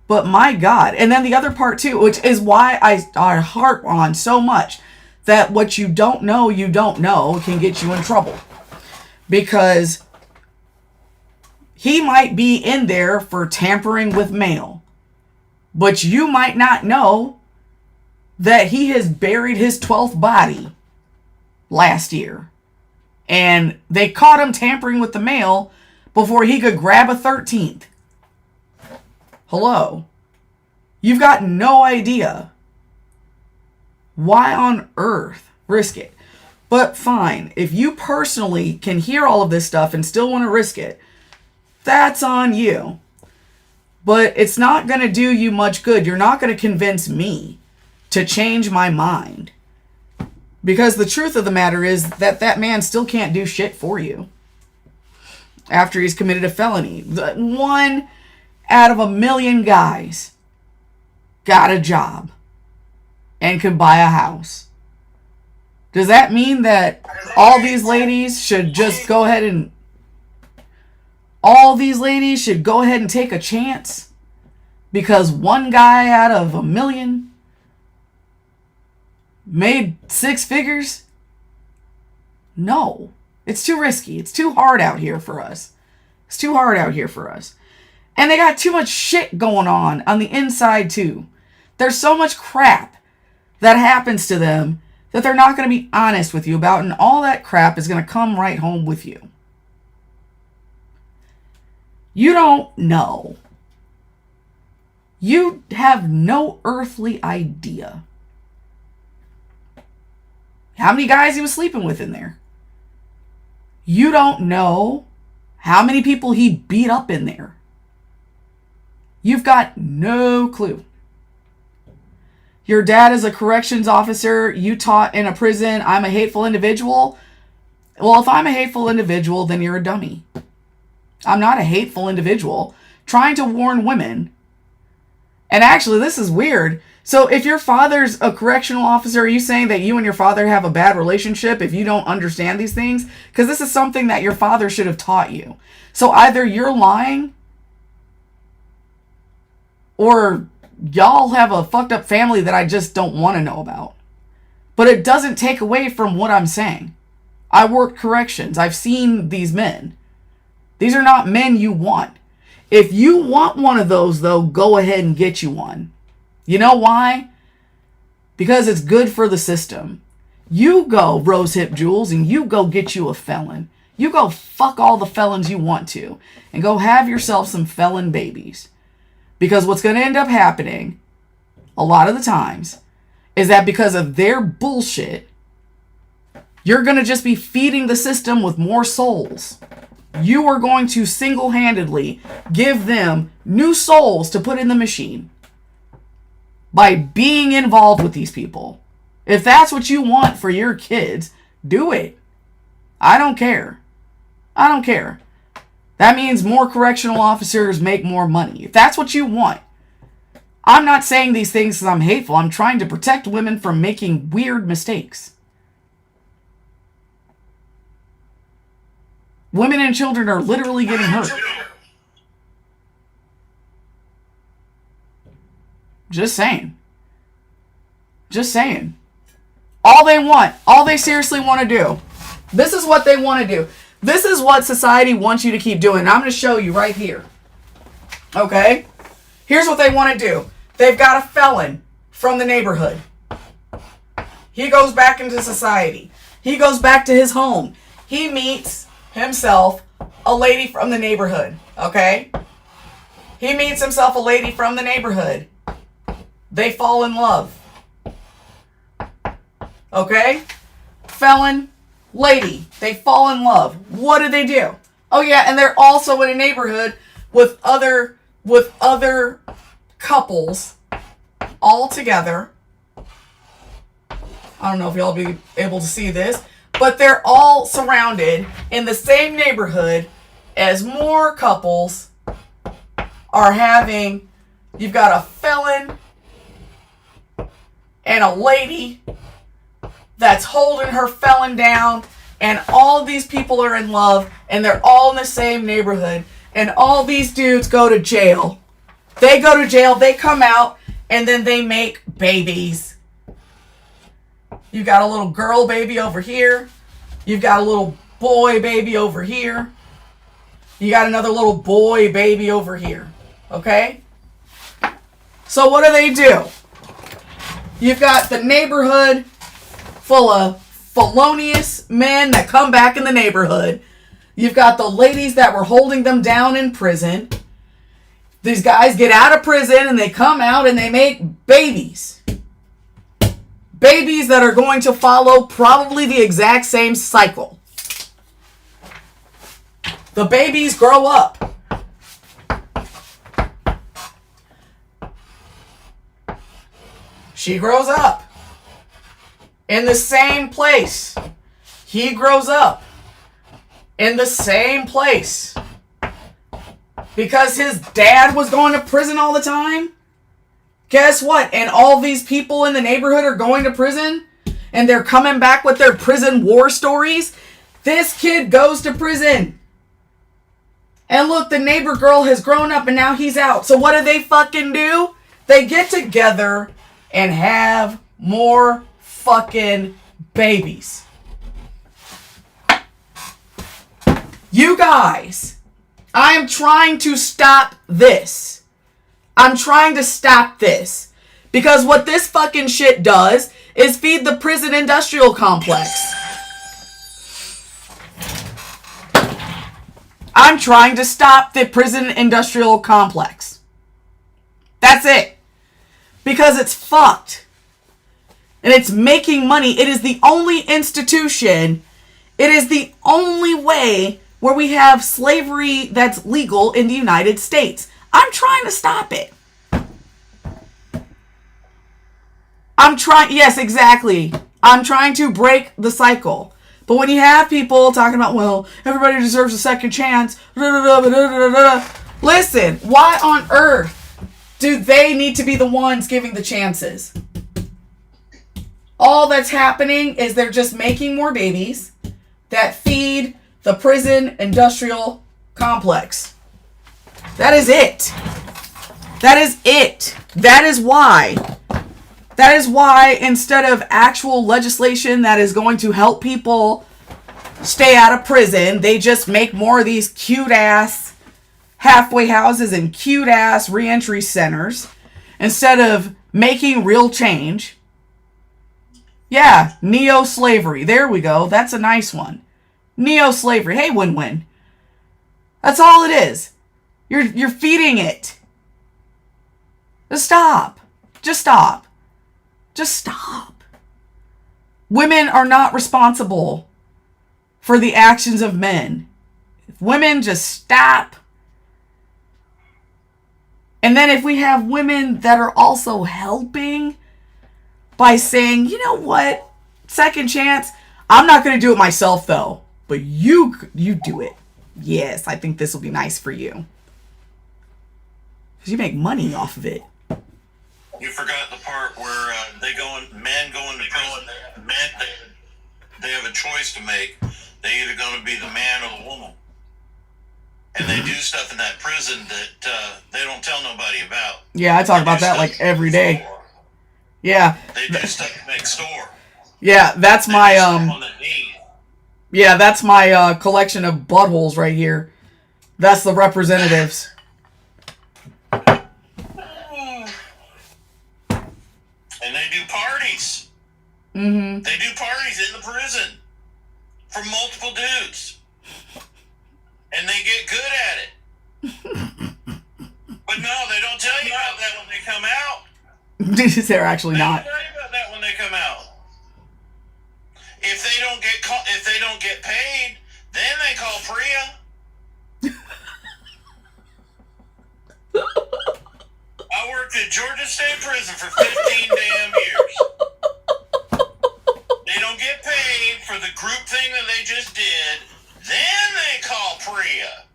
But my God. And then the other part too, which is why I harp on so much that what you don't know can get you in trouble. Because he might be in there for tampering with mail. But you might not know that he has buried his 12th body last year. And they caught him tampering with the mail before he could grab a 13th. Hello. You've got no idea. Why on earth risk it? But fine, if you personally can hear all of this stuff and still want to risk it, that's on you. But it's not going to do you much good. You're not going to convince me to change my mind. Because the truth of the matter is that man still can't do shit for you after he's committed a felony. 1 out of 1 million guys got a job and could buy a house. Does that mean that all these ladies should just go ahead and take a chance? Because 1 guy out of 1 million made 6 figures? No. It's too risky. It's too hard out here for us. And they got too much shit going on the inside too. There's so much crap that happens to them that they're not going to be honest with you about, and all that crap is going to come right home with you. You don't know. You have no earthly idea how many guys he was sleeping with in there. You don't know how many people he beat up in there. You've got no clue. Your dad is a corrections officer. You taught in a prison. I'm a hateful individual. Well, if I'm a hateful individual, then you're a dummy. I'm not a hateful individual trying to warn women. And actually, this is weird. So if your father's a correctional officer, are you saying that you and your father have a bad relationship if you don't understand these things? Because this is something that your father should have taught you. So either you're lying or y'all have a fucked up family that I just don't want to know about. But it doesn't take away from what I'm saying. I worked corrections. I've seen these men. These are not men you want. If you want one of those, though, go ahead and get you one. You know why? Because it's good for the system. You go, Rose Hip Jewels, and you go get you a felon. You go fuck all the felons you want to. And go have yourself some felon babies. Because what's going to end up happening, a lot of the times, is that because of their bullshit, you're going to just be feeding the system with more souls. You are going to single-handedly give them new souls to put in the machine by being involved with these people. If that's what you want for your kids, do it. I don't care. That means more correctional officers make more money. If that's what you want. I'm not saying these things because I'm hateful. I'm trying to protect women from making weird mistakes. Women and children are literally getting hurt. Just saying. Just saying. All they seriously want to do. This is what they want to do. This is what society wants you to keep doing. And I'm going to show you right here. Okay? Here's what they want to do. They've got a felon from the neighborhood. He goes back into society. He goes back to his home. He meets himself a lady from the neighborhood. Okay? He meets himself a lady from the neighborhood. They fall in love. Okay? Felon, lady. They fall in love. What do? Oh yeah, and they're also in a neighborhood with other couples all together. I don't know if y'all be able to see this, but they're all surrounded in the same neighborhood as more couples are having. You've got a felon and a lady that's holding her felon down, and all these people are in love, and they're all in the same neighborhood, and all these dudes go to jail. They go to jail, they come out, and then they make babies. You got a little girl baby over here. You've got a little boy baby over here. You got another little boy baby over here. Okay? So what do? You've got the neighborhood full of felonious men that come back in the neighborhood. You've got the ladies that were holding them down in prison. These guys get out of prison and they come out and they make babies. Babies that are going to follow probably the exact same cycle. The babies grow up. She grows up in the same place. He grows up in the same place. Because his dad was going to prison all the time. Guess what? And all these people in the neighborhood are going to prison. And they're coming back with their prison war stories. This kid goes to prison. And look, the neighbor girl has grown up and now he's out. So what do? They get together and have more fucking babies. You guys, I am trying to stop this. I'm trying to stop this. Because what this fucking shit does is feed the prison industrial complex. I'm trying to stop the prison industrial complex. That's it. Because it's fucked. And it's making money. It is the only institution. It is the only way where we have slavery that's legal in the United States. I'm trying to stop it. Yes, exactly. I'm trying to break the cycle. But when you have people talking about, well, everybody deserves a second chance. Listen, why on earth do they need to be the ones giving the chances? All that's happening is they're just making more babies that feed the prison industrial complex. That is it. That is it. That is why. That is why instead of actual legislation that is going to help people stay out of prison, they just make more of these cute ass halfway houses and cute ass reentry centers instead of making real change. Yeah, neo-slavery. There we go. That's a nice one. Neo-slavery. Hey, win-win. That's all it is. You're feeding it. Just stop. Just stop. Just stop. Women are not responsible for the actions of men. If women just stop. And then if we have women that are also helping by saying, you know what, second chance, I'm not going to do it myself though, but you do it. yes, I think this will be nice for you. Because you make money off of it. You forgot the part where men go into prison. They have a choice to make. They're either going to be the man or the woman. And they do stuff in that prison that they don't tell nobody about. Yeah, I talk about that like every day. Yeah. They do stuff next door. Yeah, that's my that's my collection of buttholes right here. That's the representatives. And they do parties. Mm-hmm. They do parties in the prison for multiple dudes. And they get good at it. But no, they don't tell you about that when they come out. They're actually not. They don't tell you about that when they come out. If they don't get paid, then they call Priya. I worked at Georgia State Prison for 15 damn years. They don't get paid for the group thing that they just did. Then they call Priya.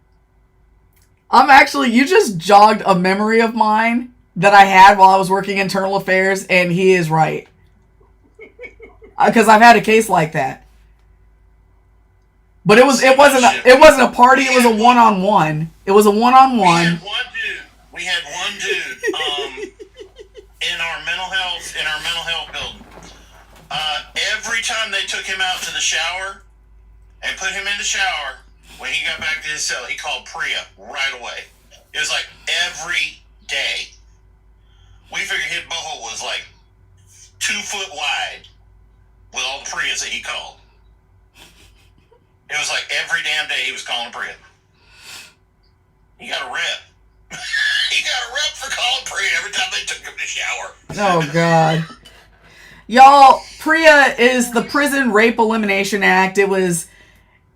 You just jogged a memory of mine that I had while I was working internal affairs, and he is right. Because I've had a case like that. But it wasn't a party, it was a one-on-one. It was a one-on-one. We had one dude in our mental health building. Every time they took him out to the shower and put him in the shower, when he got back to his cell, he called Priya right away. It was like every day. We figured his butthole was like 2 foot wide with all the Priyas that he called. It was like every damn day he was calling Priya. He got a rep. He got a rep for calling Priya every time they took him to shower. Oh, God. Y'all, Priya is the Prison Rape Elimination Act. It was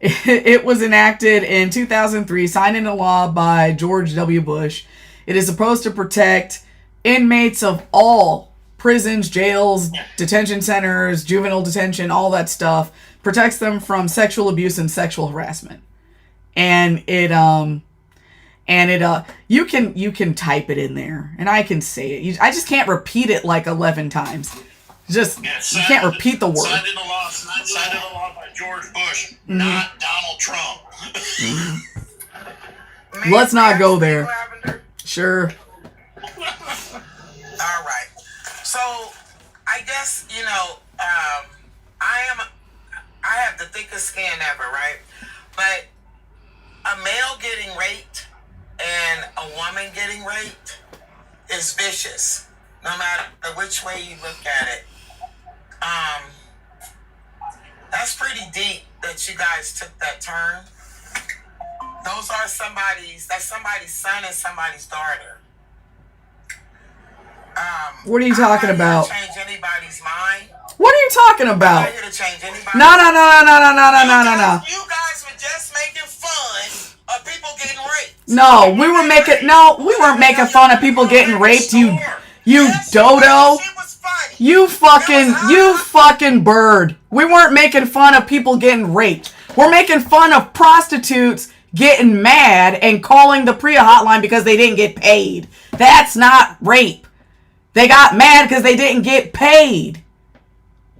enacted in 2003, signed into law by George W. Bush. It is supposed to protect inmates of all prisons, jails, detention centers, juvenile detention, all that stuff. Protects them from sexual abuse and sexual harassment. And you can type it in there, and I can say it. I just can't repeat it like 11 times. You can't repeat the word. Signed into law by George Bush, not Donald Trump. Let's not go there. Sure. All right. So, I guess, I have the thickest skin ever, right? But a male getting raped and a woman getting raped is vicious, no matter which way you look at it. That's pretty deep that you guys took that turn. That's somebody's son and somebody's daughter. What are you talking about? I'm not here to change anybody's mind. What are you talking about? I'm not here to change anybody's No. You guys were just making fun of people getting raped. No, we weren't making fun of people getting raped, you dodo. You fucking bird. We weren't making fun of people getting raped. We're making fun of prostitutes getting mad and calling the Priya hotline because they didn't get paid. That's not rape. They got mad because they didn't get paid.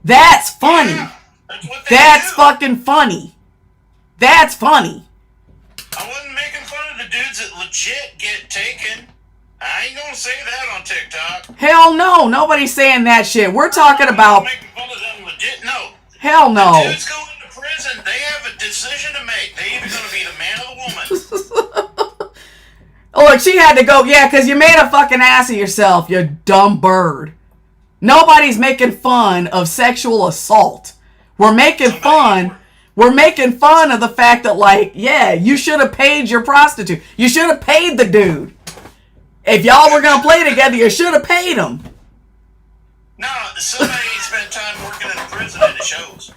That's funny. Yeah, that's fucking funny. That's funny. I wasn't making fun of the dudes that legit get taken. I ain't gonna say that on TikTok. Hell no. Nobody's saying that shit. We're talking about... making fun of them legit. No. Hell no. The dudes go into prison. They have a decision to make. They either gonna be the man or the woman. Oh, look, she had to go. Yeah, because you made a fucking ass of yourself, you dumb bird. Nobody's making fun of sexual assault. We're making fun of the fact that, like, yeah, you should have paid your prostitute. You should have paid the dude. If y'all were going to play together, you should have paid him. No, somebody spent time working in a prison and it shows.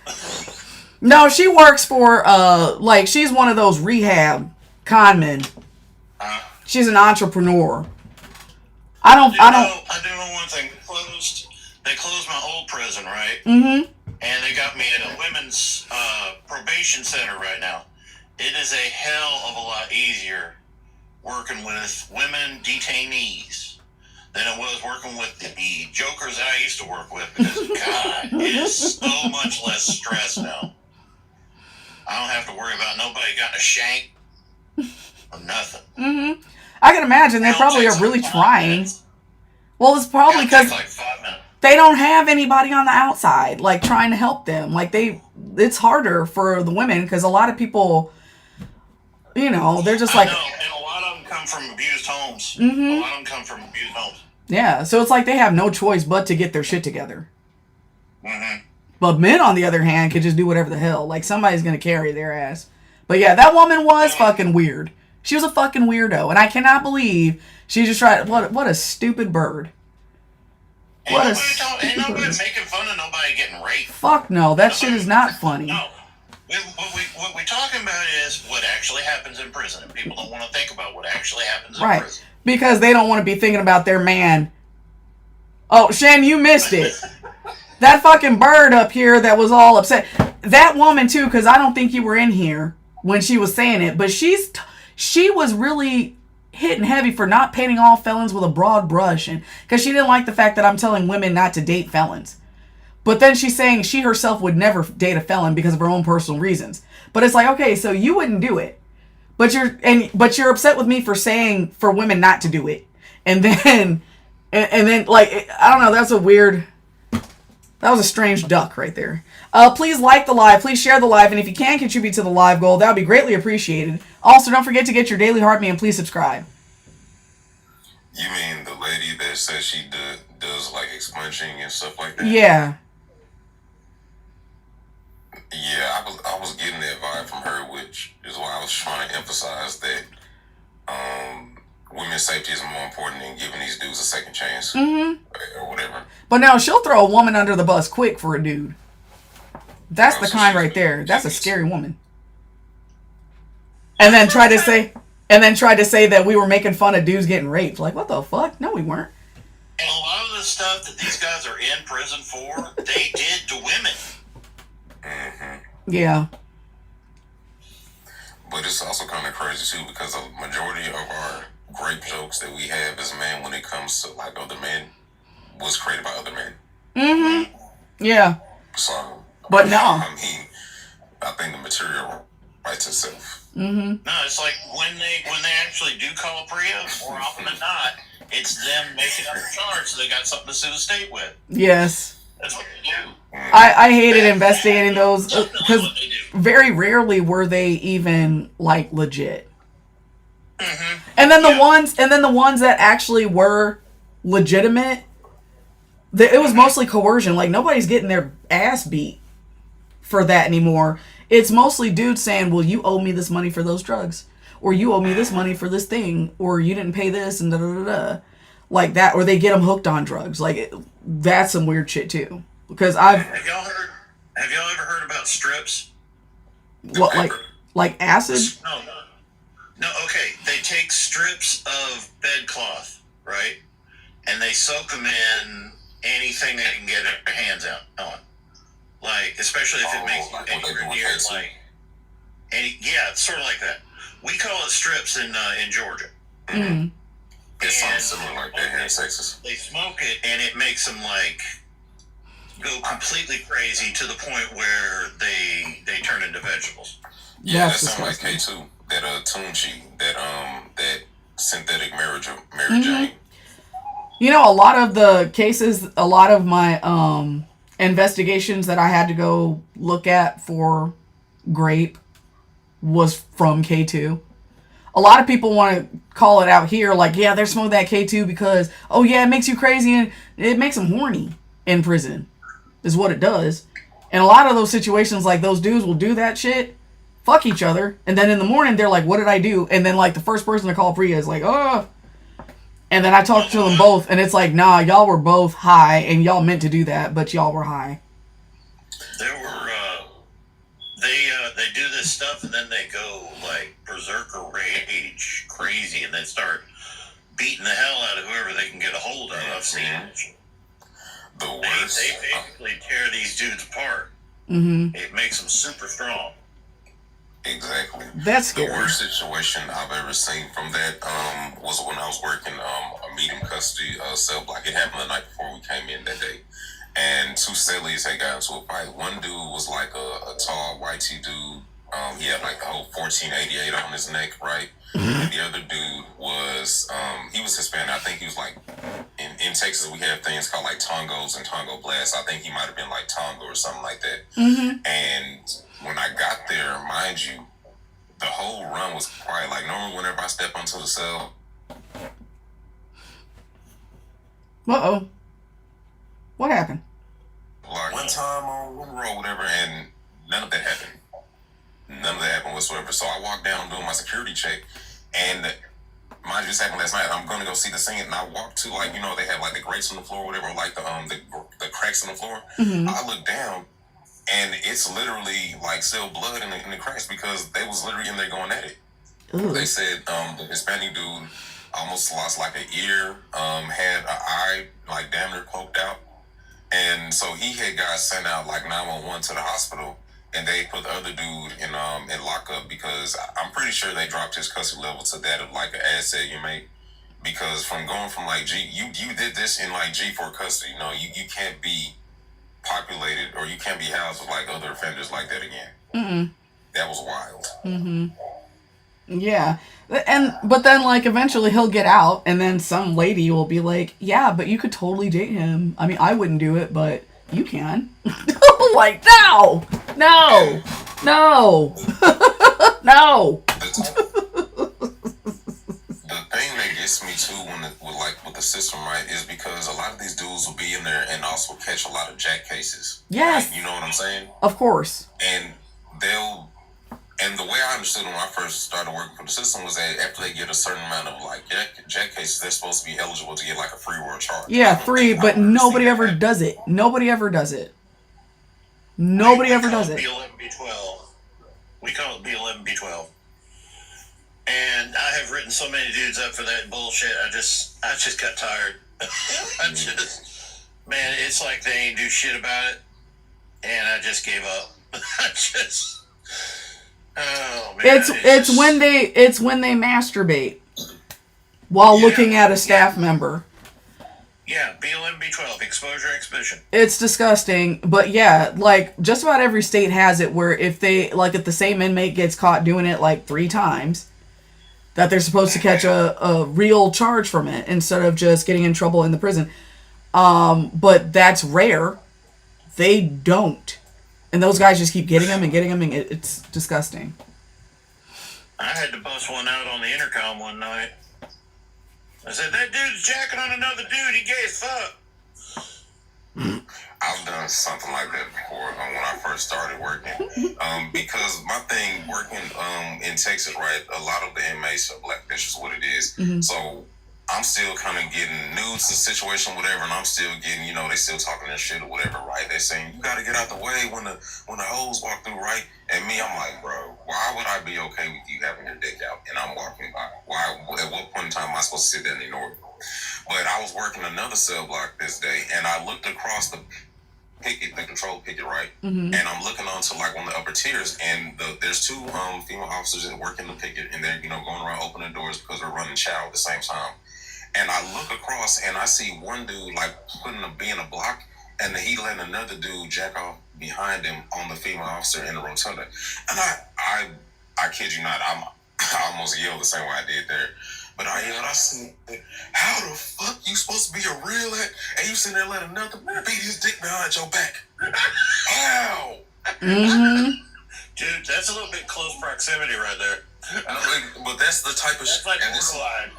No, she works for, she's one of those rehab con men. She's an entrepreneur. I do know one thing. They closed my old prison, right? Mm-hmm. And they got me at a women's probation center right now. it is a hell of a lot easier working with women detainees than it was working with the jokers that I used to work with, because God, it is so much less stress now. I don't have to worry about nobody got a shank or nothing. Mm-hmm. I can imagine they probably are really trying. Well, it's probably because like 5 minutes. They don't have anybody on the outside, like, trying to help them. Like, it's harder for the women because a lot of people, you know, they're just like... I know, and a lot of them come from abused homes. Mm-hmm. A lot of them come from abused homes. Yeah, so it's like they have no choice but to get their shit together. Mm-hmm. But men, on the other hand, could just do whatever the hell. Like, somebody's going to carry their ass. But yeah, that woman was fucking weird. She was a fucking weirdo. And I cannot believe she just tried... What a stupid bird. Ain't nobody making fun of nobody getting raped. Fuck no, that shit is not funny. No. What we're talking about is what actually happens in prison. And people don't want to think about what actually happens in prison. Because they don't want to be thinking about their man. Oh, Shan, you missed it. That fucking bird up here that was all upset. That woman, too, because I don't think you were in here when she was saying it. But she was really... hitting heavy for not painting all felons with a broad brush, and because she didn't like the fact that I'm telling women not to date felons. But then she's saying she herself would never date a felon because of her own personal reasons. But it's like, okay, so you wouldn't do it, but you're upset with me for saying for women not to do it, and then like, I don't know, that was a strange duck right there. Please like the live. Please share the live. And if you can contribute to the live goal, that would be greatly appreciated. Also, don't forget to get your daily heart me and please subscribe. You mean the lady that says she does like expunging and stuff like that? Yeah. Yeah, I was getting that vibe from her, which is why I was trying to emphasize that women's safety is more important than giving these dudes a second chance, or whatever. But now she'll throw a woman under the bus quick for a dude. That's the kind right there. That's a scary woman. And then tried to say that we were making fun of dudes getting raped. Like, what the fuck? No, we weren't. And a lot of the stuff that these guys are in prison for, they did to women. Mm-hmm. Yeah. But it's also kind of crazy too, because the majority of our great jokes that we have as men when it comes to like other men was created by other men. Mm-hmm. Yeah. So, but no. I mean, I think the material writes itself. Mm-hmm. No, it's like when they actually do call Priya, more often than not, it's them making up a charge so they got something to sue the state with. Yes. That's what they do. I hated investigating those because very rarely were they even like legit. Mm-hmm. And then the ones that actually were legitimate, it was mostly coercion. Like, nobody's getting their ass beat for that anymore. It's mostly dudes saying, well, you owe me this money for those drugs, or you owe me this money for this thing, or you didn't pay this, and da-da-da-da. Like that, or they get them hooked on drugs. Like, that's some weird shit too. Because have y'all ever heard about strips? What, like acid? No, okay. They take strips of bedcloth, right? And they soak them in anything they can get their hands out on. Like, especially if it makes like anywhere near, like, yeah, it's sort of like that. We call it strips in Georgia. Mm-hmm. It's something similar like that here in Texas. They smoke it, and it makes them, like, go completely crazy to the point where they turn into vegetables. Yeah, that sounds like K2, that tune sheet, that synthetic Mary Jane. You know, a lot of the cases, a lot of my investigations that I had to go look at for grape was from K2. A lot of people want to call it out here like, yeah, they're smoking that K2 because, oh yeah, it makes you crazy and it makes them horny in prison, is what it does. And a lot of those situations, like, those dudes will do that shit, fuck each other, and then in the morning they're like, what did I do? And then, like, the first person to call Priya is like, oh. And then I talked to them both, and it's like, nah, y'all were both high, and y'all meant to do that, but y'all were high. There were, they do this stuff, and then they go, like, berserker rage, crazy, and then start beating the hell out of whoever they can get a hold of. I've seen it. The worst. They basically tear these dudes apart. Mm-hmm. It makes them super strong. Exactly. That's scary. The worst situation I've ever seen from that was when I was working a medium custody cell block. It happened the night before we came in that day. And two cellies had gotten into a fight. One dude was like a tall, white dude. He had like the whole 1488 on his neck, right? And the other dude was, he was Hispanic. I think he was like, in Texas, we have things called like tongos and tongo blasts. I think he might have been like tongo or something like that. And when I got there, mind you, the whole run was quiet. Like normally whenever I step onto the cell. Uh-oh. What happened? Like one time on one road, whatever, and none of that happened. None of that happened whatsoever. So I walked down doing my security check, and mind you, this happened last night. I'm going to go see the scene, and I walked to, like, you know, they have like the grates on the floor, whatever, like the cracks in the floor. I looked down, and it's literally like still blood in the cracks because they was literally in there going at it. They said the Hispanic dude almost lost like an ear, had an eye like damn near poked out. And so he had got sent out like 911 to the hospital, and they put the other dude in lockup because I'm pretty sure they dropped his custody level to that of like an asset you made. Because from going from like G, you did this in like G4 custody. No, you can't be populated or you can't be housed with like other offenders like that again. That was wild. Yeah. But then like eventually he'll get out and then some lady will be like, yeah, but you could totally date him. I mean, I wouldn't do it, but you can. Like, no. No. The thing that gets me too with the system, right, is because a lot of these dudes will be in there and also catch a lot of jack cases. Yes. Right? You know what I'm saying? Of course. And the way I understood when I first started working for the system was that after they get a certain amount of like jack cases, they're supposed to be eligible to get like a free world charge. Yeah, free, but nobody ever does it. Nobody ever does it. Nobody ever does it. B11B12. We call it B11B12. And I have written so many dudes up for that bullshit. I just got tired. Man, it's like they ain't do shit about it, and I just gave up. Oh man, it's when they masturbate while looking at a staff member. Yeah, BLM, B12, exposure exhibition. It's disgusting, but yeah, like just about every state has it where if the same inmate gets caught doing it like 3 times, that they're supposed to catch a real charge from it instead of just getting in trouble in the prison. But that's rare. They don't. And those guys just keep getting them, and it's disgusting. I had to bust one out on the intercom one night. I said, that dude's jacking on another dude, he gay as fuck. I've done something like that before when I first started working. Because my thing working in Texas, right, a lot of the inmates are black. That's just what it is. So I'm still kind of getting new to the situation, whatever, and I'm still getting, you know, they still talking their shit or whatever, right? They're saying, you got to get out the way when the hoes walk through, right? And me, I'm like, bro, why would I be okay with you having your dick out and I'm walking by? Why? At what point in time am I supposed to sit there and ignore it? But I was working another cell block this day, and I looked across the picket, the control picket, right? And I'm looking onto like one of the upper tiers, and there's 2 female officers that work in the picket, and they're, you know, going around opening doors because they're running chow at the same time. And I look across and I see one dude like being a block, and he letting another dude jack off behind him on the female officer in the rotunda. And I kid you not, I almost yelled the same way I did there. But I yelled, I said, how the fuck you supposed to be a real and you sitting there letting another man beat his dick behind your back? How? Dude, that's a little bit close proximity right there. But that's the type of shit. That's like borderline.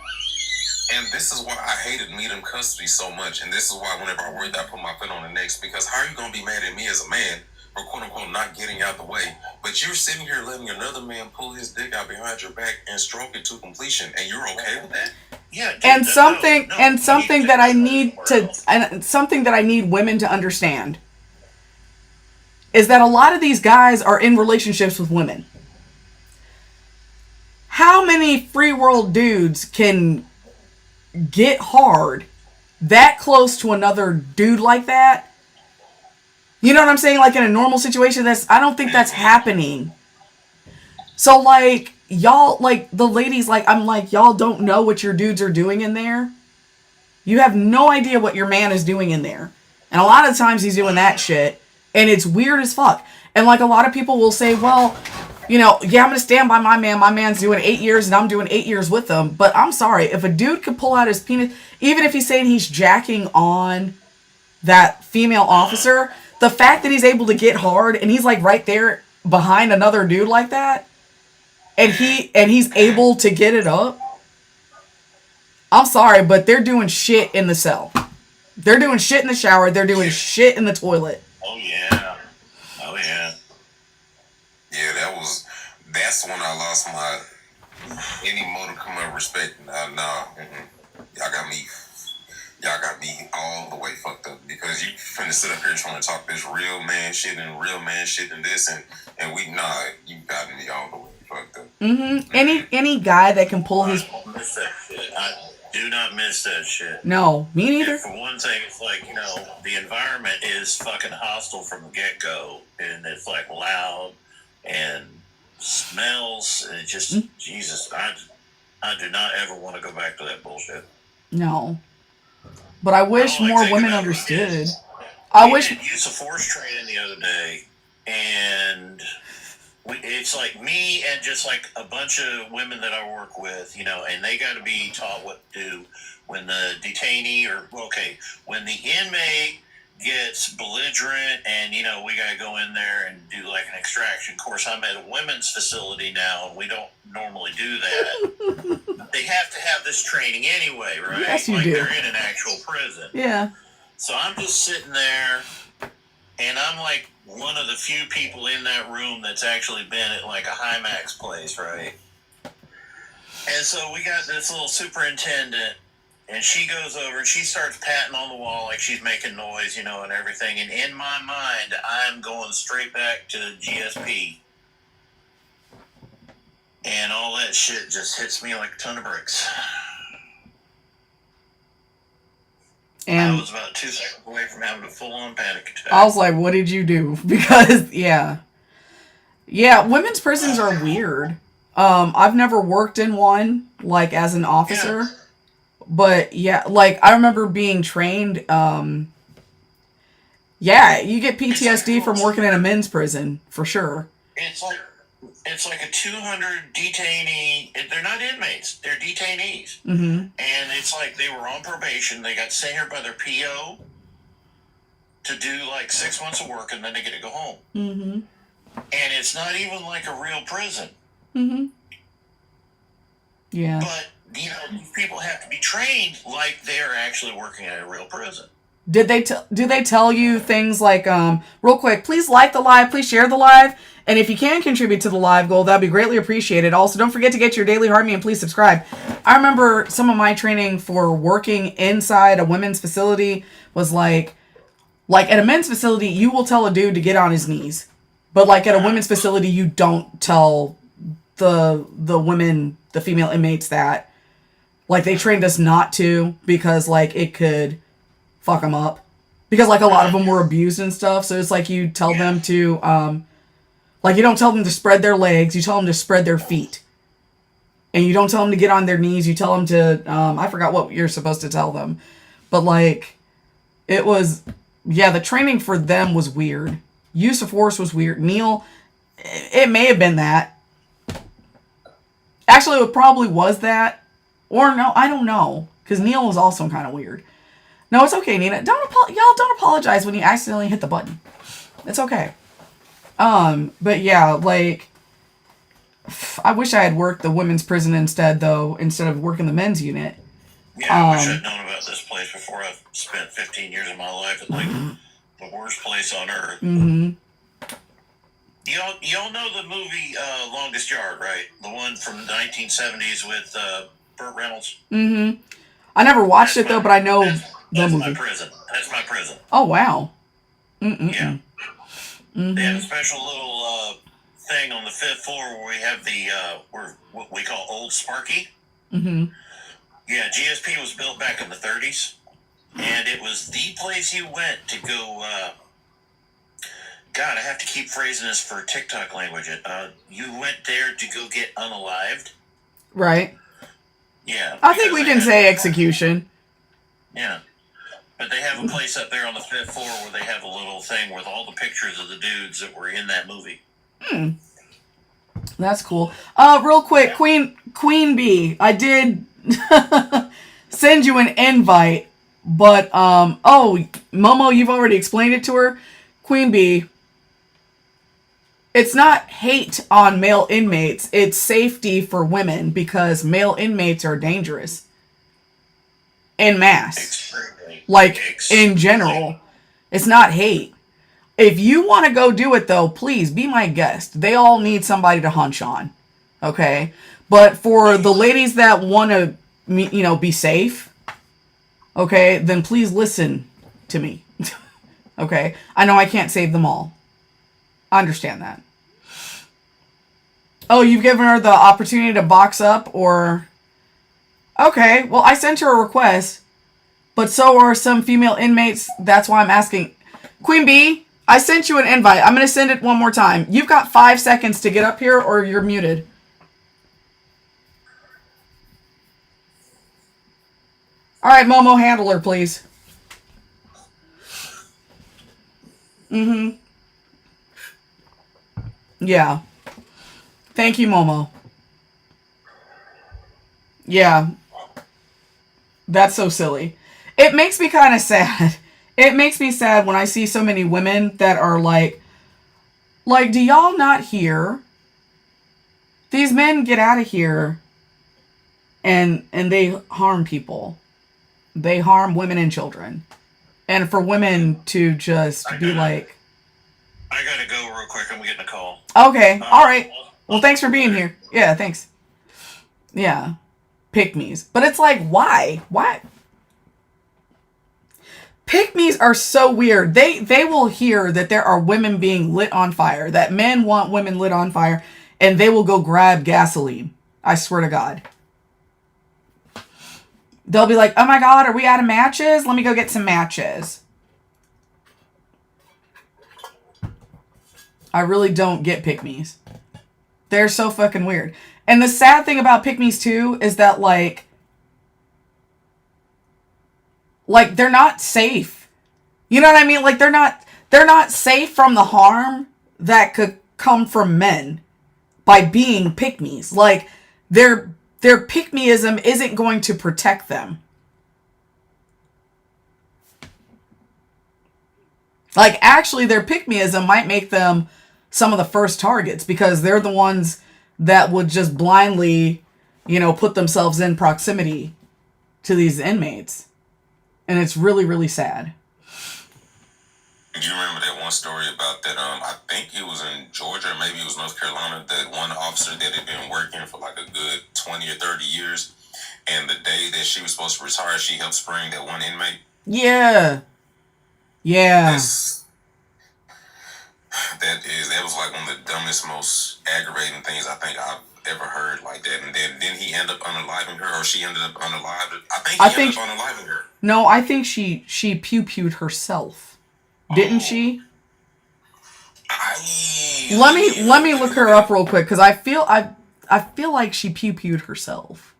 And this is why I hated medium custody so much. And this is why whenever I worried, I put my foot on the next. Because how are you going to be mad at me as a man for quote unquote not getting out the way? But you're sitting here letting another man pull his dick out behind your back and stroke it to completion. And you're okay with that? Yeah. Dude, And something that I need women to understand is that a lot of these guys are in relationships with women. How many free world dudes can get hard that close to another dude like that? You know what I'm saying? Like in a normal situation, I don't think that's happening. So, like, y'all, like, the ladies, like, I'm like, y'all don't know what your dudes are doing in there. You have no idea what your man is doing in there. And a lot of times he's doing that shit. And it's weird as fuck. And, like, a lot of people will say, well, you know, yeah, I'm going to stand by my man. My man's doing 8 years and I'm doing 8 years with him. But I'm sorry. If a dude could pull out his penis, even if he's saying he's jacking on that female officer, the fact that he's able to get hard and he's, like, right there behind another dude like that, and he's able to get it up, I'm sorry, but they're doing shit in the cell. They're doing shit in the shower. They're doing shit in the toilet. Oh, yeah. Oh, yeah. Yeah, that's when I lost my any modicum of respect. Y'all got me all the way fucked up, because you finna sit up here trying to talk this real man shit and this, and you got me all the way fucked up. Any guy that can pull his... I miss that shit. I do not miss that shit. No, me neither. And for one thing, it's like, you know, the environment is fucking hostile from the get-go, and it's like loud and smells, and it just, Jesus, I do not ever want to go back to that bullshit. No. But I wish more women understood. We did use of force training the other day, and it's like me and just like a bunch of women that I work with, you know, and they got to be taught what to do when the detainee when the inmate gets belligerent, and, you know, we got to go in there and do like an extraction. Of course, I'm at a women's facility now, and we don't normally do that. They have to have this training anyway, right? Yes, you like do. They're in an actual prison. Yeah. So I'm just sitting there, and I'm like one of the few people in that room that's actually been at like a Hymax place, right? And so we got this little superintendent, and she goes over and she starts patting on the wall like she's making noise, you know, and everything. And in my mind, I'm going straight back to GSP. And all that shit just hits me like a ton of bricks. And I was about 2 seconds away from having a full-on panic attack. I was like, what did you do? Because, yeah, women's prisons are weird. I've never worked in one, like, as an officer. Yeah. But, yeah, like, I remember being trained, you get PTSD from working in a men's prison, for sure. It's like a 200 detainee. They're not inmates. They're detainees. Mm-hmm. And it's like they were on probation. They got sent here by their PO to do like 6 months of work, and then they get to go home. Mm-hmm. And it's not even like a real prison. Mm-hmm. Yeah. But, you know, these people have to be trained like they're actually working at a real prison. Do they tell you things like, real quick, please like the live, please share the live, and if you can contribute to the live goal, that'd be greatly appreciated. Also, don't forget to get your daily heart me and please subscribe. I remember some of my training for working inside a women's facility was like at a men's facility, you will tell a dude to get on his knees, but like at a women's facility, you don't tell the women, the female inmates that. Like, they trained us not to, because like it could fuck them up, because like a lot of them were abused and stuff. So it's like you tell them to like, you don't tell them to spread their legs, you tell them to spread their feet, and you don't tell them to get on their knees, you tell them to I forgot what you're supposed to tell them, but like it was, the training for them was weird. Use of force was weird. Neil, it may have been that, actually it probably was that, or no, I don't know, because Neil was also kind of weird. No, it's okay, Nina. Y'all don't apologize when you accidentally hit the button. It's okay. But yeah, like, I wish I had worked the women's prison instead of working the men's unit. Yeah, I wish I'd known about this place before I spent 15 years of my life at like the worst place on earth. Mm-hmm. Y'all know the movie Longest Yard, right? The one from the 1970s with Burt Reynolds. Mm-hmm. I never watched it though, but I know the movie. That's my prison. Oh wow. Mm-mm. Yeah. Mm-hmm. They have a special little thing on the 5th floor where we have what we call Old Sparky. Mm-hmm. Yeah, GSP was built back in the 30s, and it was the place you went to go God, I have to keep phrasing this for TikTok language. You went there to go get unalived? Right. Yeah. I think we can say execution. Yeah. But they have a place up there on the 5th floor where they have a little thing with all the pictures of the dudes that were in that movie. That's cool. Real quick, Queen Bee, I did send you an invite, but Momo, you've already explained it to her. Queen Bee, it's not hate on male inmates, it's safety for women because male inmates are dangerous. En masse. Like, in general. It's not hate. If you want to go do it, though, please be my guest. They all need somebody to hunch on. Okay? But for the ladies that want to, be safe, okay, then please listen to me. Okay? I know I can't save them all. I understand that. Oh, you've given her the opportunity to box up, or... Okay, well, I sent her a request. But so are some female inmates. That's why I'm asking. Queen Bee, I sent you an invite. I'm going to send it one more time. You've got 5 seconds to get up here or you're muted. All right, Momo, handle her, please. Yeah. Thank you, Momo. Yeah. That's so silly. It makes me kind of sad. It makes me sad when I see so many women that are like, do y'all not hear? These men get out of here and they harm people. They harm women and children. And for women to just be like... I gotta go real quick. I'm getting a call. Okay. All right. Well, thanks for being here. Yeah, thanks. Yeah. Pick-me's. But it's like, why? Why? Pick-me's are so weird. They will hear that there are women being lit on fire, that men want women lit on fire, and they will go grab gasoline. I swear to God. They'll be like, oh my God, are we out of matches? Let me go get some matches. I really don't get pick-me's. They're so fucking weird. And the sad thing about pick-me's too is that like they're not safe. You know what I mean? Like they're not safe from the harm that could come from men by being pick-me's. Like their pick-meism isn't going to protect them. Like actually their pick-meism might make them some of the first targets because they're the ones that would just blindly, put themselves in proximity to these inmates. And it's really, really sad. Do you remember that one story about that? I think it was in Georgia, maybe it was North Carolina, that one officer that had been working for like a good 20 or 30 years. And the day that she was supposed to retire, she helped spring that one inmate. Yeah. Yeah. That was like one of the dumbest, most aggravating things I think I've ever heard like that. And then he ended up unaliving her, or she ended up unalived. I think he ended up unaliving her. No, I think she pew-pewed herself. Didn't she? Let me look her up real quick because I feel like she pew-pewed herself.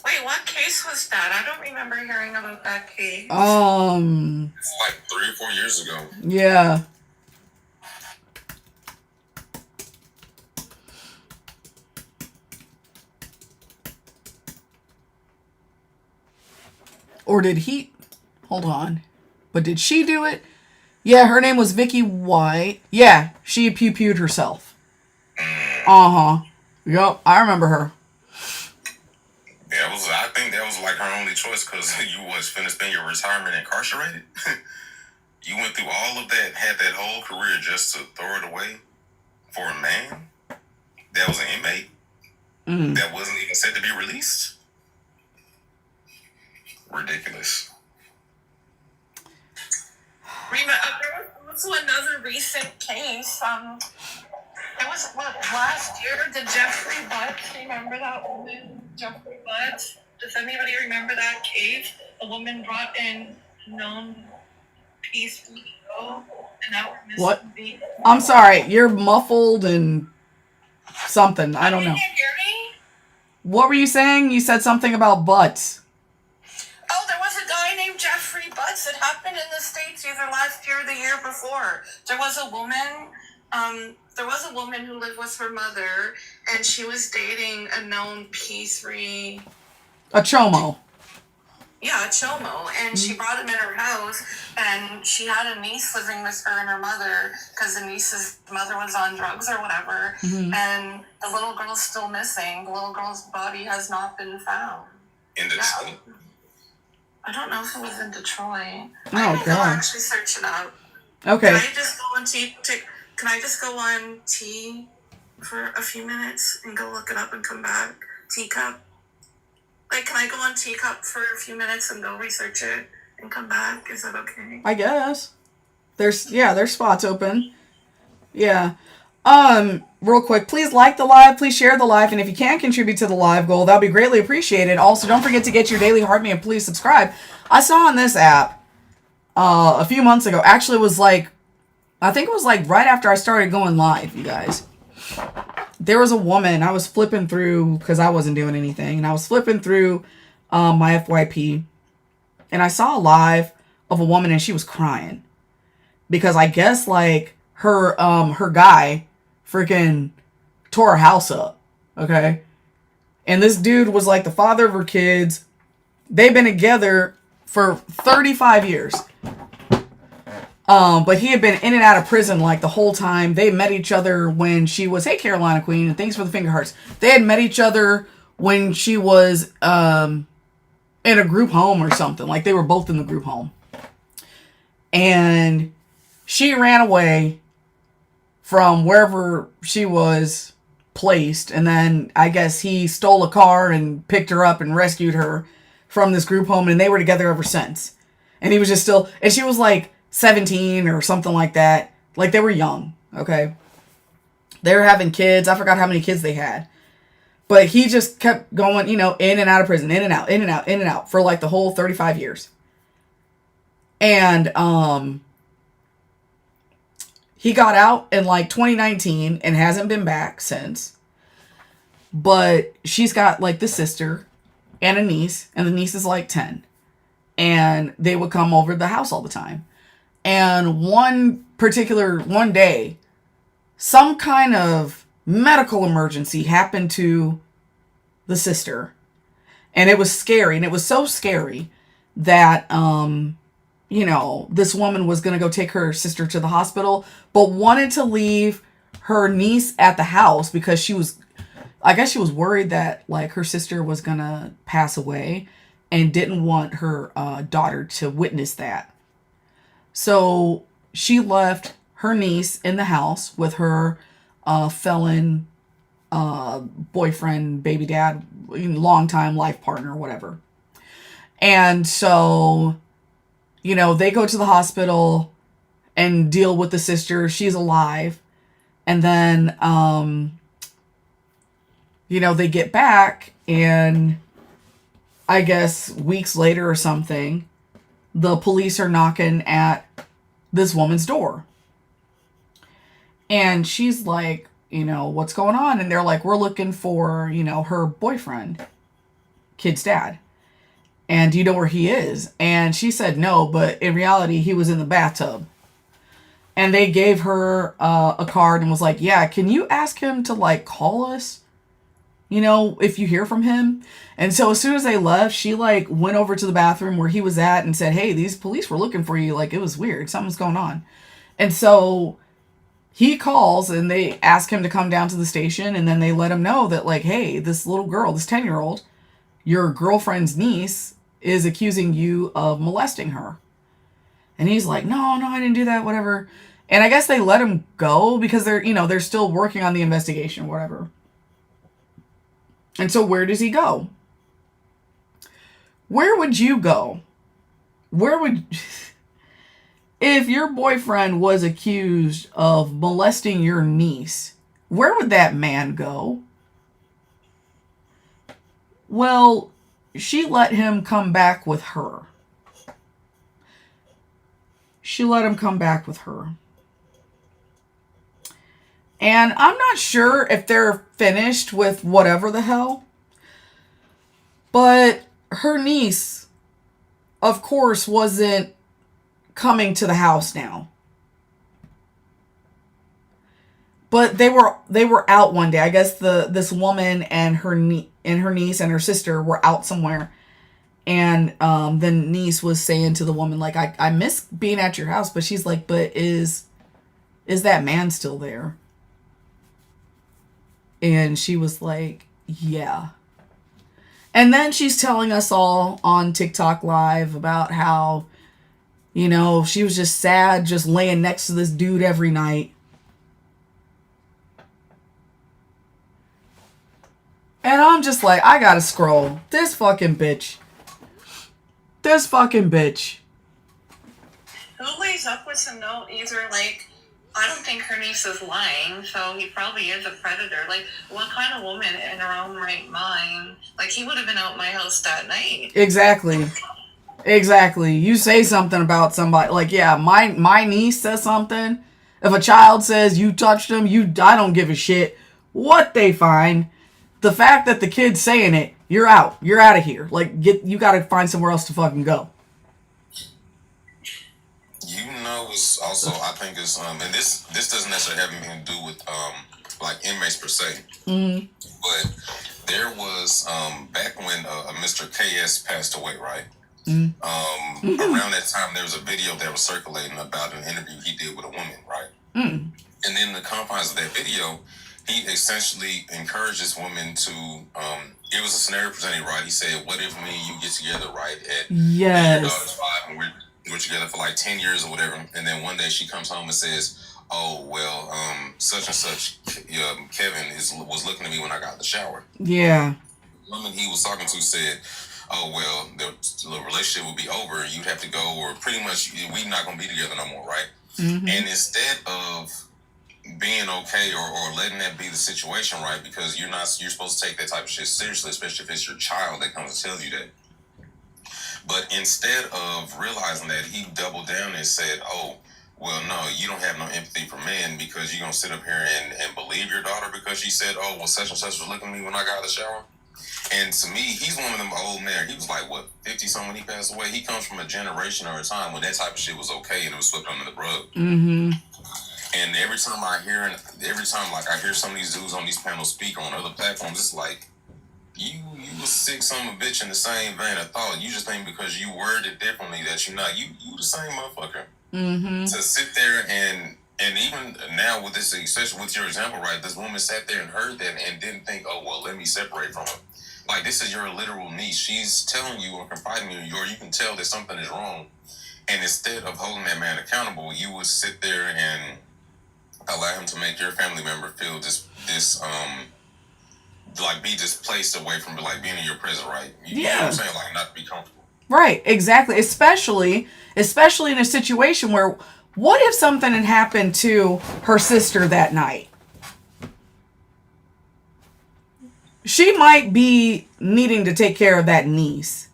Wait, what case was that? I don't remember hearing about that case. It's like 3 or 4 years ago. Yeah. Or did he? Hold on. But did she do it? Yeah, her name was Vicky White. Yeah, she pew-pewed herself. Uh-huh. Yup, I remember her. Yeah, I think that was like her only choice because you was finna spend your retirement incarcerated. You went through all of that, had that whole career just to throw it away for a man that was an inmate that wasn't even set to be released. Ridiculous. There was also another recent case. It was last year? Did Jeffrey Butt, remember that woman? Jeffrey Butt? Does anybody remember that case? A woman brought in known peace ago, and now we're missing What? a beat. I'm sorry, you're muffled and something. I don't You know. can't hear me? What were you saying? You said something about butts. Oh, there was a guy named Jeffrey Butts. It happened in the States either last year or the year before. There was a woman who lived with her mother, and she was dating a known P3. A chomo. Yeah, a chomo, and she brought him in her house, and she had a niece living with her and her mother, because the niece's mother was on drugs or whatever, and the little girl's still missing. The little girl's body has not been found. In Detroit? Yeah. I don't know if it was in Detroit. Oh, God. I'll actually search it up. Okay. Can I just go on T for a few minutes and go look it up and come back? Teacup? Like, can I go on Teacup for a few minutes and go research it and come back? Is that okay? I guess. There's spots open. Yeah. Real quick, please like the live, please share the live, and if you can contribute to the live goal, that'd be greatly appreciated. Also, don't forget to get your daily heart and please subscribe. I saw on this app a few months ago, actually it was like, I think it was like right after I started going live, you guys. There was a woman, I was flipping through, because I wasn't doing anything, and I was flipping through my FYP, and I saw a live of a woman, and she was crying. Because I guess, like, her guy freaking tore her house up, okay? And this dude was, like, the father of her kids. They've been together for 35 years. But he had been in and out of prison like the whole time. They met each other when she was, hey Carolina Queen, and thanks for the finger hearts. They had met each other when she was in a group home or something. Like they were both in the group home. And she ran away from wherever she was placed. And then I guess he stole a car and picked her up and rescued her from this group home. And they were together ever since. And he was just still, and she was like 17 or something like that. Like they were young, okay? They were having kids. I forgot how many kids they had. But he just kept going, in and out of prison, in and out, in and out, in and out for like the whole 35 years. And he got out in like 2019 and hasn't been back since. But she's got like the sister and a niece, and the niece is like 10. And they would come over to the house all the time. And one day, some kind of medical emergency happened to the sister. And it was scary. And it was so scary that, this woman was going to go take her sister to the hospital, but wanted to leave her niece at the house because she was worried that like her sister was going to pass away and didn't want her daughter to witness that. So she left her niece in the house with her felon boyfriend, baby dad, longtime life partner, whatever. And so, they go to the hospital and deal with the sister. She's alive. And then, they get back, and I guess weeks later or something, the police are knocking at this woman's door. And she's like, what's going on? And they're like, we're looking for, her boyfriend, kid's dad. And do you know where he is? And she said no, but in reality, he was in the bathtub. And they gave her a card and was like, yeah, can you ask him to like call us? If you hear from him. And so as soon as they left, she like went over to the bathroom where he was at and said, hey, these police were looking for you. Like it was weird. Something's going on. And so he calls and they ask him to come down to the station. And then they let him know that like, hey, this little girl, this 10-year-old, your girlfriend's niece is accusing you of molesting her. And he's like, no, I didn't do that, whatever. And I guess they let him go because they're still working on the investigation, whatever. And so where does he go? Where would you go? If your boyfriend was accused of molesting your niece, where would that man go? Well, she let him come back with her. she let him come back with her. And I'm not sure if they're finished with whatever the hell. But her niece, of course, wasn't coming to the house now. But they were out one day. I guess this woman and her niece and her sister were out somewhere. And the niece was saying to the woman, like, I miss being at your house. But she's like, but is that man still there? And she was like, yeah. And then she's telling us all on TikTok Live about how, you know, she was just sad just laying next to this dude every night. And I'm just like, I gotta scroll. This fucking bitch. This fucking bitch. Who lays up with some note either, like, I don't think her niece is lying, so he probably is a predator. Like, what kind of woman in her own right mind? Like, he would have been out my house that night. Exactly. Exactly. You say something about somebody, like, yeah, my niece says something. If a child says you touched them, I don't give a shit what they find. The fact that the kid's saying it, you're out. You're out of here. Like, you gotta find somewhere else to fucking go. You know, it's also, I think it's and this doesn't necessarily have anything to do with like inmates per se. Mm-hmm. But there was back when Mr. KS passed away, right? Mm-hmm. Around that time, there was a video that was circulating about an interview he did with a woman, right? Mm-hmm. And in the confines of that video, he essentially encouraged this woman to it was a scenario presented, right? He said, what if me and you get together, right, at your daughter's 5 and we're together for like 10 years or whatever, and then one day she comes home and says, oh, well, such and such, Kevin was looking at me when I got in the shower. Yeah. The woman he was talking to said, oh, well, the relationship will be over. You'd have to go, or pretty much we're not going to be together no more, right? Mm-hmm. And instead of being okay or letting that be the situation, right, because you're supposed to take that type of shit seriously, especially if it's your child that comes and tells you that. But instead of realizing that, he doubled down and said, oh, well, no, you don't have no empathy for men because you're going to sit up here and believe your daughter because she said, oh, well, such and such was looking at me when I got out of the shower. And to me, he's one of them old men. He was like, what, 50-something when he passed away? He comes from a generation or a time when that type of shit was okay and it was swept under the rug. Mm-hmm. And every time I hear some of these dudes on these panels speak on other platforms, it's like, you a sick son of a bitch in the same vein of thought. You just think because you worded it differently that you're not. You the same motherfucker. Mm-hmm. To sit there and even now with this, especially with your example, right? This woman sat there and heard that and didn't think, oh, well, let me separate from her. Like, this is your literal niece. She's telling you or confiding in you, or you can tell that something is wrong. And instead of holding that man accountable, you would sit there and allow him to make your family member feel like be displaced away from like being in your presence, right? You know what I'm saying? Like, not to be comfortable. Right, exactly. Especially in a situation where, what if something had happened to her sister that night? She might be needing to take care of that niece.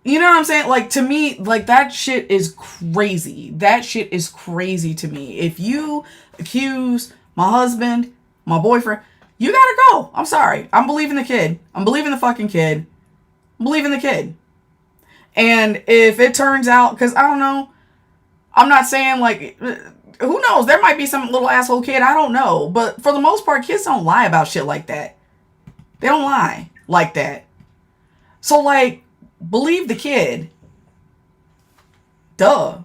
You know what I'm saying? Like, to me, like, that shit is crazy. That shit is crazy to me. If you accuse my husband, my boyfriend, you gotta go. I'm sorry. I'm believing the kid. I'm believing the fucking kid. I'm believing the kid. And if it turns out, because I don't know, I'm not saying, like, who knows? There might be some little asshole kid. I don't know. But for the most part, kids don't lie about shit like that. They don't lie like that. So, like, believe the kid. Duh.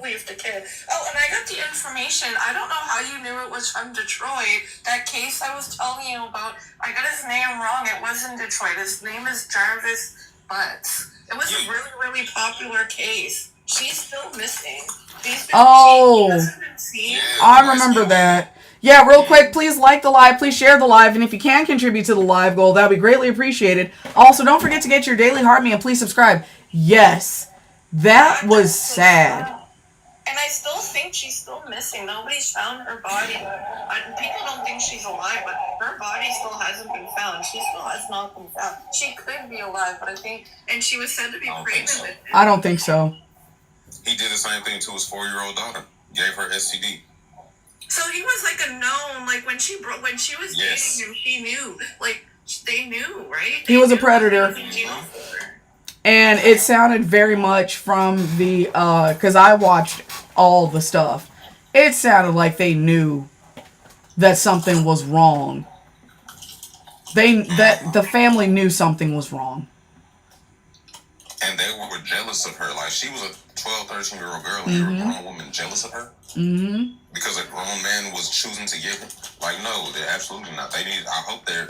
Believe the kid. Oh, and I got the information. I don't know how you knew it was from Detroit. That case I was telling you about, I got his name wrong. It was in Detroit. His name is Jarvis Butts. It was a really, really popular case. She's still missing. I remember that. Yeah, real quick, please like the live, please share the live, and if you can contribute to the live goal, that would be greatly appreciated. Also, don't forget to get your daily heart meal and please subscribe. Yes, that was sad. And I still think she's still missing. Nobody's found her body. People don't think she's alive, but her body still hasn't been found. She still has not been found. She could be alive, but I think, and she was said to be pregnant so. with. I don't think so. He did the same thing to his 4-year-old daughter. Gave her STD. So he was like a known, like when she was dating him, she knew, like they knew, right? He was a predator. And it sounded very much from the, because I watched all the stuff. It sounded like they knew that something was wrong. That the family knew something was wrong. And they were jealous of her. Like, she was a 12, 13-year-old girl, and you're a grown woman jealous of her? Mm-hmm. Because a grown man was choosing to get her? Like, no, they're absolutely not. I hope they're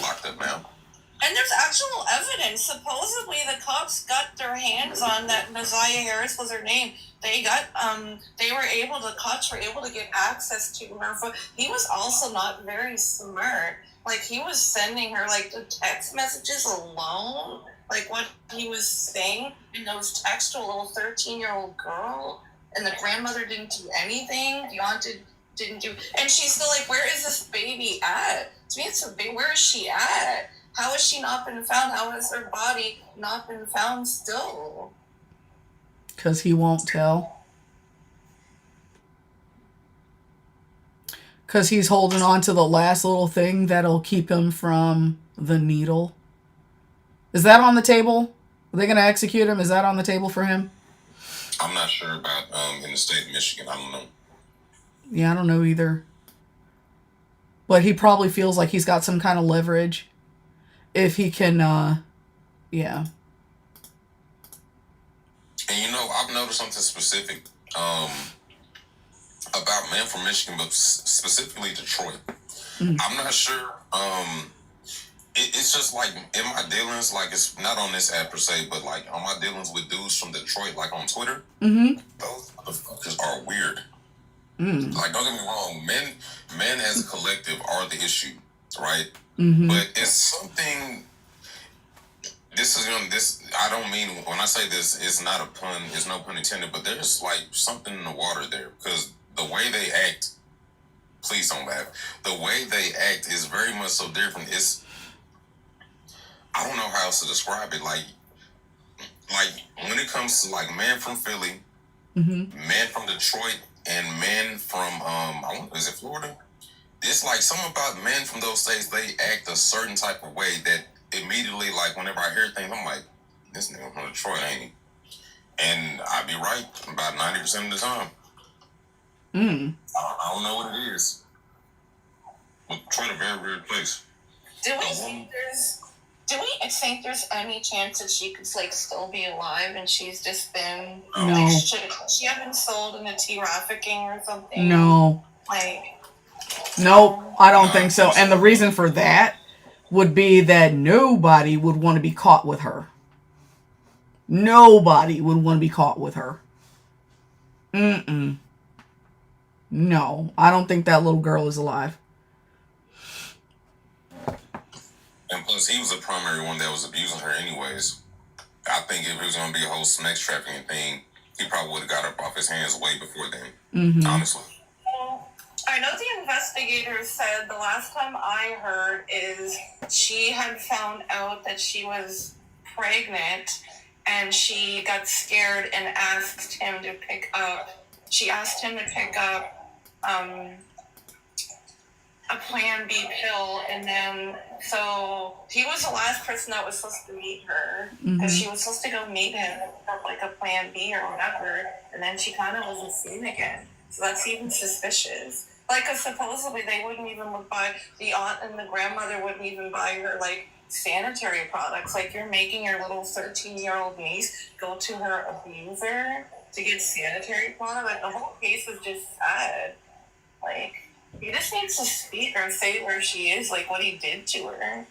locked up now. And there's actual evidence. Supposedly, the cops got their hands on that. Messiah Harris was her name. The cops were able to get access to her phone. He was also not very smart. Like, he was sending her, like, the text messages alone. Like, what he was saying in those texts to a little 13-year-old girl. And the grandmother didn't do anything. The aunt didn't do. And she's still like, where is this baby at? To me, it's a baby. Where is she at? How has she not been found? How has her body not been found still? Because he won't tell. Because he's holding on to the last little thing that'll keep him from the needle. Is that on the table? Are they going to execute him? Is that on the table for him? I'm not sure about in the state of Michigan. I don't know. Yeah, I don't know either. But he probably feels like he's got some kind of leverage. If he can, yeah. And I've noticed something specific about men from Michigan, but specifically Detroit. Mm-hmm. I'm not sure. It's just like in my dealings, like it's not on this app per se, but like on my dealings with dudes from Detroit, like on Twitter, those motherfuckers are weird. Mm. Like, don't get me wrong, men as a collective are the issue, right? Mm-hmm. But it's something. I don't mean, when I say this, it's not a pun, it's no pun intended, but there's like something in the water there, because the way they act, please don't laugh, the way they act is very much so different. I don't know how else to describe it. Like when it comes to like men from Philly, men from Detroit, and men from, is it Florida? It's like something about men from those states, they act a certain type of way that immediately, like, whenever I hear things, I'm like, this nigga from Detroit, ain't he? And I'd be right about 90% of the time. I don't know what it is. But Detroit a very weird place. Do we think there's any chance that she could, like, still be alive and she's just been... No. Like, she had been sold into trafficking or something? No. Like... Nope, I don't think so. And the reason for that would be that nobody would want to be caught with her. Nobody would want to be caught with her. No, I don't think that little girl is alive. And plus, he was the primary one that was abusing her anyways. I think if it was going to be a whole sex trafficking thing, he probably would have got her off his hands way before then, honestly. I know the investigator said the last time I heard is she had found out that she was pregnant and she got scared and asked him to pick up a Plan B pill, and then so he was the last person that was supposed to meet her because she was supposed to go meet him for like a Plan B or whatever, and then she kind of wasn't seen again. So that's even suspicious. Like, cause supposedly they wouldn't even buy, the aunt and the grandmother wouldn't even buy her, like, sanitary products. Like, you're making your little 13-year-old niece go to her abuser to get sanitary products. Like, the whole case is just sad. Like, he just needs to speak or say where she is, like, what he did to her.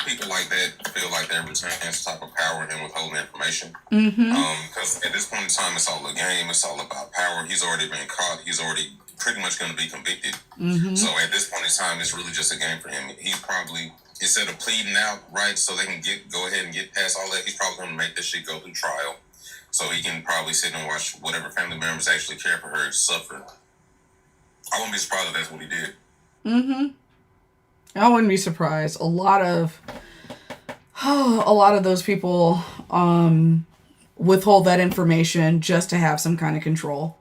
People like that feel like they're retaining some type of power and withholding information. Because at this point in time, it's all a game. It's all about power. He's already been caught. He's already pretty much going to be convicted. So at this point in time, it's really just a game for him. He probably, instead of pleading out, right, so they can go ahead and get past all that, he's probably going to make this shit go through trial. so he can probably sit and watch whatever family members actually care for her suffer. I wouldn't be surprised if that's what he did. Mm-hmm. I wouldn't be surprised. A lot of those people withhold that information just to have some kind of control.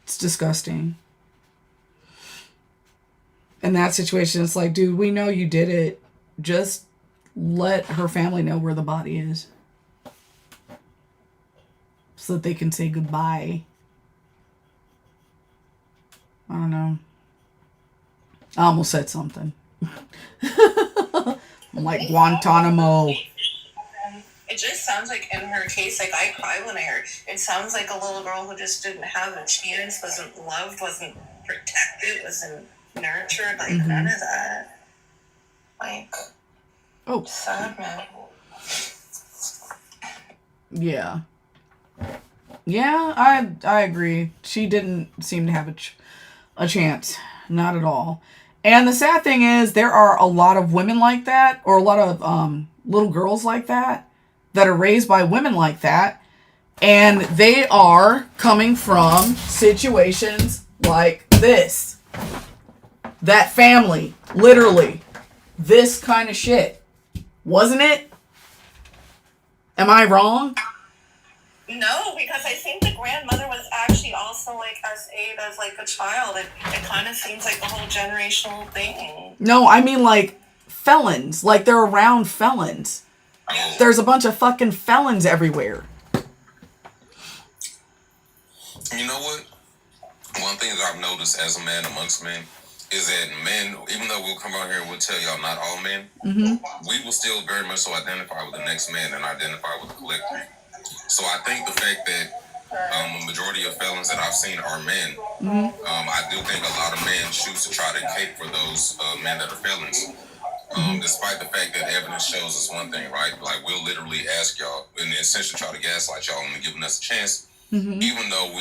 It's disgusting. In that situation, it's like, dude, we know you did it. Just let her family know where the body is, so that they can say goodbye. I don't know. I almost said something. I'm like Guantanamo. It just sounds like in her case, like I cry when I heard. It sounds like a little girl who just didn't have a chance, wasn't loved, wasn't protected, wasn't nurtured, like none of that. Like, sad, man. Yeah. Yeah, I agree. She didn't seem to have a chance. Not at all. And the sad thing is, there are a lot of women like that, or a lot of little girls like that are raised by women like that, and they are coming from situations like this. That family, literally, this kind of shit. Wasn't it? Am I wrong? No, because I think the grandmother was actually also like as like a child. It kind of seems like the whole generational thing. No, I mean like felons. Like they're around felons. There's a bunch of fucking felons everywhere. You know what? One thing that I've noticed as a man amongst men is that men, even though we'll come out here and we'll tell y'all not all men, we will still very much so identify with the next man and identify with the collective. So I think the fact that a majority of felons that I've seen are men, I do think a lot of men choose to try to cape for those men that are felons. Despite the fact that evidence shows us one thing, right? Like, we'll literally ask y'all and essentially try to gaslight y'all into giving us a chance, even though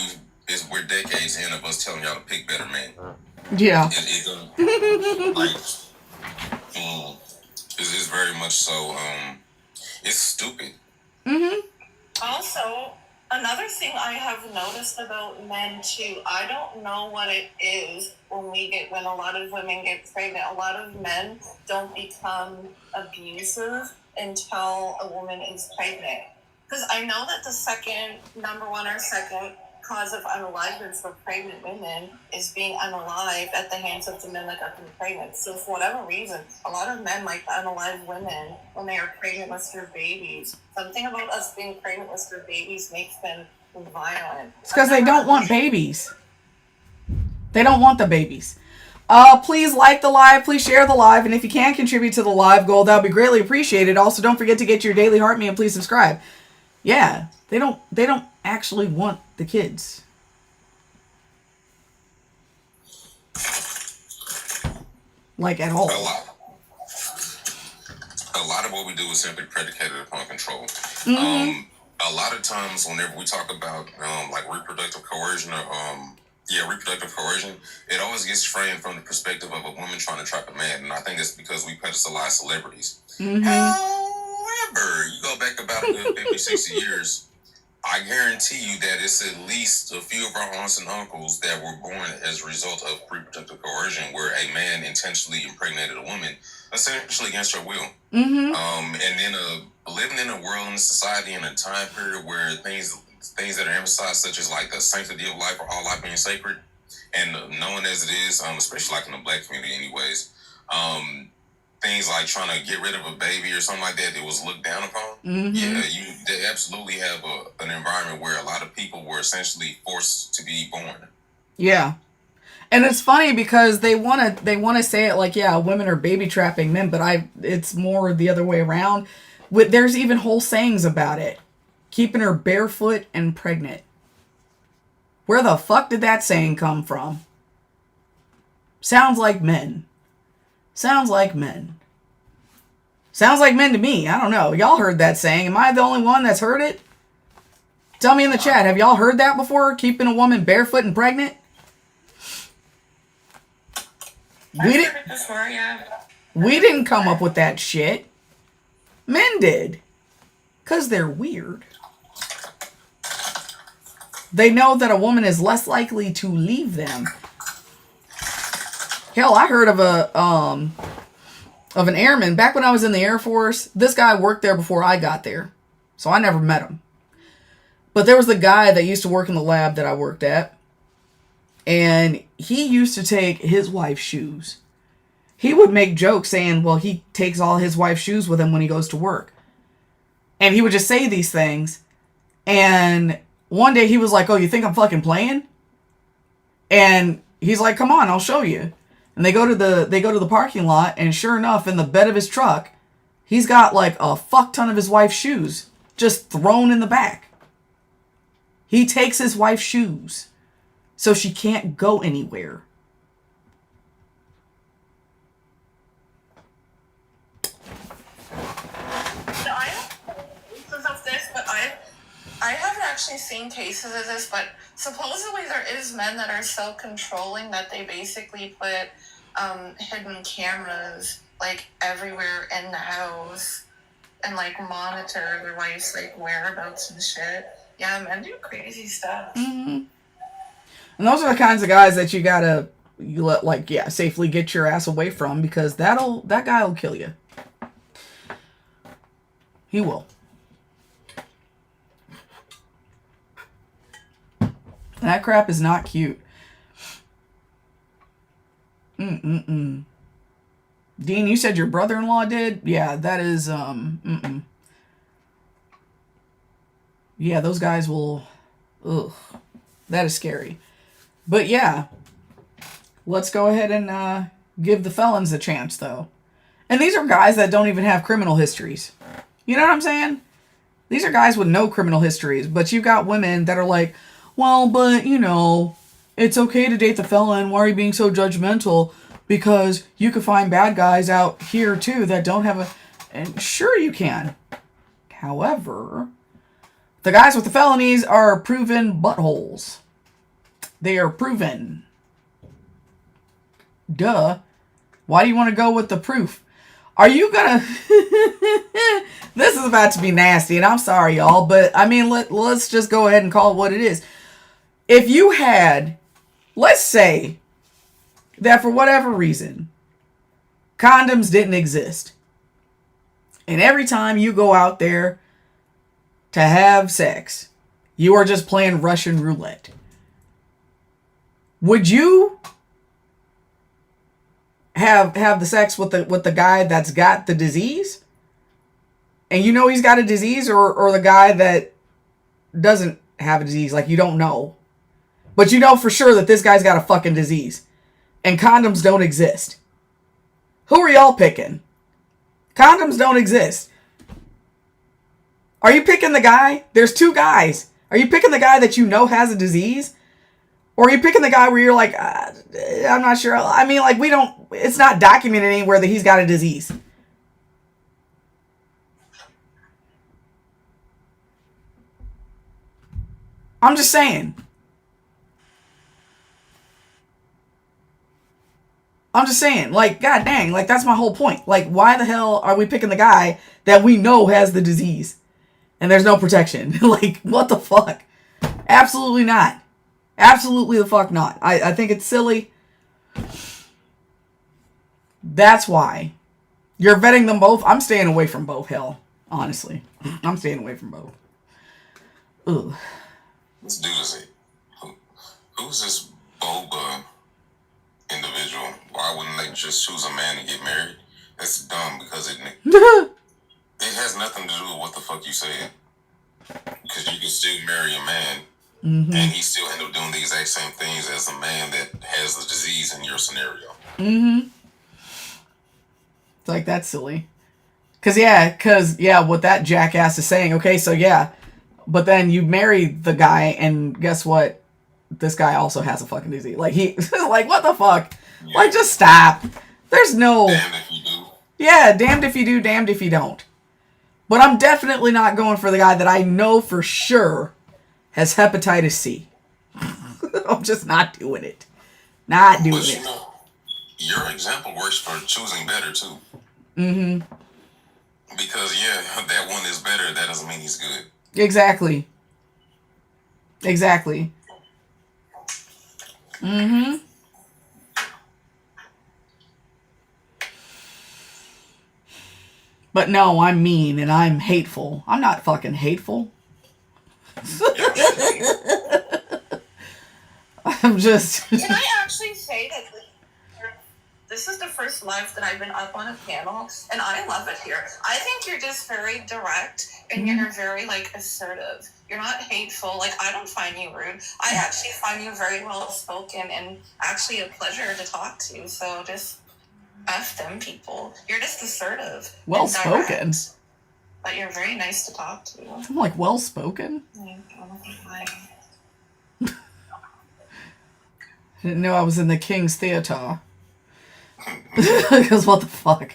we're decades in of us telling y'all to pick better men. Yeah. It's very much so, it's stupid. Also, another thing I have noticed about men too, I don't know what it is when a lot of women get pregnant. A lot of men don't become abusive until a woman is pregnant. Because I know that the number one cause of unaliveness for pregnant women is being unalived at the hands of the men that got them pregnant. So for whatever reason, a lot of men like unalive women when they are pregnant with their babies. Something about us being pregnant with their babies makes them violent. It's because they don't want babies. They don't want the babies. Please like the live. Please share the live. And if you can contribute to the live goal, that would be greatly appreciated. Also, don't forget to get your daily heart meal and please subscribe. Yeah, they don't actually want the kids. Like at all. A lot of what we do is simply predicated upon control. A lot of times whenever we talk about like reproductive coercion or reproductive coercion, it always gets framed from the perspective of a woman trying to trap a man, and I think it's because we pedestalize celebrities. However, you go back about a good 50, 60 years, I guarantee you that it's at least a few of our aunts and uncles that were born as a result of reproductive coercion, where a man intentionally impregnated a woman, essentially against her will. And then living in a world, in a society, in a time period where things that are emphasized, such as like the sanctity of life or all life being sacred, and known as it is, especially like in the black community anyways, things like trying to get rid of a baby or something like that, it was looked down upon. They absolutely have an environment where a lot of people were essentially forced to be born. Yeah. And it's funny because they want to say it like, yeah, women are baby trapping men, but it's more the other way around. There's even whole sayings about it. Keeping her barefoot and pregnant. Where the fuck did that saying come from? Sounds like men. Sounds like men. Sounds like men to me. I don't know. Y'all heard that saying. Am I the only one that's heard it? Tell me in the chat. Have y'all heard that before? Keeping a woman barefoot and pregnant? We didn't come up with that shit. Men did. 'Cause they're weird. They know that a woman is less likely to leave them. Hell, I heard of an airman back when I was in the Air Force. This guy worked there before I got there, so I never met him. But there was the guy that used to work in the lab that I worked at, and he used to take his wife's shoes. He would make jokes saying, well, he takes all his wife's shoes with him when he goes to work. And he would just say these things. And one day he was like, oh, you think I'm fucking playing? And he's like, come on, I'll show you. And they go to the parking lot, and sure enough, in the bed of his truck, he's got like a fuck ton of his wife's shoes just thrown in the back. He takes his wife's shoes so she can't go anywhere. I haven't actually seen cases of this, but supposedly there is men that are so controlling that they basically put hidden cameras like everywhere in the house and like monitor their wife's like whereabouts and shit. Yeah, men do crazy stuff. Mm-hmm. And those are the kinds of guys that you let safely get your ass away from, because that guy will kill you. He will. That crap is not cute. Dean, you said your brother-in-law did? Yeah, that is, Yeah, those guys will, ugh. That is scary. But yeah, let's go ahead and give the felons a chance, though. And these are guys that don't even have criminal histories. You know what I'm saying? These are guys with no criminal histories, but you got women that are like, well, but, you know, it's okay to date the felon. Why are you being so judgmental? Because you could find bad guys out here, too, that don't have a... And sure you can. However, the guys with the felonies are proven buttholes. They are proven. Duh. Why do you want to go with the proof? Are you gonna... This is about to be nasty, and I'm sorry, y'all, but, I mean, let's just go ahead and call it what it is. If you had, let's say, that for whatever reason, condoms didn't exist, and every time you go out there to have sex, you are just playing Russian roulette, would you have the sex with the guy that's got the disease? And you know he's got a disease, or the guy that doesn't have a disease, like you don't know. But you know for sure that this guy's got a fucking disease. And condoms don't exist. Who are y'all picking? Condoms don't exist. Are you picking the guy? There's two guys. Are you picking the guy that you know has a disease? Or are you picking the guy where you're like, I'm not sure. I mean, like, it's not documented anywhere that he's got a disease. I'm just saying. Like, god dang, like, that's my whole point. Like, why the hell are we picking the guy that we know has the disease? And there's no protection. Like, what the fuck? Absolutely not. Absolutely the fuck not. I think it's silly. That's why. You're vetting them both. I'm staying away from both, hell. Honestly. I'm staying away from both. Ugh. Let's do this. Who's this boba individual? Why wouldn't they just choose a man and get married? That's dumb, because it has nothing to do with what the fuck you said. Because you can still marry a man, and he still end up doing the exact same things as a man that has the disease in your scenario. It's like, that's silly. Because what that jackass is saying, okay, so yeah, but then you marry the guy, and guess what? This guy also has a fucking disease. Like, like, what the fuck? Yeah. Like, just stop. There's no... Damned if you do. Yeah, damned if you do, damned if you don't. But I'm definitely not going for the guy that I know for sure has hepatitis C. I'm just not doing it. Not doing it. You know, your example works for choosing better, too. Because, yeah, that one is better. That doesn't mean he's good. Exactly. Exactly. Mm-hmm. But no, I'm mean and I'm hateful. I'm not fucking hateful. I'm just. Can I actually say that this is the first live that I've been up on a panel, and I love it here. I think you're just very direct, and you're very, like, assertive. You're not hateful. Like, I don't find you rude. I actually find you very well-spoken and actually a pleasure to talk to, so just F them people. You're just assertive. Well-spoken? But you're very nice to talk to. I'm, like, well-spoken? I didn't know I was in the King's Theater. Because what the fuck?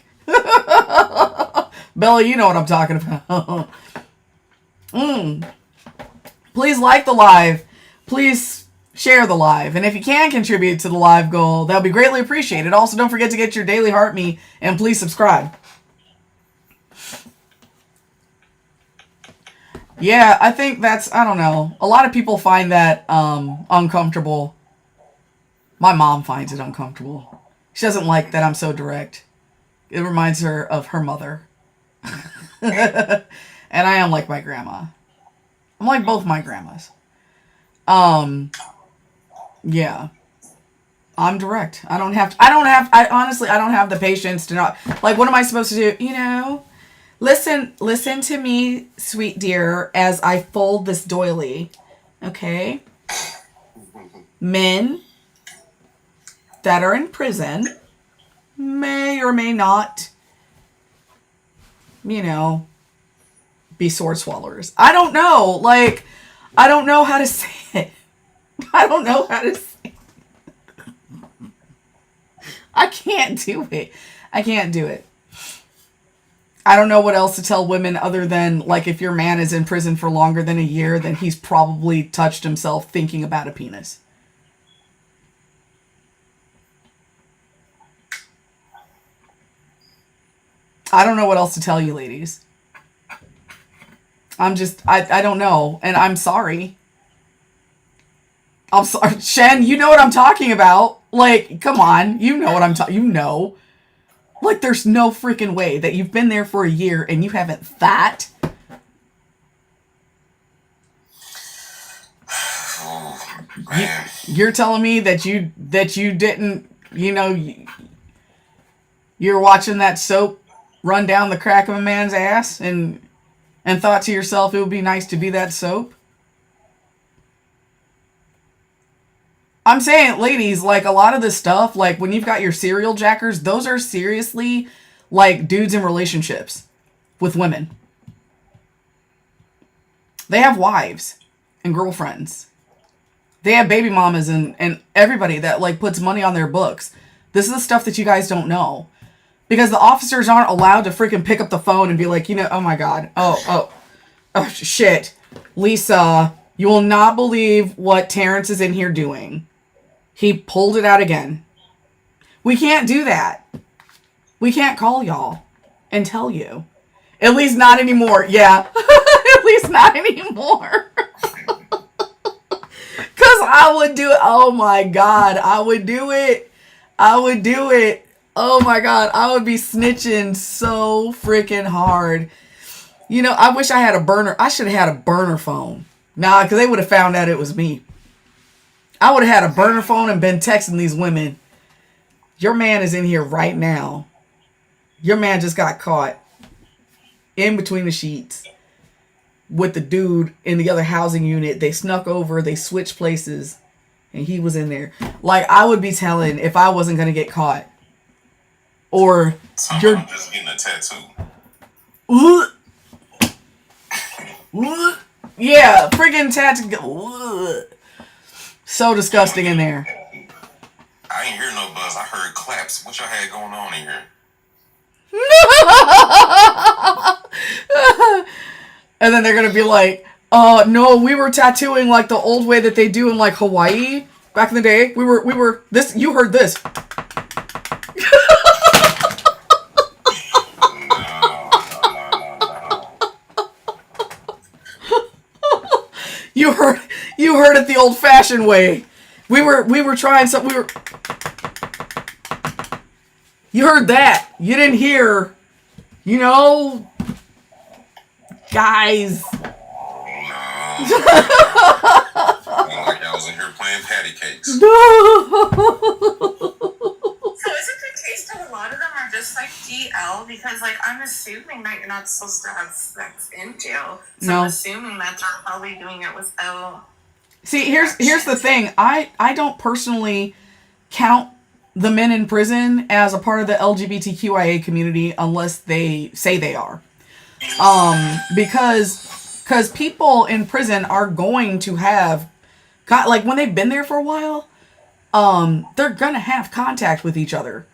Bella, you know what I'm talking about. Please like the live. Please share the live. And if you can contribute to the live goal, that would be greatly appreciated. Also, don't forget to get your daily heart me and please subscribe. Yeah, I think that's, I don't know. A lot of people find that uncomfortable. My mom finds it uncomfortable. She doesn't like that I'm so direct. It reminds her of her mother. And I am like my grandma. I'm like both my grandmas. Yeah. I'm direct. I honestly, I don't have the patience to not, like, what am I supposed to do? You know, listen to me, sweet dear, as I fold this doily. Okay? Men that are in prison may or may not, you know, be sword swallowers. I don't know. Like, I don't know how to say it. I don't know how to say it. I can't do it. I can't do it. I don't know what else to tell women other than, like, if your man is in prison for longer than a year, then he's probably touched himself thinking about a penis. I don't know what else to tell you, ladies. I don't know. And I'm sorry. I'm sorry. Shen, you know what I'm talking about. Like, come on. You know what I'm talking, you know. Like, there's no freaking way that you've been there for a year and you haven't that. Oh, man. You're telling me that you didn't, you know, you're watching that soap run down the crack of a man's ass and thought to yourself it would be nice to be that soap? I'm saying, ladies, like, a lot of this stuff, like, when you've got your serial jackers, those are seriously, like, dudes in relationships with women. They have wives and girlfriends. They have baby mamas and everybody that, like, puts money on their books. This is the stuff that you guys don't know. Because the officers aren't allowed to freaking pick up the phone and be like, you know, oh my God. Oh, shit. Lisa, you will not believe what Terrence is in here doing. He pulled it out again. We can't do that. We can't call y'all and tell you. At least not anymore. Yeah. At least not anymore. Because I would do it. Oh my God. I would do it. Oh my God, I would be snitching so freaking hard. You know, I wish I had a burner. I should have had a burner phone. Nah, because they would have found out it was me. I would have had a burner phone and been texting these women. Your man is in here right now. Your man just got caught in between the sheets with the dude in the other housing unit. They snuck over, they switched places, and he was in there. Like, I would be telling if I wasn't going to get caught. Or you're just getting a tattoo. Yeah, freaking tattoo. So disgusting in there. I ain't hear no buzz. I heard claps. What y'all had going on in here? And then they're gonna be like, no, we were tattooing like the old way that they do in like Hawaii back in the day. We were this. You heard this. You You heard it the old-fashioned way. We were trying something. You heard that. You didn't hear, guys. Like I was in here playing patty cakes. So is it the case that a lot of them are just like DL? Because like I'm assuming that you're not supposed to have sex in jail. So No. I'm assuming that they're probably doing it without. See, here's the thing. I don't personally count the men in prison as a part of the LGBTQIA community unless they say they are. Because people in prison are going to have, like when they've been there for a while, they're gonna have contact with each other.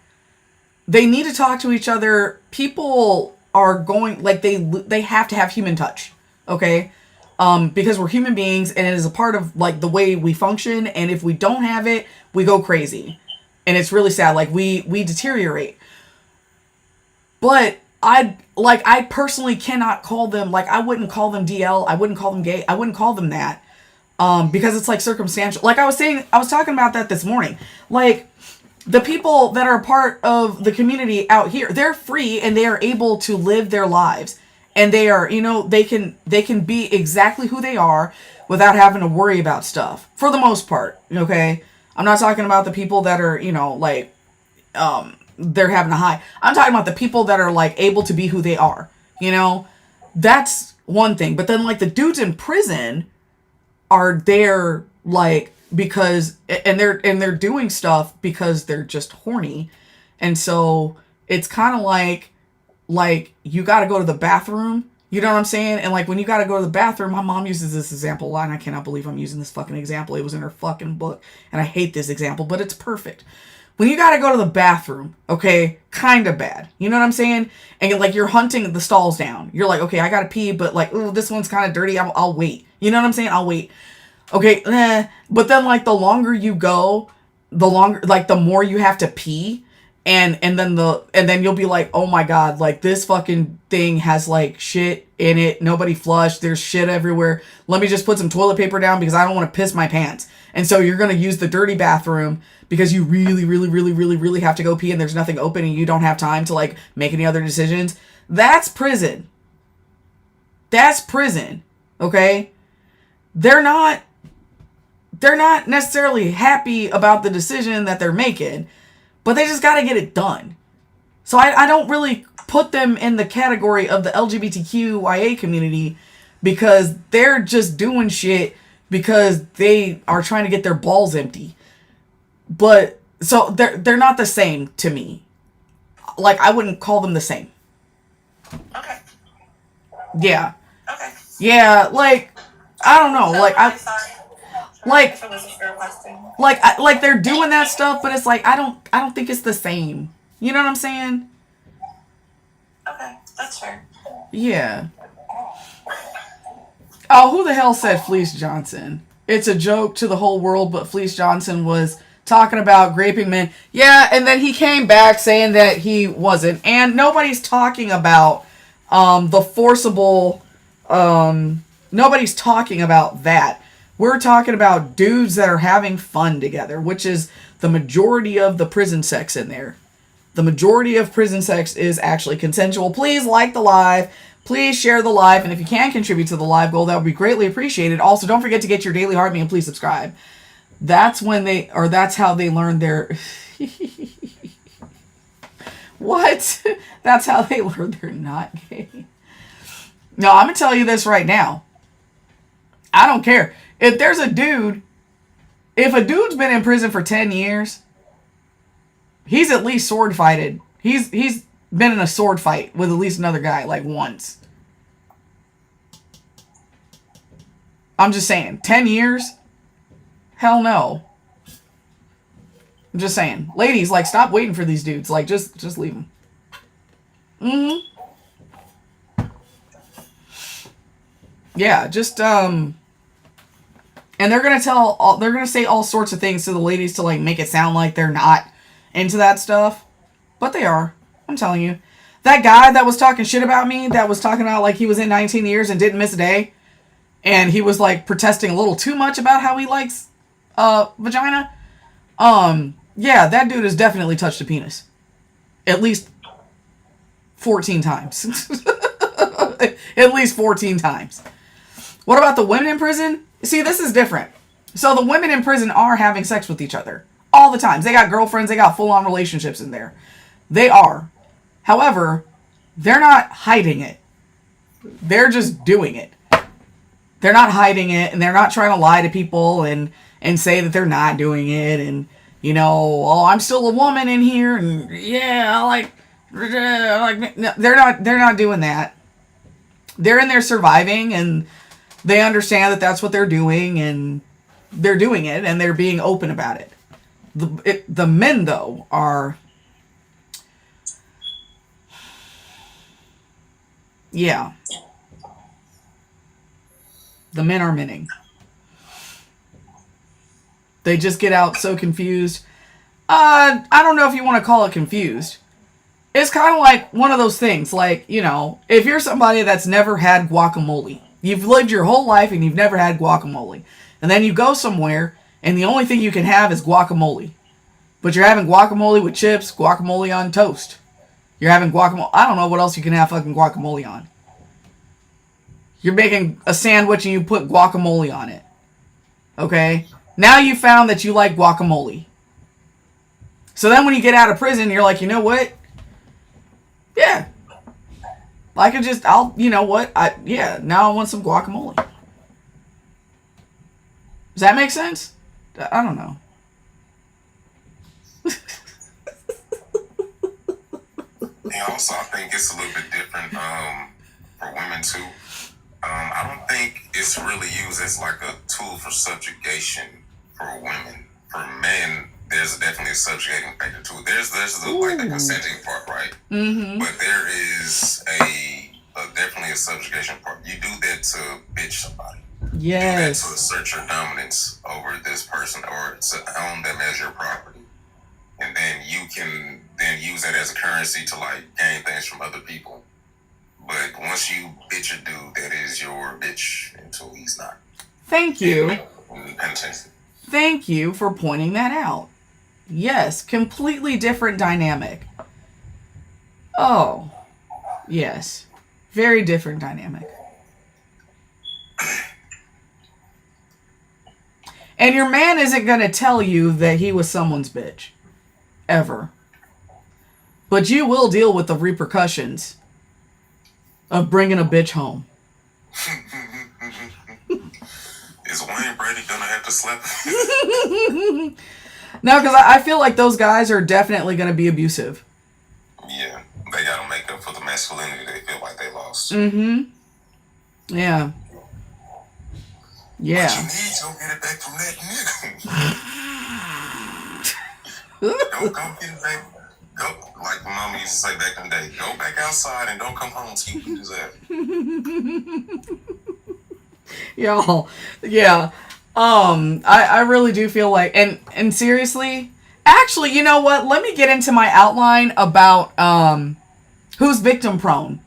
They need to talk to each other. People are going, like they have to have human touch, okay? Because we're human beings and it is a part of like the way we function. And if we don't have it, we go crazy. And it's really sad. Like we deteriorate. But I personally cannot call them, like I wouldn't call them DL. I wouldn't call them gay. I wouldn't call them that. Because it's like circumstantial. Like I was talking about that this morning. Like the people that are part of the community out here, they're free and they are able to live their lives. And they are, they can be exactly who they are without having to worry about stuff for the most part. Okay. I'm not talking about the people that are, they're having a high. I'm talking about the people that are like able to be who they are, that's one thing. But then like the dudes in prison are there like, because, and they're doing stuff because they're just horny. And so it's kind of like you got to go to the bathroom, you know what I'm saying? And like when you got to go to the bathroom, my mom uses this example a lot, and I cannot believe I'm using this fucking example. It was in her fucking book, and I hate this example, but it's perfect. When you got to go to the bathroom, okay, kind of bad, you know what I'm saying? And like you're hunting the stalls down. You're like, okay, I got to pee, but like, ooh, this one's kind of dirty. I'll wait. You know what I'm saying? I'll wait. Okay, but then like the longer you go, the more you have to pee. And then you'll be like, oh my God, like this fucking thing has like shit in it. Nobody flushed. There's shit everywhere. Let me just put some toilet paper down because I don't want to piss my pants. And so you're going to use the dirty bathroom because you really, really, really, really, really have to go pee and there's nothing open and you don't have time to like make any other decisions. That's prison. That's prison. Okay. They're not necessarily happy about the decision that they're making, but they just got to get it done. So I don't really put them in the category of the LGBTQIA community because they're just doing shit because they are trying to get their balls empty. But so they're not the same to me. Like I wouldn't call them the same. Okay. Yeah. Okay. Yeah, like I don't know, So like I'm sorry. like If it was a fair question. like they're doing that stuff, but it's like I don't think it's the same. You know what I'm saying? Okay, that's fair. Yeah. Oh, who the hell said Fleece Johnson? It's a joke to the whole world, but Fleece Johnson was talking about raping men. Yeah, and then he came back saying that he wasn't. And nobody's talking about the forcible nobody's talking about that. We're talking about dudes that are having fun together, which is the majority of the prison sex in there. The majority of prison sex is actually consensual. Please like the live. Please share the live. And if you can contribute to the live goal, that would be greatly appreciated. Also, don't forget to get your daily heart meal and please subscribe. That's how they learn their... What? That's how they learn they're not gay. No, I'm going to tell you this right now. I don't care. If a dude's been in prison for 10 years, he's at least sword fighted. He's been in a sword fight with at least another guy, like once. I'm just saying, 10 years? Hell no. I'm just saying. Ladies, like, stop waiting for these dudes. Like, just leave them. Mm-hmm. Yeah, just, and they're gonna say all sorts of things to the ladies to, like, make it sound like they're not into that stuff. But they are. I'm telling you. That guy that was talking shit about me, that was talking about, like, he was in 19 years and didn't miss a day. and he was like protesting a little too much about how he likes vagina. Yeah, that dude has definitely touched a penis. At least 14 times. At least 14 times. What about the women in prison? See, this is different. So the women in prison are having sex with each other all the time. They got girlfriends. They got full-on relationships in there. They are. However, they're not hiding it. They're just doing it. They're not hiding it, and they're not trying to lie to people and say that they're not doing it, and, you know, oh, I'm still a woman in here, and yeah, no, they're not doing that. They're in there surviving, and they understand that that's what they're doing, and they're doing it, and they're being open about it. The men, though, are... Yeah. The men are minning. They just get out so confused. I don't know if you want to call it confused. It's kind of like one of those things. Like, you know, if you're somebody that's never had guacamole. You've lived your whole life and you've never had guacamole. And then you go somewhere and the only thing you can have is guacamole. But you're having guacamole with chips, guacamole on toast. You're having guacamole. I don't know what else you can have fucking guacamole on. You're making a sandwich and you put guacamole on it. Okay? Now you found that you like guacamole. So then when you get out of prison, you're like, you know what? Yeah. I could just, you know what? Now I want some guacamole. Does that make sense? I don't know. And also, I think it's a little bit different for women too. I don't think it's really used as like a tool for subjugation for women. For men, there's definitely a subjugating factor too. There's like the consenting part, right? Mm-hmm. But there is a definitely a subjugation part. You do that to bitch somebody. Yes. You do that to assert your dominance over this person or to own them as your property. And then you can then use that as a currency to like gain things from other people. But once you bitch a dude, that is your bitch until he's not. Thank you. Thank you for pointing that out. Yes, completely different dynamic. Oh, yes. Very different dynamic. And your man isn't going to tell you that he was someone's bitch. Ever. But you will deal with the repercussions of bringing a bitch home. Is Wayne Brady gonna have to slap? No, because I feel like those guys are definitely going to be abusive. Yeah, they gotta make up for the masculinity they feel like they lost. Mm-hmm. Yeah. Yeah. But you need to go get it back from that nigga. Don't go get it back. Go, like Mama used to say back in the day, go back outside and don't come home till you do that. Y'all, yeah. I really do feel like, and seriously, actually, you know what? Let me get into my outline about who's victim prone.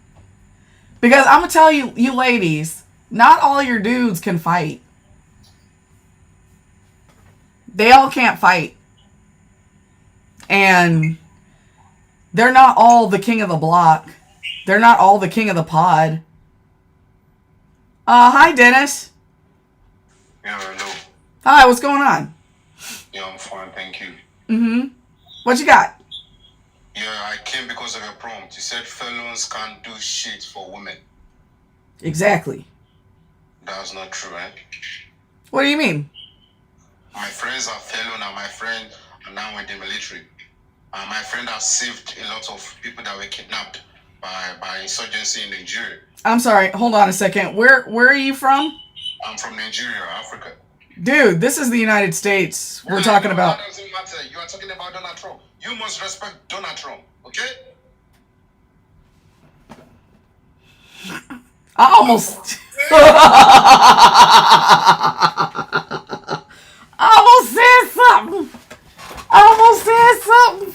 Because I'm gonna tell you, you ladies, not all your dudes can fight. They all can't fight. And they're not all the king of the block. They're not all the king of the pod. Hi, Dennis. Yeah, hello. Hi, what's going on? Yeah, I'm fine, thank you. Mm-hmm. What you got? Yeah, I came because of a prompt. You said felons can't do shit for women. Exactly. That's not true, eh? What do you mean? My friends are felon and my friend are now in the military. My friend has saved a lot of people that were kidnapped by insurgency in Nigeria. I'm sorry, hold on a second. Where are you from? I'm from Nigeria, Africa. Dude, this is the United States. We're talking about. That doesn't matter. You are talking about Donald Trump. You must respect Donald Trump, okay? I almost. I almost said something.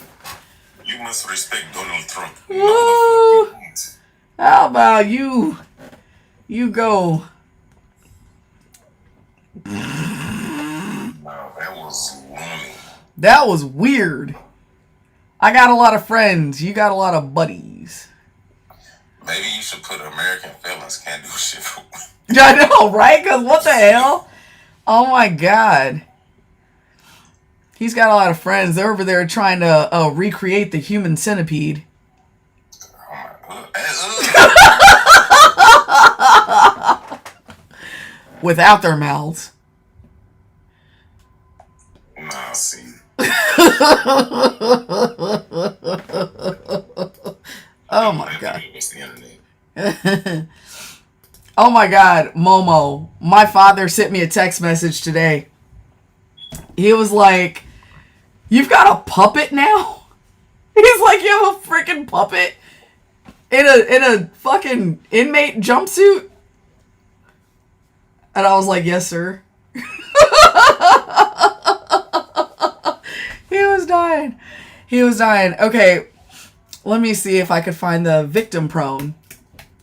You must respect Donald Trump. Ooh. How about you? You go. That was weird. I got a lot of friends. You got a lot of buddies. Maybe you should put American felons can't do shit for I know, right? Because what the hell? Oh my god. He's got a lot of friends. They're over there trying to recreate the human centipede. Without their mouths. Nah, see. Oh my god. Oh my god, Momo. My father sent me a text message today. He was like, "You've got a puppet now?" He's like, "You have a freaking puppet in a fucking inmate jumpsuit?" And I was like, "Yes, sir." He was dying. He was dying. Okay, let me see if I could find the victim prone.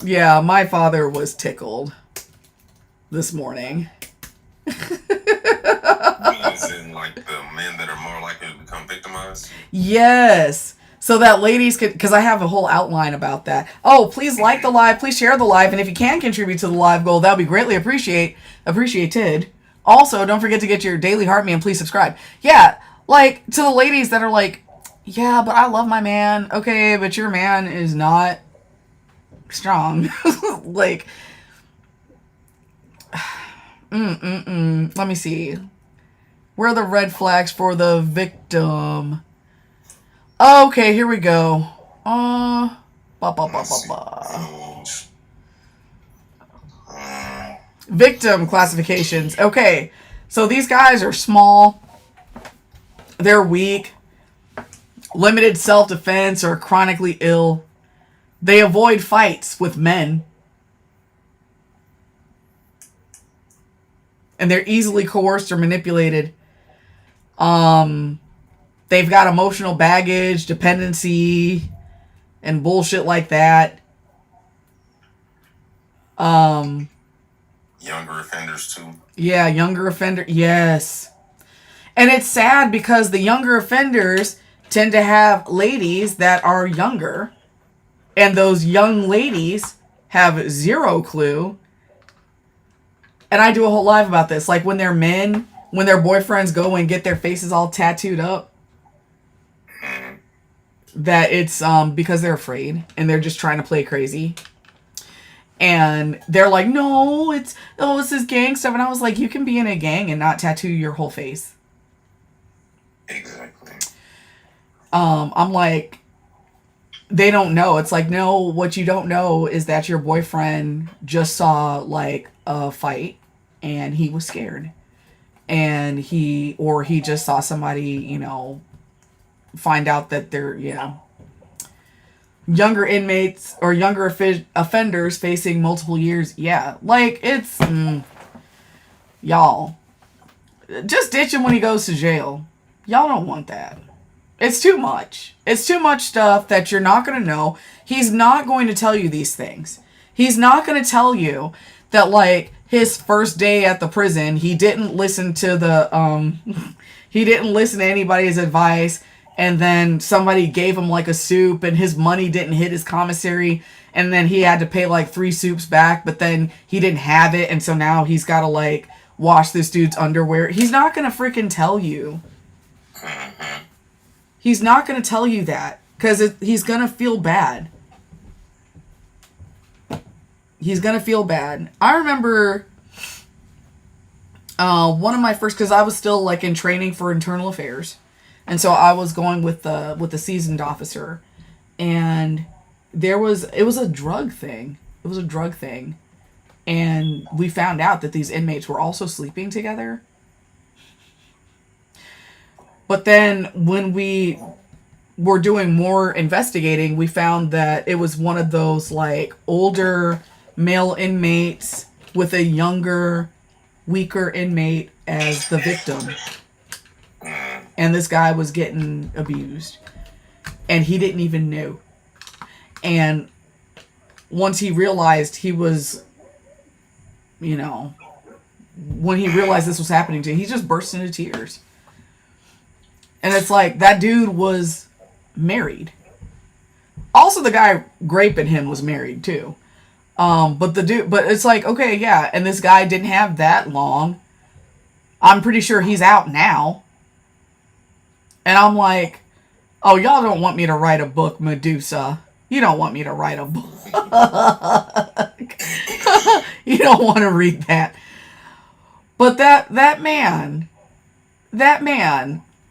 Yeah, my father was tickled this morning. As in, like, the men that are more likely to become victimized? Yes. So that ladies could, because I have a whole outline about that. Oh, please like the live, please share the live, and if you can contribute to the live goal, that would be greatly appreciated. Also, don't forget to get your daily heart meal, please subscribe. Yeah, like, to the ladies that are like, yeah, but I love my man. Okay, but your man is not strong. Like, let me see. Where are the red flags for the victim? Okay, here we go. Victim classifications. Okay, so these guys are small. They're weak. Limited self-defense or chronically ill. They avoid fights with men. And they're easily coerced or manipulated. They've got emotional baggage, dependency, and bullshit like that. Younger offenders too. Yeah, younger offender. Yes. And it's sad because the younger offenders tend to have ladies that are younger. And those young ladies have zero clue. And I do a whole live about this. Like when they're men, when their boyfriends go and get their faces all tattooed up. That it's because they're afraid. And they're just trying to play crazy. And they're like, no, it's this gang stuff. And I was like, you can be in a gang and not tattoo your whole face. Exactly. I'm like, they don't know. It's like, no, what you don't know is that your boyfriend just saw like a fight and he was scared. And he just saw somebody, find out that they're, younger inmates or younger offenders facing multiple years. Yeah, like it's, y'all, just ditch him when he goes to jail. Y'all don't want that. It's too much. It's too much stuff that you're not going to know. He's not going to tell you these things. He's not going to tell you that, like, his first day at the prison, he didn't listen to he didn't listen to anybody's advice, and then somebody gave him, like, a soup, and his money didn't hit his commissary, and then he had to pay, like, 3 soups back, but then he didn't have it, and so now he's got to, like, wash this dude's underwear. He's not going to freaking tell you. He's not going to tell you that because he's going to feel bad. He's going to feel bad. I remember one of my first, because I was still like in training for internal affairs. And so I was going with the seasoned officer. And it was a drug thing. It was a drug thing. And we found out that these inmates were also sleeping together. But then when we were doing more investigating, we found that it was one of those like older male inmates with a younger, weaker inmate as the victim. And this guy was getting abused. And he didn't even know. And once he realized he was, when he realized this was happening to him, he just burst into tears. And it's like, that dude was married. Also, the guy raping him was married too. But it's like, okay, yeah, and this guy didn't have that long. I'm pretty sure he's out now. And I'm like, oh, y'all don't want me to write a book, Medusa. You don't want me to write a book. You don't want to read that. But that man,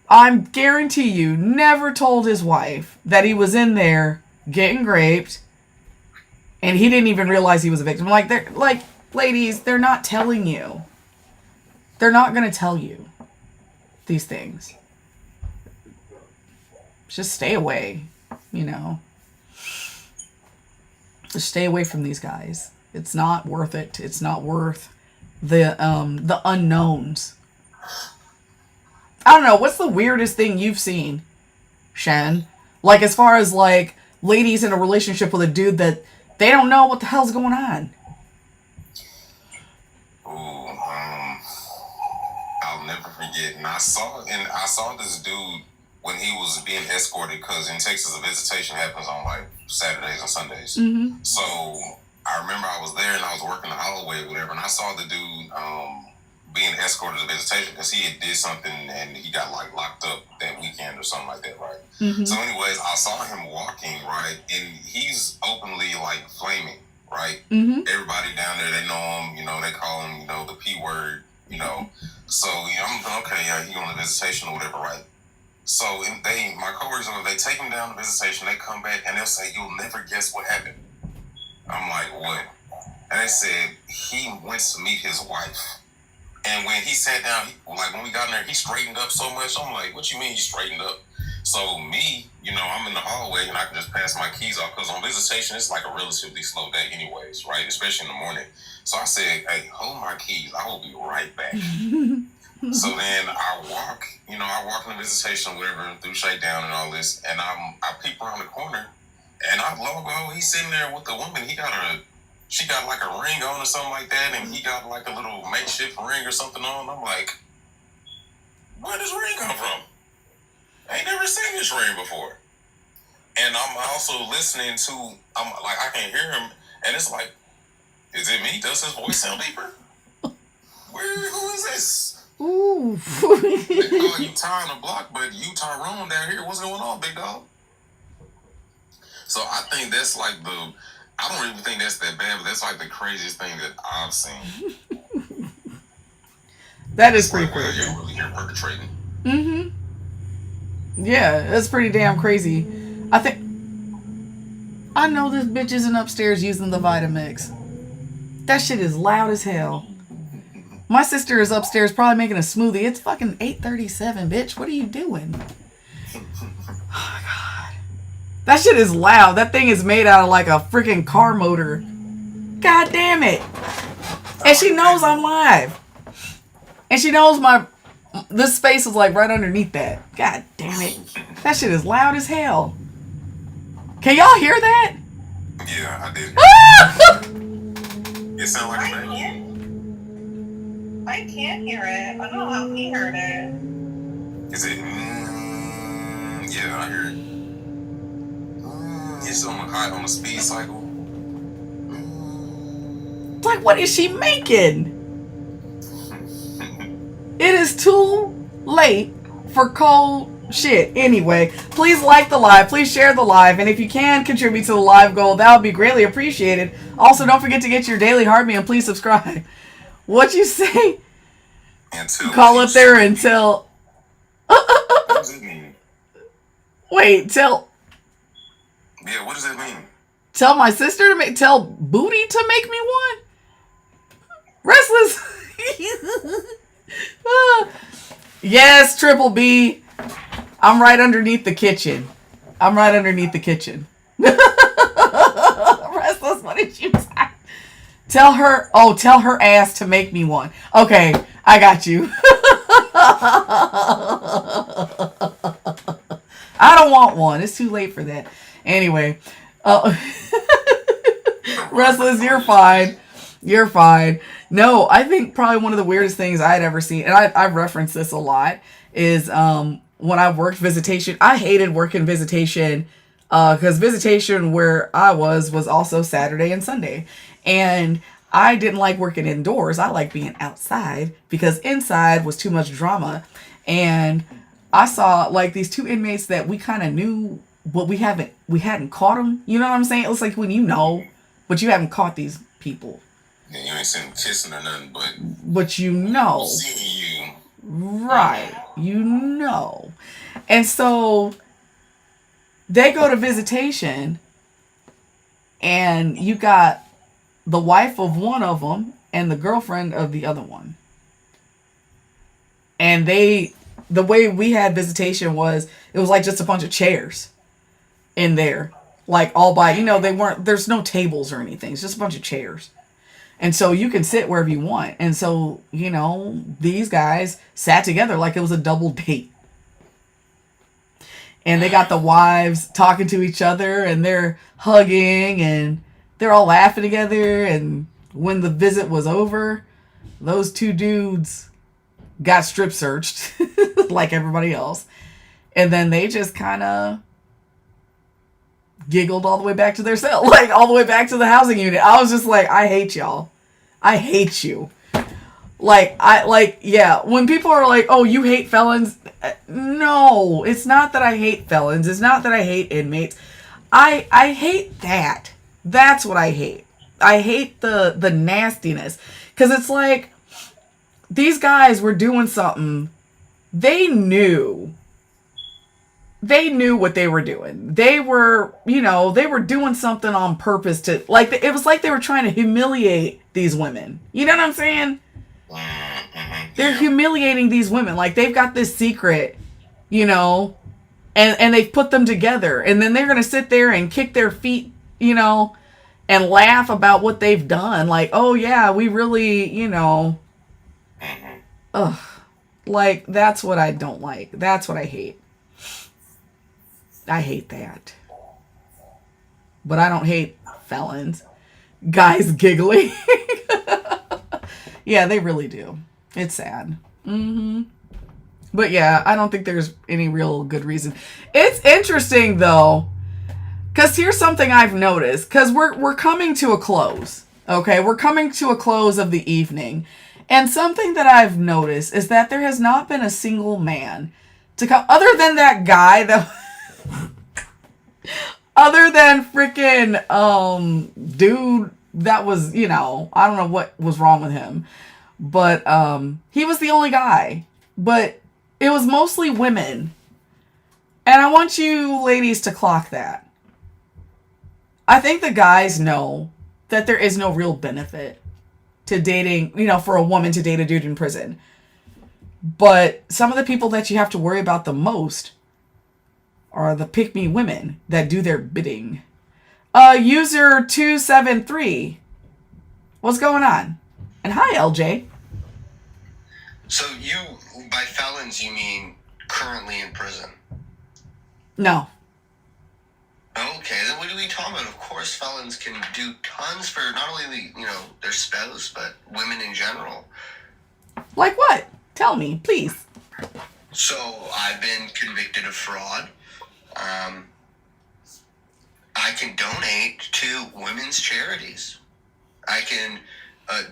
I guarantee you, never told his wife that he was in there getting raped, and he didn't even realize he was a victim. Ladies, they're not telling you. They're not going to tell you these things. Just stay away, Just stay away from these guys. It's not worth it. It's not worth the unknowns. I don't know. What's the weirdest thing you've seen, Shen? Like, as far as, like, ladies in a relationship with a dude that they don't know what the hell's going on. Ooh, I'll never forget. And I saw this dude when he was being escorted, because in Texas, a visitation happens on, like, Saturdays and Sundays. Mm-hmm. So I remember I was there and I was working the hallway or whatever, and I saw the dude being escorted to visitation because he had did something and he got, like, locked up that weekend or something like that, right? Mm-hmm. So anyways, I saw him walking, right, and he's openly, like, flaming, right? Mm-hmm. Everybody down there, they know him, they call him, the P word, So I'm okay, yeah, he on the visitation or whatever, right? So my coworkers, they take him down to visitation, they come back and they'll say, "You'll never guess what happened." I'm like, "What?" And they said he went to meet his wife. And when he sat down, when we got in there, he straightened up so much. I'm like, "What you mean he straightened up?" So me, I'm in the hallway and I can just pass my keys off, because on visitation, it's like a relatively slow day anyways, right? Especially in the morning. So I said, "Hey, hold my keys. I will be right back." So then I walk in the visitation, whatever, through shakedown and all this, and I peep around the corner, and lo and behold, he's sitting there with the woman. She got like a ring on or something like that, and he got like a little makeshift ring or something on. I'm like, where does this ring come from? I ain't never seen this ring before. And I'm also listening to, I can hear him, and it's like, is it me? Does his voice sound deeper? Who is this? Ooh. They call you Ty on the block, but you Tyrone down here. What's going on, big dog? So I think that's like I don't even think that's that bad, but that's like the craziest thing that I've seen. That is pretty crazy. You're really here perpetrating. Mm-hmm. Yeah, that's pretty damn crazy. I know this bitch isn't upstairs using the Vitamix. That shit is loud as hell. My sister is upstairs probably making a smoothie. It's fucking 8:37, bitch. What are you doing? Oh my god. That shit is loud. That thing is made out of like a freaking car motor. God damn it. And she knows I'm live. And she knows this space is like right underneath that. God damn it. That shit is loud as hell. Can y'all hear that? Yeah, I did. It sounds like a baby. I can't hear it. I don't know how he heard it. Is it? Yeah, I hear it. It's on the speed cycle. Like, what is she making? It is too late for cold shit. Anyway, please like the live. Please share the live. And if you can contribute to the live goal, that would be greatly appreciated. Also, don't forget to get your daily heart meal and please subscribe. What you say? Call up there and tell. What does it mean? Wait, tell. Yeah, what does that mean? Tell my sister to tell Booty to make me one. Restless. Yes, Triple B. I'm right underneath the kitchen. Restless, what did you say? Tell her ass to make me one. Okay, I got you. I don't want one. It's too late for that. Anyway, Restless, you're fine. You're fine. No, I think probably one of the weirdest things I had ever seen, and I've referenced this a lot, is when I worked visitation, I hated working visitation, because visitation where I was also Saturday and Sunday. And I didn't like working indoors. I like being outside because inside was too much drama. And I saw like these two inmates that we kind of knew, but we hadn't caught them. You know what I'm saying? It was like when you know, but you haven't caught these people. Yeah, you ain't seen them kissing or nothing, but you know. Seeing you. Right. You know. And so they go to visitation, and you got the wife of one of them and the girlfriend of the other one. And the way we had visitation was, it was like just a bunch of chairs in there. Like all by, there's no tables or anything. It's just a bunch of chairs. And so you can sit wherever you want. And so, these guys sat together like it was a double date. And they got the wives talking to each other, and they're hugging, and they're all laughing together. And when the visit was over, those two dudes got strip searched like everybody else. And then they just kind of giggled all the way back to their cell, like all the way back to the housing unit. I was just like, I hate y'all. I hate you. When people are like, oh, you hate felons. No, it's not that I hate felons. It's not that I hate inmates. I hate that. That's what I hate. I hate the nastiness. Because it's like, these guys were doing something. They knew what they were doing. They were, they were doing something on purpose to, like, it was like they were trying to humiliate these women. You know what I'm saying? They're humiliating these women. Like, they've got this secret, and they've put them together. And then they're going to sit there and kick their feet, and laugh about what they've done. Like, oh, yeah, we really, ugh. Like, that's what I don't like. That's what I hate. I hate that. But I don't hate felons. Guys giggling. Yeah, they really do. It's sad. But yeah, I don't think there's any real good reason. It's interesting though, because here's something I've noticed. Because we're coming to a close. Okay, we're coming to a close of the evening. And something that I've noticed is that there has not been a single man to come, other than that guy that... other than freaking dude that was, I don't know what was wrong with him. But he was the only guy. But it was mostly women. And I want you ladies to clock that. I think the guys know that there is no real benefit to dating, for a woman to date a dude in prison. But some of the people that you have to worry about the most are the pick-me women that do their bidding. User 273. What's going on? And hi, LJ. So by felons, you mean currently in prison? No. Okay, then what are we talking about? Of course, felons can do tons for not only their spouse, but women in general. Like what? Tell me, please. So I've been convicted of fraud. I can donate to women's charities. I can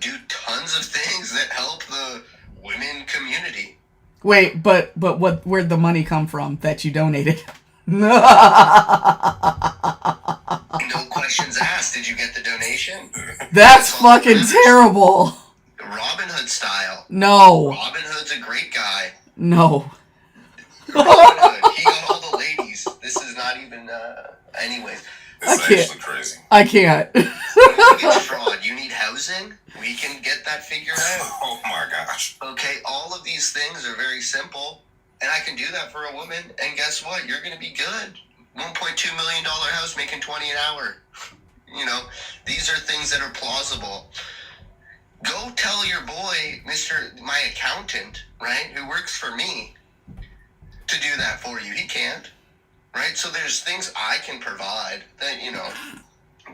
do tons of things that help the women community. Wait, but where'd the money come from that you donated? No questions asked. Did you get the donation? That's fucking terrible. Robin Hood style. No. Robin Hood's a great guy. No. Robin Hood. He got all the ladies. This is not even. Anyways. It's actually crazy. I can't. It's fraud. You need housing? We can get that figured out. Oh my gosh. Okay, all of these things are very simple, and I can do that for a woman, and guess what? You're going to be good. $1.2 million house making $20 an hour. These are things that are plausible. Go tell your boy, my accountant, right, who works for me, to do that for you. He can't. Right? So there's things I can provide that,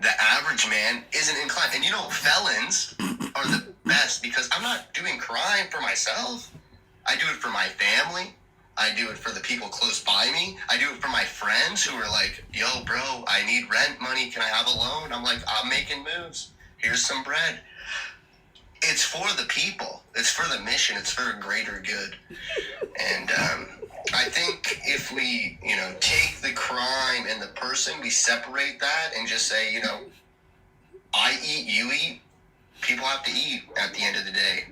the average man isn't inclined. And felons are the best because I'm not doing crime for myself. I do it for my family. I do it for the people close by me. I do it for my friends who are like, yo, bro, I need rent money. Can I have a loan? I'm like, I'm making moves. Here's some bread. It's for the people. It's for the mission. It's for a greater good. And I think if we, take the crime and the person, we separate that and just say, I eat, you eat. People have to eat at the end of the day.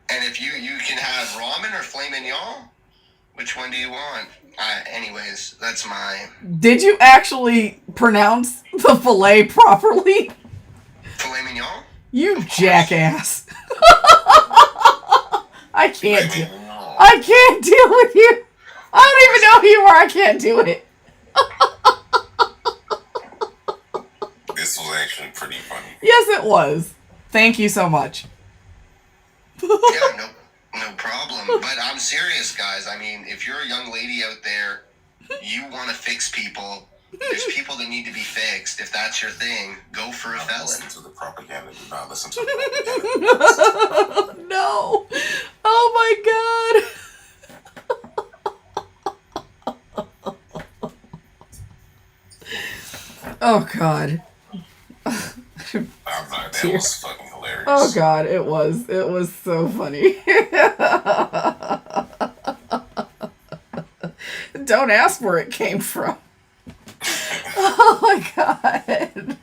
And if you can have ramen or filet mignon, which one do you want? Anyways, that's my... Did you actually pronounce the filet properly? Filet mignon? You jackass. I can't deal with you. I don't even know who you are. I can't do it. This was actually pretty funny. Yes, it was. Thank you so much. Yeah, no problem. But I'm serious, guys. I mean, if you're a young lady out there, you want to fix people, there's people that need to be fixed. If that's your thing, go for a felon. Listen to the propaganda. Do not listen to the propaganda. No. Oh my God. Oh God. That was fucking hilarious. Oh God, it was. It was so funny. Don't ask where it came from. Oh my God.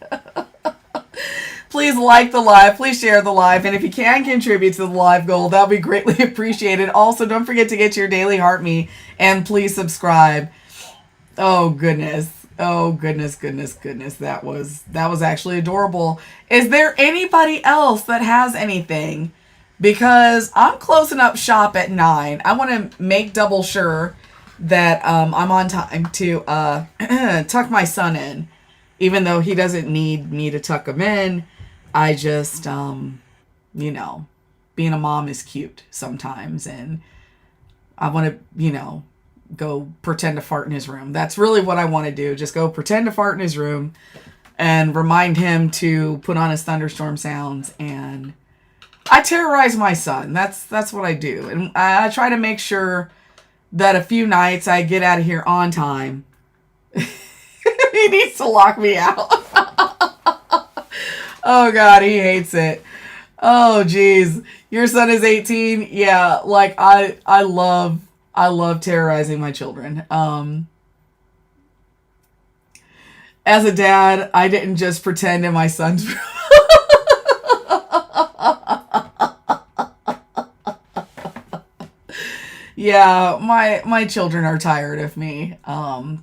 Please like the live. Please share the live. And if you can contribute to the live goal, that would be greatly appreciated. Also, don't forget to get your daily heart me and please subscribe. Oh goodness. Oh goodness. That was actually adorable. Is there anybody else that has anything? Because I'm closing up shop at 9. I want to make double sure that I'm on time to tuck my son in, even though he doesn't need me to tuck him in. I just being a mom is cute sometimes, and I want to go pretend to fart in his room. That's really what I want to do. Just go pretend to fart in his room and remind him to put on his thunderstorm sounds. And I terrorize my son. That's what I do. And I try to make sure that a few nights I get out of here on time. He needs to lock me out. Oh God, he hates it. Oh geez. Your son is 18? Yeah, like I love terrorizing my children. As a dad, I didn't just pretend in my son's room. Yeah, my children are tired of me,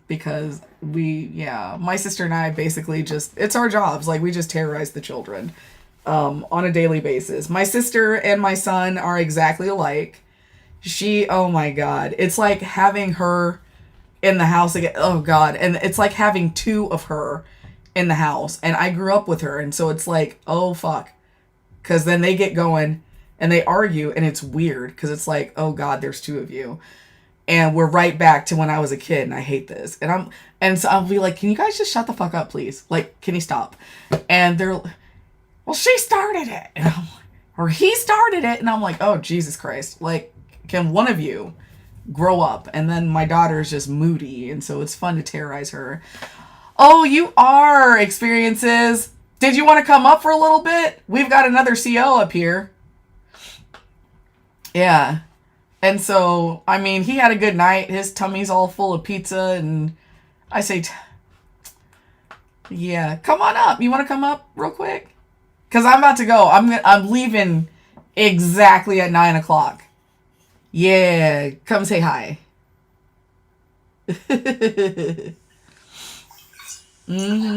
because my sister and I basically it's our jobs. Like, we just terrorize the children, on a daily basis. My sister and my son are exactly alike. Oh my God, it's like having her in the house again. Oh God. And it's like having two of her in the house, and I grew up with her. And so it's like, oh fuck. 'Cause then they get going and they argue, and it's weird. 'Cause it's like, oh God, there's two of you. And we're right back to when I was a kid, and I hate this. And so I'll be like, can you guys just shut the fuck up, please? Like, can you stop? And they're, well, she started it. And I'm like, or he started it. And I'm like, oh, Jesus Christ. Like, can one of you grow up? And then my daughter's just moody, and so it's fun to terrorize her. Oh, you are Experiences. Did you want to come up for a little bit? We've got another CO up here. Yeah. And so, I mean, he had a good night. His tummy's all full of pizza, and I say, yeah, come on up. You want to come up real quick? Because I'm about to go. I'm leaving exactly at 9 o'clock. Yeah, come say hi. Mm-hmm.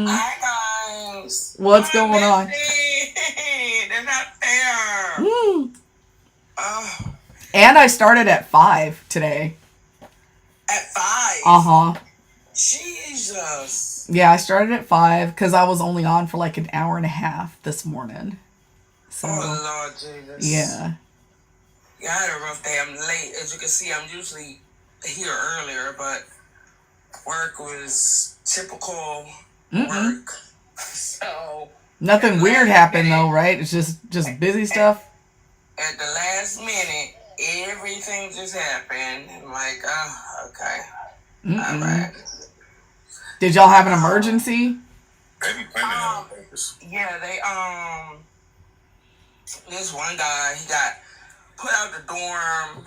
Hi guys. What's going on? They're not there. Oh. And I started at 5 today. At 5? Uh-huh. Jesus. Yeah, I started at 5 because I was only on for like an hour and a half this morning. So, oh Lord Jesus. Yeah. Yeah, I had a rough day. I'm late. As you can see, I'm usually here earlier, but work was typical work. So nothing weird happened though, right? It's just busy stuff. At the last minute, everything just happened. I'm like, oh, okay. Mm-mm. All right. Did y'all have an emergency? Yeah, they this one guy, he got put out the dorm.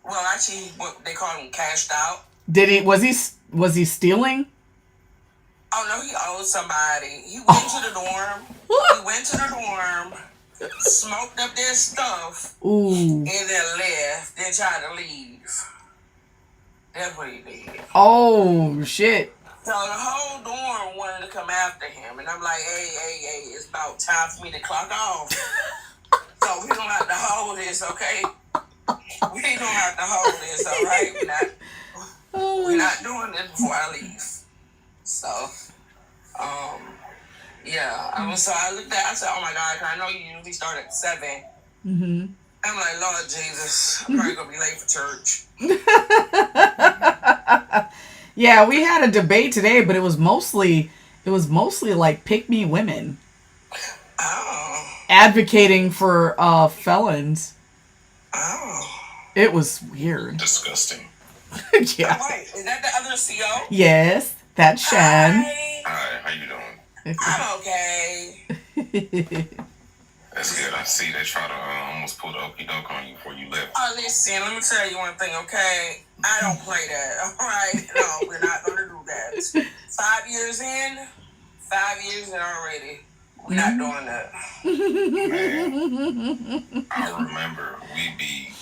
Well, actually, what they call him cashed out. Did he? Was he stealing? Oh no, he owed somebody. He went to the dorm. He went to the dorm, smoked up their stuff, Ooh. and then left. Then tried to leave. That's what he did. Oh shit. So the whole dorm wanted to come after him, and I'm like, hey, it's about time for me to clock off. So we don't have to hold this, okay? We don't have to hold this, all right? We're not doing this before I leave. So, yeah. So I looked at, I said, oh my God, I know you usually start at 7. Mm-hmm. I'm like, Lord Jesus, I'm probably gonna be late for church. Yeah, we had a debate today, but it was mostly like pick me women. Oh. Advocating for felons. Oh. It was weird. Disgusting. Yeah. Oh, wait, is that the other CO? Yes, that's Shan. Hi, how you doing? I'm okay. That's good. I see they try to almost pull the okie doke on you before you left. Oh, listen, let me tell you one thing, okay? I don't play that, all right? No, we're not going to do that. 5 years in already. We're not doing that. Man, I remember we'd be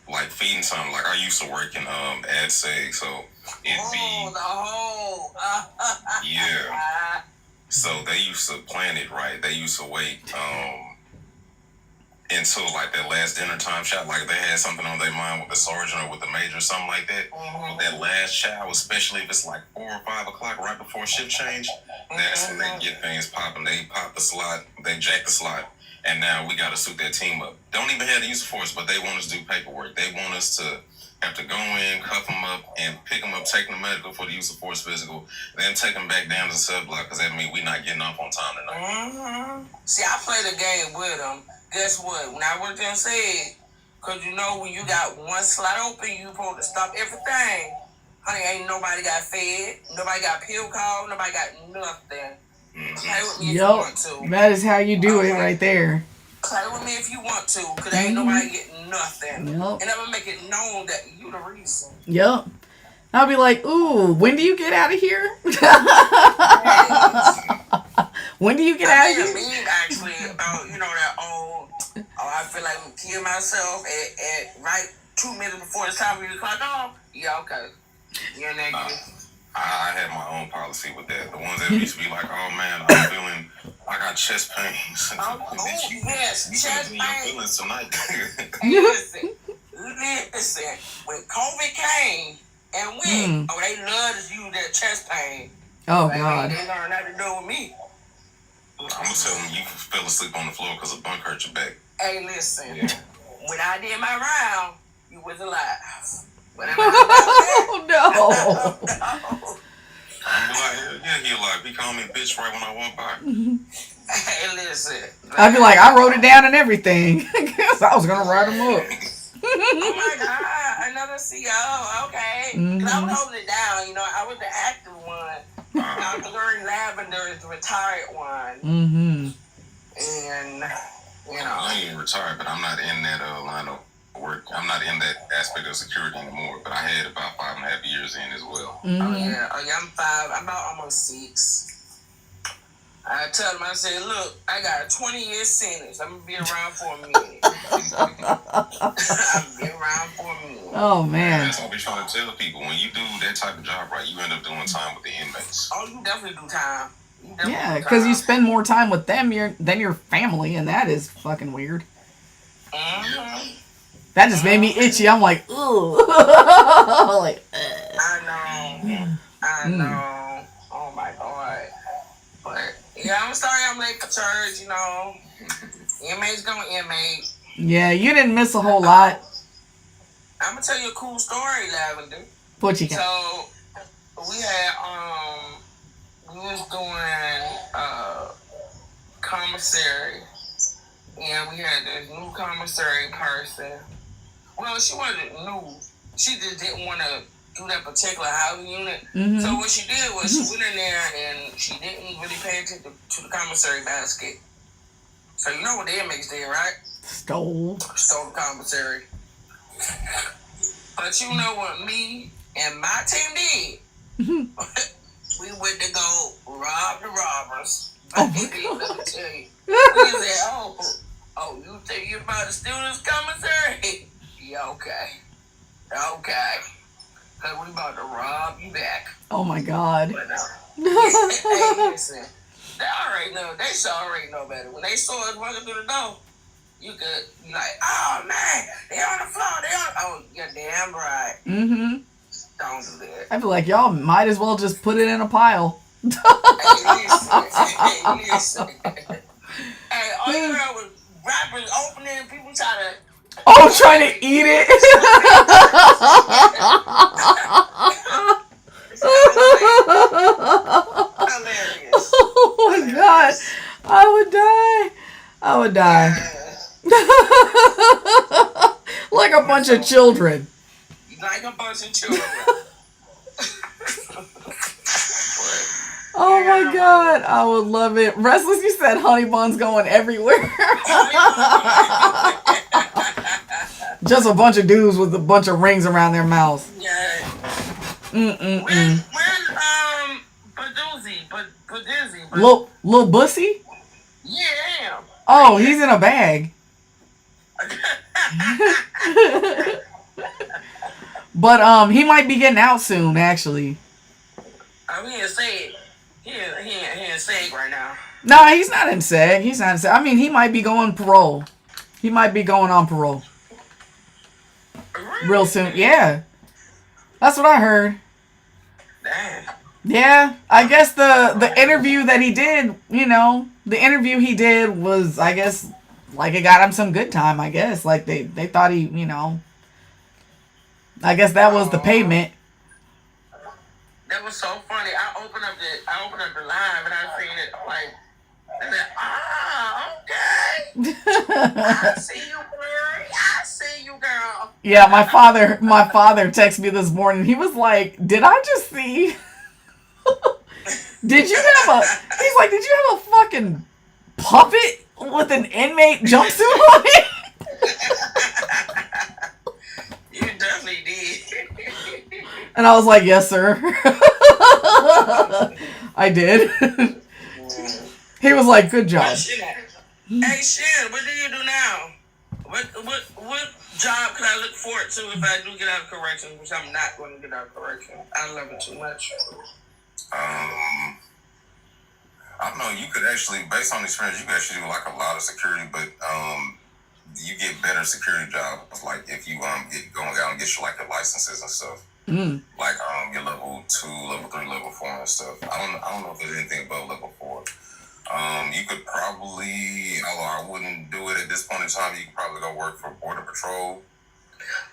like feeding something. Like I used to work in ad seg, so it'd be the whole. Yeah. So they used to plan it right. They used to wait until like that last dinner time shot. Like they had something on their mind with the sergeant or with the major or something like that. With that last chow, especially if it's like 4 or 5 o'clock right before shift change, that's when they get things popping. They pop the slot, they jack the slot, and now we got to suit that team up. Don't even have the use of force, but they want us to do paperwork. They want us to have to go in, cuff them up, and pick them up, take them to medical for the use of force physical, then take them back down to the sub block, because that means we not getting off on time tonight. See, I played a game with them. Guess what? When I worked in SEG, because you know when you got one slot open, you supposed to stop everything. Honey, ain't nobody got fed, nobody got pill call, nobody got nothing. Play with me if you want to. That is how you do it right there. Play with me if you want to, because ain't nobody getting nothing. Yep. And I'm going to make it known that you the reason. Yep. I'll be like, ooh, when do you get out of here? When do you get out of here? I made a meme actually about, that old, I feel like I'm kill myself at right 2 minutes before it's time for you to clock off. Yeah, okay. You're negative. I had my own policy with that. The ones that used to be like, oh man, I'm feeling, I got chest pains. Yes, chest pains. Your feelings tonight. Listen, when COVID came and went, they loved to use that chest pain. Oh, God. They learned how to do with me. I'm going to tell them you fell asleep on the floor because a bunk hurt your back. Hey, listen. Yeah. When I did my round, you was alive. Oh, no. I'm like, yeah, he alive. He called me a bitch right when I walked by. Hey, listen. I'd be like, I wrote it down and everything. Guess I was going to write them up. Oh, my God. Another CO. Okay. Because I was holding it down. I was the active one. I was learning Lavender is the retired one. And, I ain't retired, but I'm not in that line of work. I'm not in that aspect of security anymore, but I had about 5.5 years in as well. Oh yeah, I'm 5. I'm about almost 6. I tell them, I said, look, I got a 20-year sentence. I'm gonna be around for a minute. I'm be around for a minute. Oh man. That's what we trying to tell people. When you do that type of job right, you end up doing time with the inmates. Oh, you definitely do time. Yeah, because you spend more time with them than your family, and that is fucking weird. That just made me itchy. I'm like, ugh. Like, I know. Oh my God. But yeah, I'm sorry I'm late for church. Inmates gonna inmate. Yeah, you didn't miss a whole lot. I'm gonna tell you a cool story, Lavender. What you got? So we had we was doing commissary, and we had this new commissary person. Well, she wasn't new. She just didn't want to do that particular housing unit. Mhm. So what she did was she went in there and she didn't really pay attention to the commissary basket. So you know what the inmates did, right? Stole the commissary. But you know what me and my team did? We went to go rob the robbers. Let me tell you. We said, oh, you think you're about to steal this commissary? Yeah, okay. Because we about to rob you back. Oh my God. But hey, listen. They already know. They already know better. When they saw us walking through the door, you could be like, oh man, they on the floor. Oh, you're damn right. Mm-hmm. Don't do that. I feel like y'all might as well just put it in a pile. Hey, listen. Hey, all you heard was rappers opening, people try to. Oh, trying to eat it. Hilarious. Oh my God. I would die. Like a bunch of children. Like a bunch of children. Oh my God. I would love it. Restless, you said honey buns going everywhere. Just a bunch of dudes with a bunch of rings around their mouths. Yeah. Mm-mm-mm. Where's Badoozy? Lil Bussy? Yeah. Oh, he's in a bag. But he might be getting out soon, actually. He ain't SAG. He ain't SAG right now. No, he's not in SAG. I mean, he might be going parole. He might be going on parole. Real soon. Yeah. That's what I heard. Damn. Yeah. I guess the interview that he did, the interview he did was, I guess, like it got him some good time, I guess. Like they thought he, I guess that was the payment. That was so funny. I opened up the live and I seen it. I'm like, okay. I see you, girl. I see you, girl. Yeah, my father texted me this morning. He was like, "Did I just see? Did you have a fucking puppet with an inmate jumpsuit on it?" You definitely did. And I was like, "Yes, sir." I did. He was like, "Good job." Hey, Shin, what do you do now? What job can I look forward to if I do get out of correction, which I'm not going to get out of correction? I love it too much. I don't know. You could actually, based on experience, you could actually do like a lot of security, but you get better security jobs like if you get going out and get your like your licenses and stuff. Like your level 2, level 3, level 4 and stuff. I don't know if there's anything above level 4. You could probably, although I wouldn't do it at this point in time, you could probably go work for Border Patrol.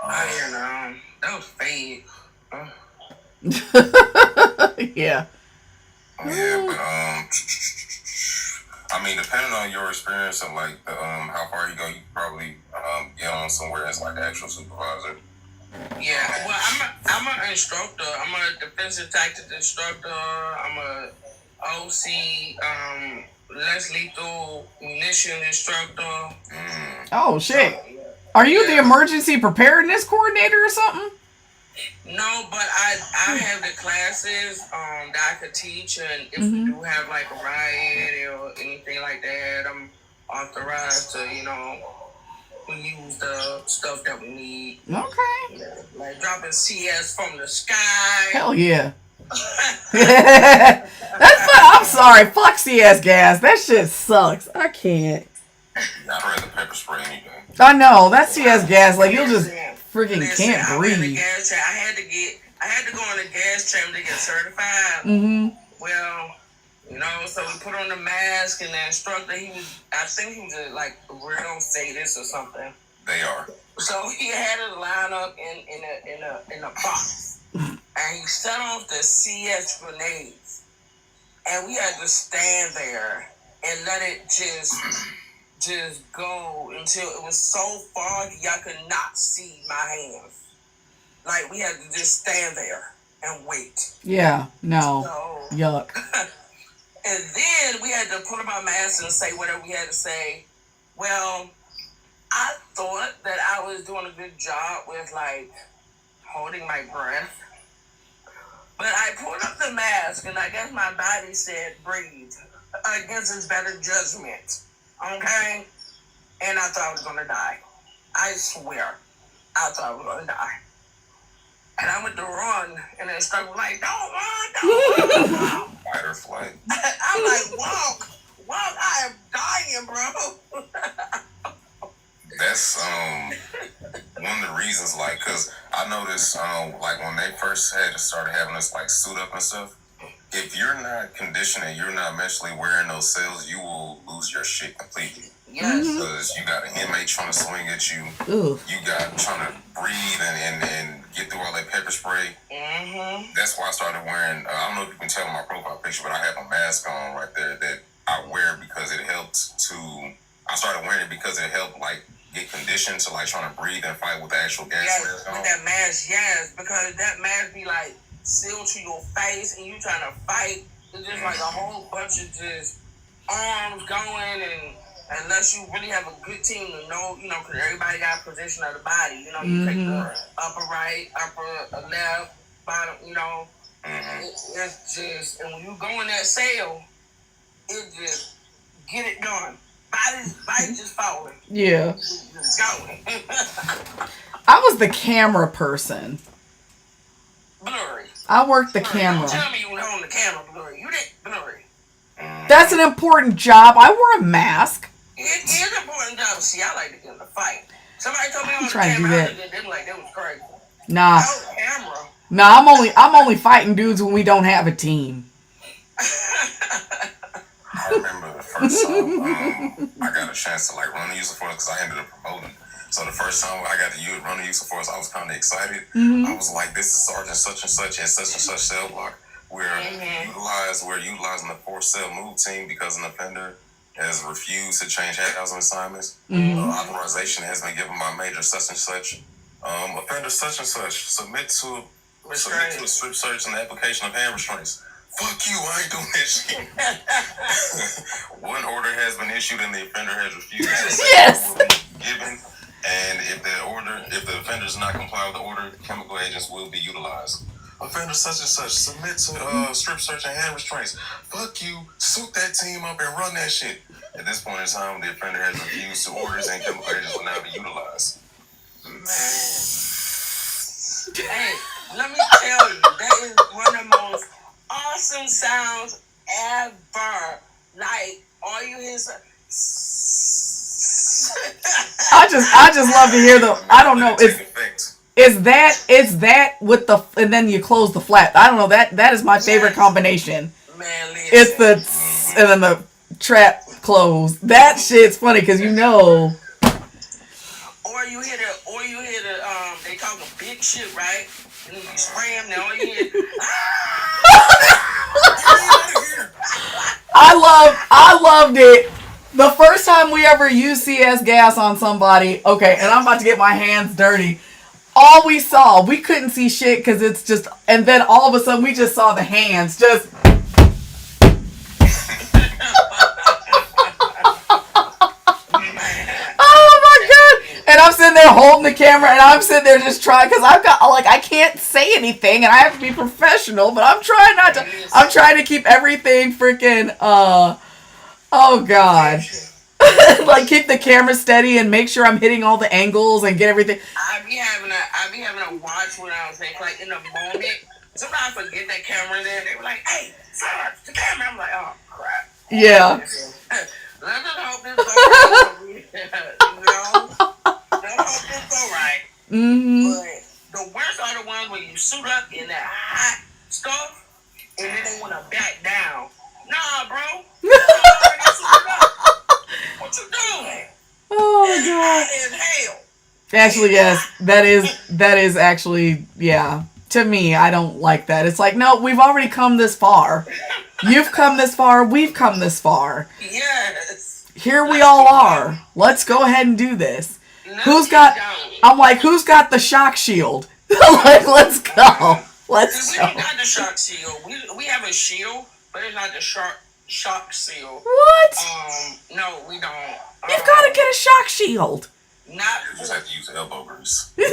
I didn't know. That was fake. Yeah. Yeah, but I mean, depending on your experience and like how far you go, you could probably get on somewhere as like actual supervisor. Yeah, well, I'm an instructor. I'm a defensive tactics instructor. I'm a OC, less lethal munition instructor. Oh shit! Are you the emergency preparedness coordinator or something? No, but I have the classes that I could teach, and if we do have like a riot or anything like that, I'm authorized to use the stuff that we need. Okay. Like dropping CS from the sky. Hell yeah. I'm sorry. Fuck CS gas. That shit sucks. I can't. I'd rather pepper spray anything. I know. That CS gas, like, you'll just freaking can't I breathe. had to go on the gas chamber to get certified. Well, so we put on the mask, and the instructor, I think he was like a real sadist or something. They are. So he had us line up in a box, and he set off the CS grenades, and we had to stand there and let it just just go until it was so foggy y'all could not see my hands. Like, we had to just stand there and wait. Yeah, no. So, Yuck. and then we had to put on our masks and say whatever we had to say. Well, I thought that I was doing a good job with, like, holding my breath. But I pulled up the mask, and I guess my body said breathe against its better judgment. Okay? And I thought I was going to die. I swear. I thought I was going to die. And I went to run, and then Stuck was like, don't run. Fight or flight. I'm like, walk, I am dying, bro. That's one of the reasons, like, because I noticed, like, when they first started having us, like, suit up and stuff, if you're not conditioned and you're not mentally wearing those cells, you will lose your shit completely. Yes. Because you got an inmate trying to swing at you. Ooh. You got trying to breathe and get through all that pepper spray. Mm-hmm. That's why I started wearing, I don't know if you can tell in my profile picture, but I have a mask on right there that I wear because it helped I started wearing it because it helped, like, get conditioned to, like, trying to breathe and fight with the actual gas mask on. With that mask, yes, because that mask be, like, sealed to your face and you trying to fight. It's just like a whole bunch of just arms going, and unless you really have a good team to know, you know, because everybody got a position of the body. You know, you take the upper right, upper left, bottom, you know. It's just, and when you go in that cell, it just get it done. Body just falling. Yeah. Just going. I was the camera person. Blurry. I worked the Blurry. camera. Don't tell me you were on the camera, Blurry. You didn't, Blurry. That's an important job. I wore a mask. It is an important job. See, I like to get in the fight. Somebody told me on the trying to do camera, that. they were like, that was crazy. Nah. Oh, camera. Nah, I'm only fighting dudes when we don't have a team. I remember the first time I got a chance to, like, run the use of force because I ended up promoting. So the first time I got to run the use of force, I was kind of excited. I was like, this is Sergeant such and such at such and such cell block. We're utilizing the 4-cell move team because an offender has refused to change housing assignments. Authorization has been given by Major such and such. Offender such and such submit to a strip search and the application of hand restraints. Fuck you, I ain't doing that shit. One order has been issued and the offender has refused. Yes. Will be given, and if the offender does not comply with the order, chemical agents will be utilized. Offender such and such submit to strip search and hand restraints. Fuck you, suit that team up and run that shit. At this point in time, the offender has refused to orders and chemical agents will now be utilized. Man. Hey, let me tell you, that is one of the most awesome sounds ever. Like, all you hear is I just love to hear the. I don't know. Is that with the, and then you close the flap. I don't know, that is my favorite combination. Man, listen. It's the, and then the trap close. That shit's funny because you know. Or you hear the they call them big shit, right? And then you spray them, and all you hear. I loved it. The first time we ever used CS gas on somebody, okay, and I'm about to get my hands dirty. All we saw, we couldn't see shit because it's just, and then all of a sudden we just saw the hands just. Oh my god! And I'm sitting there holding the camera, and I'm sitting there just trying, because I've got, like, I can't say anything, and I have to be professional, but I'm trying not to. I'm trying to keep everything freaking, oh god. Like, keep the camera steady and make sure I'm hitting all the angles and get everything. I be having a watch when I was like in the moment. Sometimes I forget that camera there. They were like, "Hey, sorry, the camera." I'm like, "Oh crap." Yeah. Let's just hope this goes right. You know, let's hope this go right. But the worst are the ones when you suit up in that hot stuff and then they want to back down. Nah, bro. What you doing? Oh god. In hell. Actually, yes, that is actually, yeah. To me, I don't like that. It's like, no, we've already come this far. You've come this far. We've come this far. Yes. here we all are. Let's go ahead and do this. Who's got? I'm like, who's got the shock shield? Like, let's go. Let's We go. don't got the shock shield. We have a shield, but it's not the shock shield. What? No, we don't. You've got to get a shock shield. You just have to use elbow grease. We have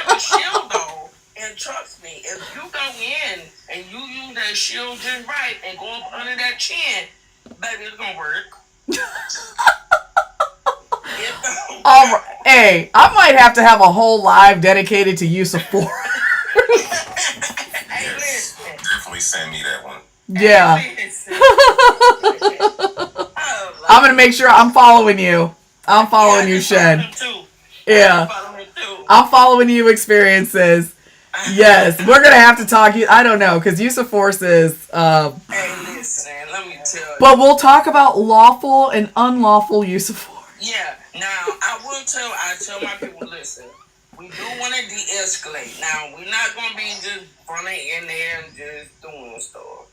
a shield though, and trust me, if you go in and you use that shield just right and go up under that chin, baby, it's gonna work. Hey, I might have to have a whole live dedicated to use of force. Definitely send me that one. Yeah. I'm gonna make sure I'm following you. I'm following you, Shen. Yeah. I'm following you, experiences. Yes, we're gonna have to talk. I don't know, because use of force is. Hey, listen, let me tell you. But we'll talk about lawful and unlawful use of force. Yeah. Now, I tell my people, listen, we do want to de-escalate. Now, we're not going to be just running in there and just doing stuff.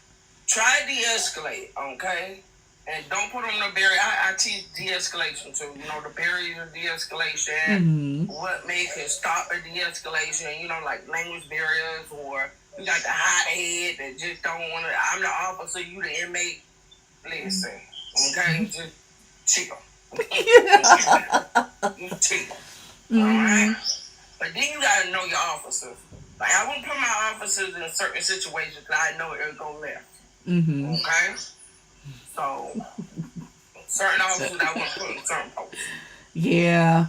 Try de-escalate, okay? And don't put on the barrier. I teach de-escalation too. You know, the barrier of de-escalation, what makes it stop a de-escalation, you know, like language barriers, or you got the hot head that just don't want to, I'm the officer, you the inmate. Listen, okay? Just chill. You chill. Alright? But then you gotta know your officers. Like, I wouldn't put my officers in certain situations that I know it'll go left. Okay? So, certain officers I wouldn't put in certain posts. Yeah.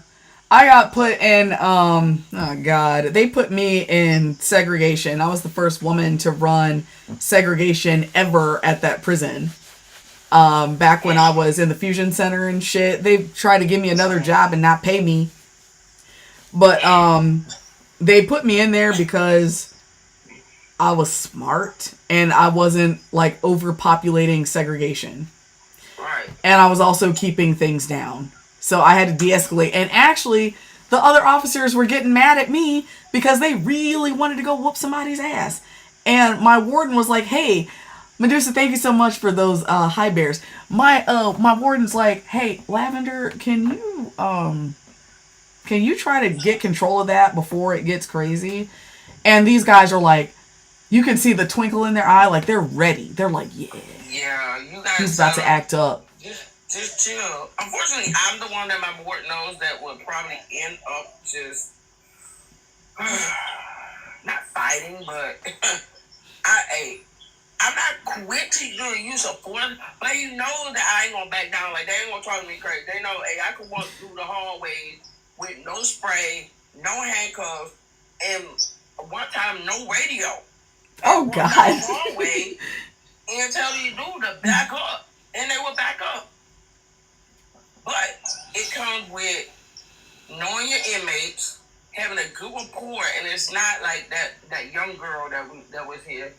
I got put in, oh God, they put me in segregation. I was the first woman to run segregation ever at that prison. Back when I was in the fusion center and shit, they tried to give me another job and not pay me. But, they put me in there because I was smart and I wasn't like overpopulating segregation. Right. And I was also keeping things down. So I had to de-escalate. And actually, the other officers were getting mad at me because they really wanted to go whoop somebody's ass. And my warden was like, hey, Medusa, thank you so much for those high bears. My warden's like, hey, Lavender, can you try to get control of that before it gets crazy? And these guys are like, you can see the twinkle in their eye, like they're ready. They're like, yeah. Yeah, you guys. He's about to act up. Just chill. Unfortunately, I'm the one that my board knows that would probably end up just not fighting, but I'm not quick to use a force, but you know that I ain't gonna back down. Like, they ain't gonna talk to me crazy. They know, hey, I can walk through the hallways with no spray, no handcuffs, and one time no radio. Oh God! The hallway and tell you dude to back up, and they will back up. But it comes with knowing your inmates, having a good rapport, and it's not like that young girl that was here,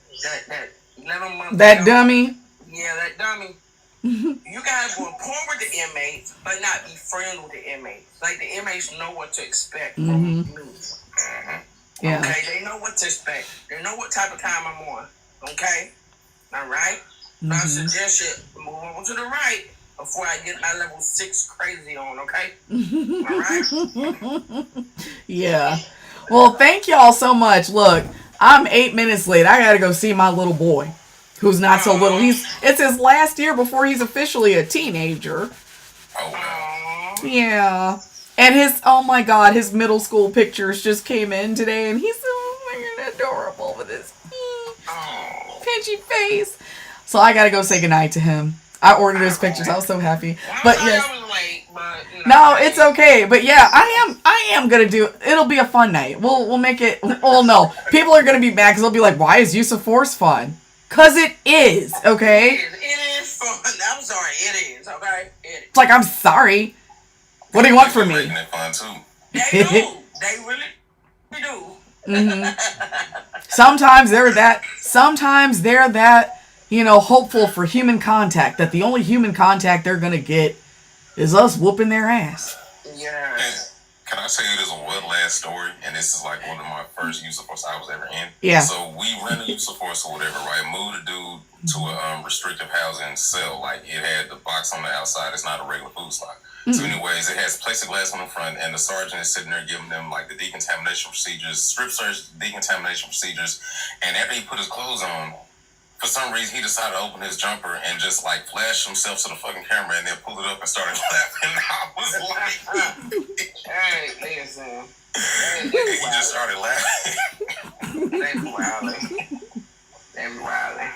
that 11 months. That dummy. Yeah, that dummy. You guys will rapport with the inmates, but not be friends with the inmates. Like, the inmates know what to expect from you. Yeah. Okay, they know what to expect. They know what type of time I'm on. Okay? All right? So I suggest you move over to the right before I get my level 6 crazy on, okay? All right? Yeah. Well, thank y'all so much. Look, I'm 8 minutes late. I gotta go see my little boy, who's not so little. It's his last year before he's officially a teenager. Yeah. And oh my God, his middle school pictures just came in today, and he's so freaking adorable with his pinchy face. So I gotta go say goodnight to him. I ordered his pictures. I was so happy. But yes. No, it's okay. But yeah, I am gonna do. It'll be a fun night. We'll make it. Well, no, people are gonna be mad because they'll be like, "Why is use of force fun?" Cause it is. Okay. It is fun. I'm sorry. It is. Okay. It's like, I'm sorry. What do you want from me? They do. They really do. Sometimes they're that, hopeful for human contact, that the only human contact they're gonna get is us whooping their ass. Yeah. Can I tell you this one last story? And this is like one of my first use of force I was ever in. Yeah. So we ran a use of force or whatever, right? Moved a dude to a restrictive housing cell. Like, it had the box on the outside. It's not a regular food slot. So anyways, it has plexiglass on the front, and the sergeant is sitting there giving them like the decontamination procedures, strip search decontamination procedures. And after he put his clothes on, for some reason he decided to open his jumper and just like flash himself to the fucking camera and then pull it up and started laughing. I was like, hey, listen. He just started laughing. That's wilding. That's wilding.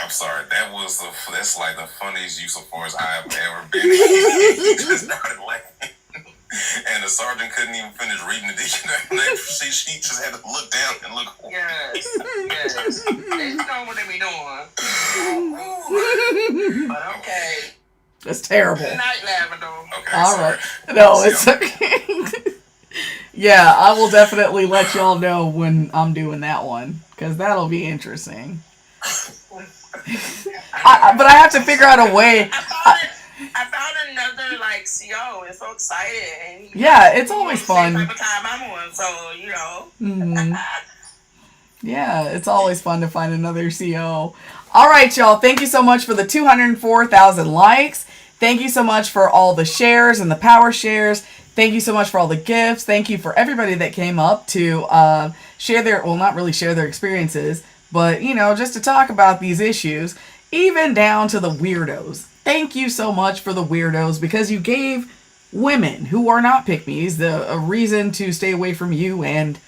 I'm sorry. That's like the funniest use of force I've ever been in. He just started laughing. And the sergeant couldn't even finish reading the decontamination procedure. She just had to look down and look. Yes. They know what they be doing. But okay. That's terrible. Good night, Lavender. Okay, all sorry. right. No, it's okay. Yeah, I will definitely let y'all know when I'm doing that one, because that'll be interesting. But I have to figure out a way. I found another like CO. It's so excited. And Yeah, it's always fun. Same type of time I'm on, so you know. Mm-hmm. Yeah, it's always fun to find another CO. All right, y'all. Thank you so much for the 204,000 likes. Thank you so much for all the shares and the power shares. Thank you so much for all the gifts. Thank you for everybody that came up to share their, well, not really share their experiences, but, you know, just to talk about these issues, even down to the weirdos. Thank you so much for the weirdos, because you gave women who are not pick-me's a reason to stay away from you and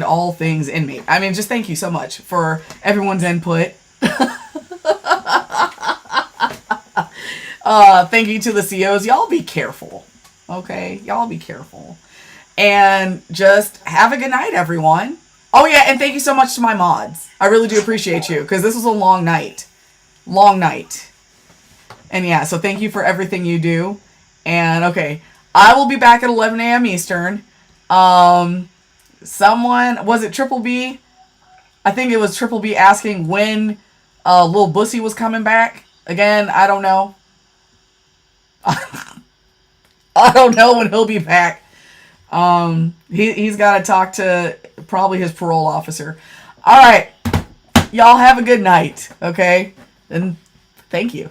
all things in me. I mean, just thank you so much for everyone's input. Thank you to the COs. Y'all be careful. Okay? Y'all be careful. And just have a good night, everyone. Oh, yeah, and thank you so much to my mods. I really do appreciate you, because this was a long night. Long night. And yeah, so thank you for everything you do. And okay, I will be back at 11 a.m. Eastern. Someone, was it Triple B? I think it was Triple B asking when Lil Bussy was coming back. Again, I don't know. I don't know when he'll be back. He's got to talk to probably his parole officer. All right. Y'all have a good night, okay? And thank you.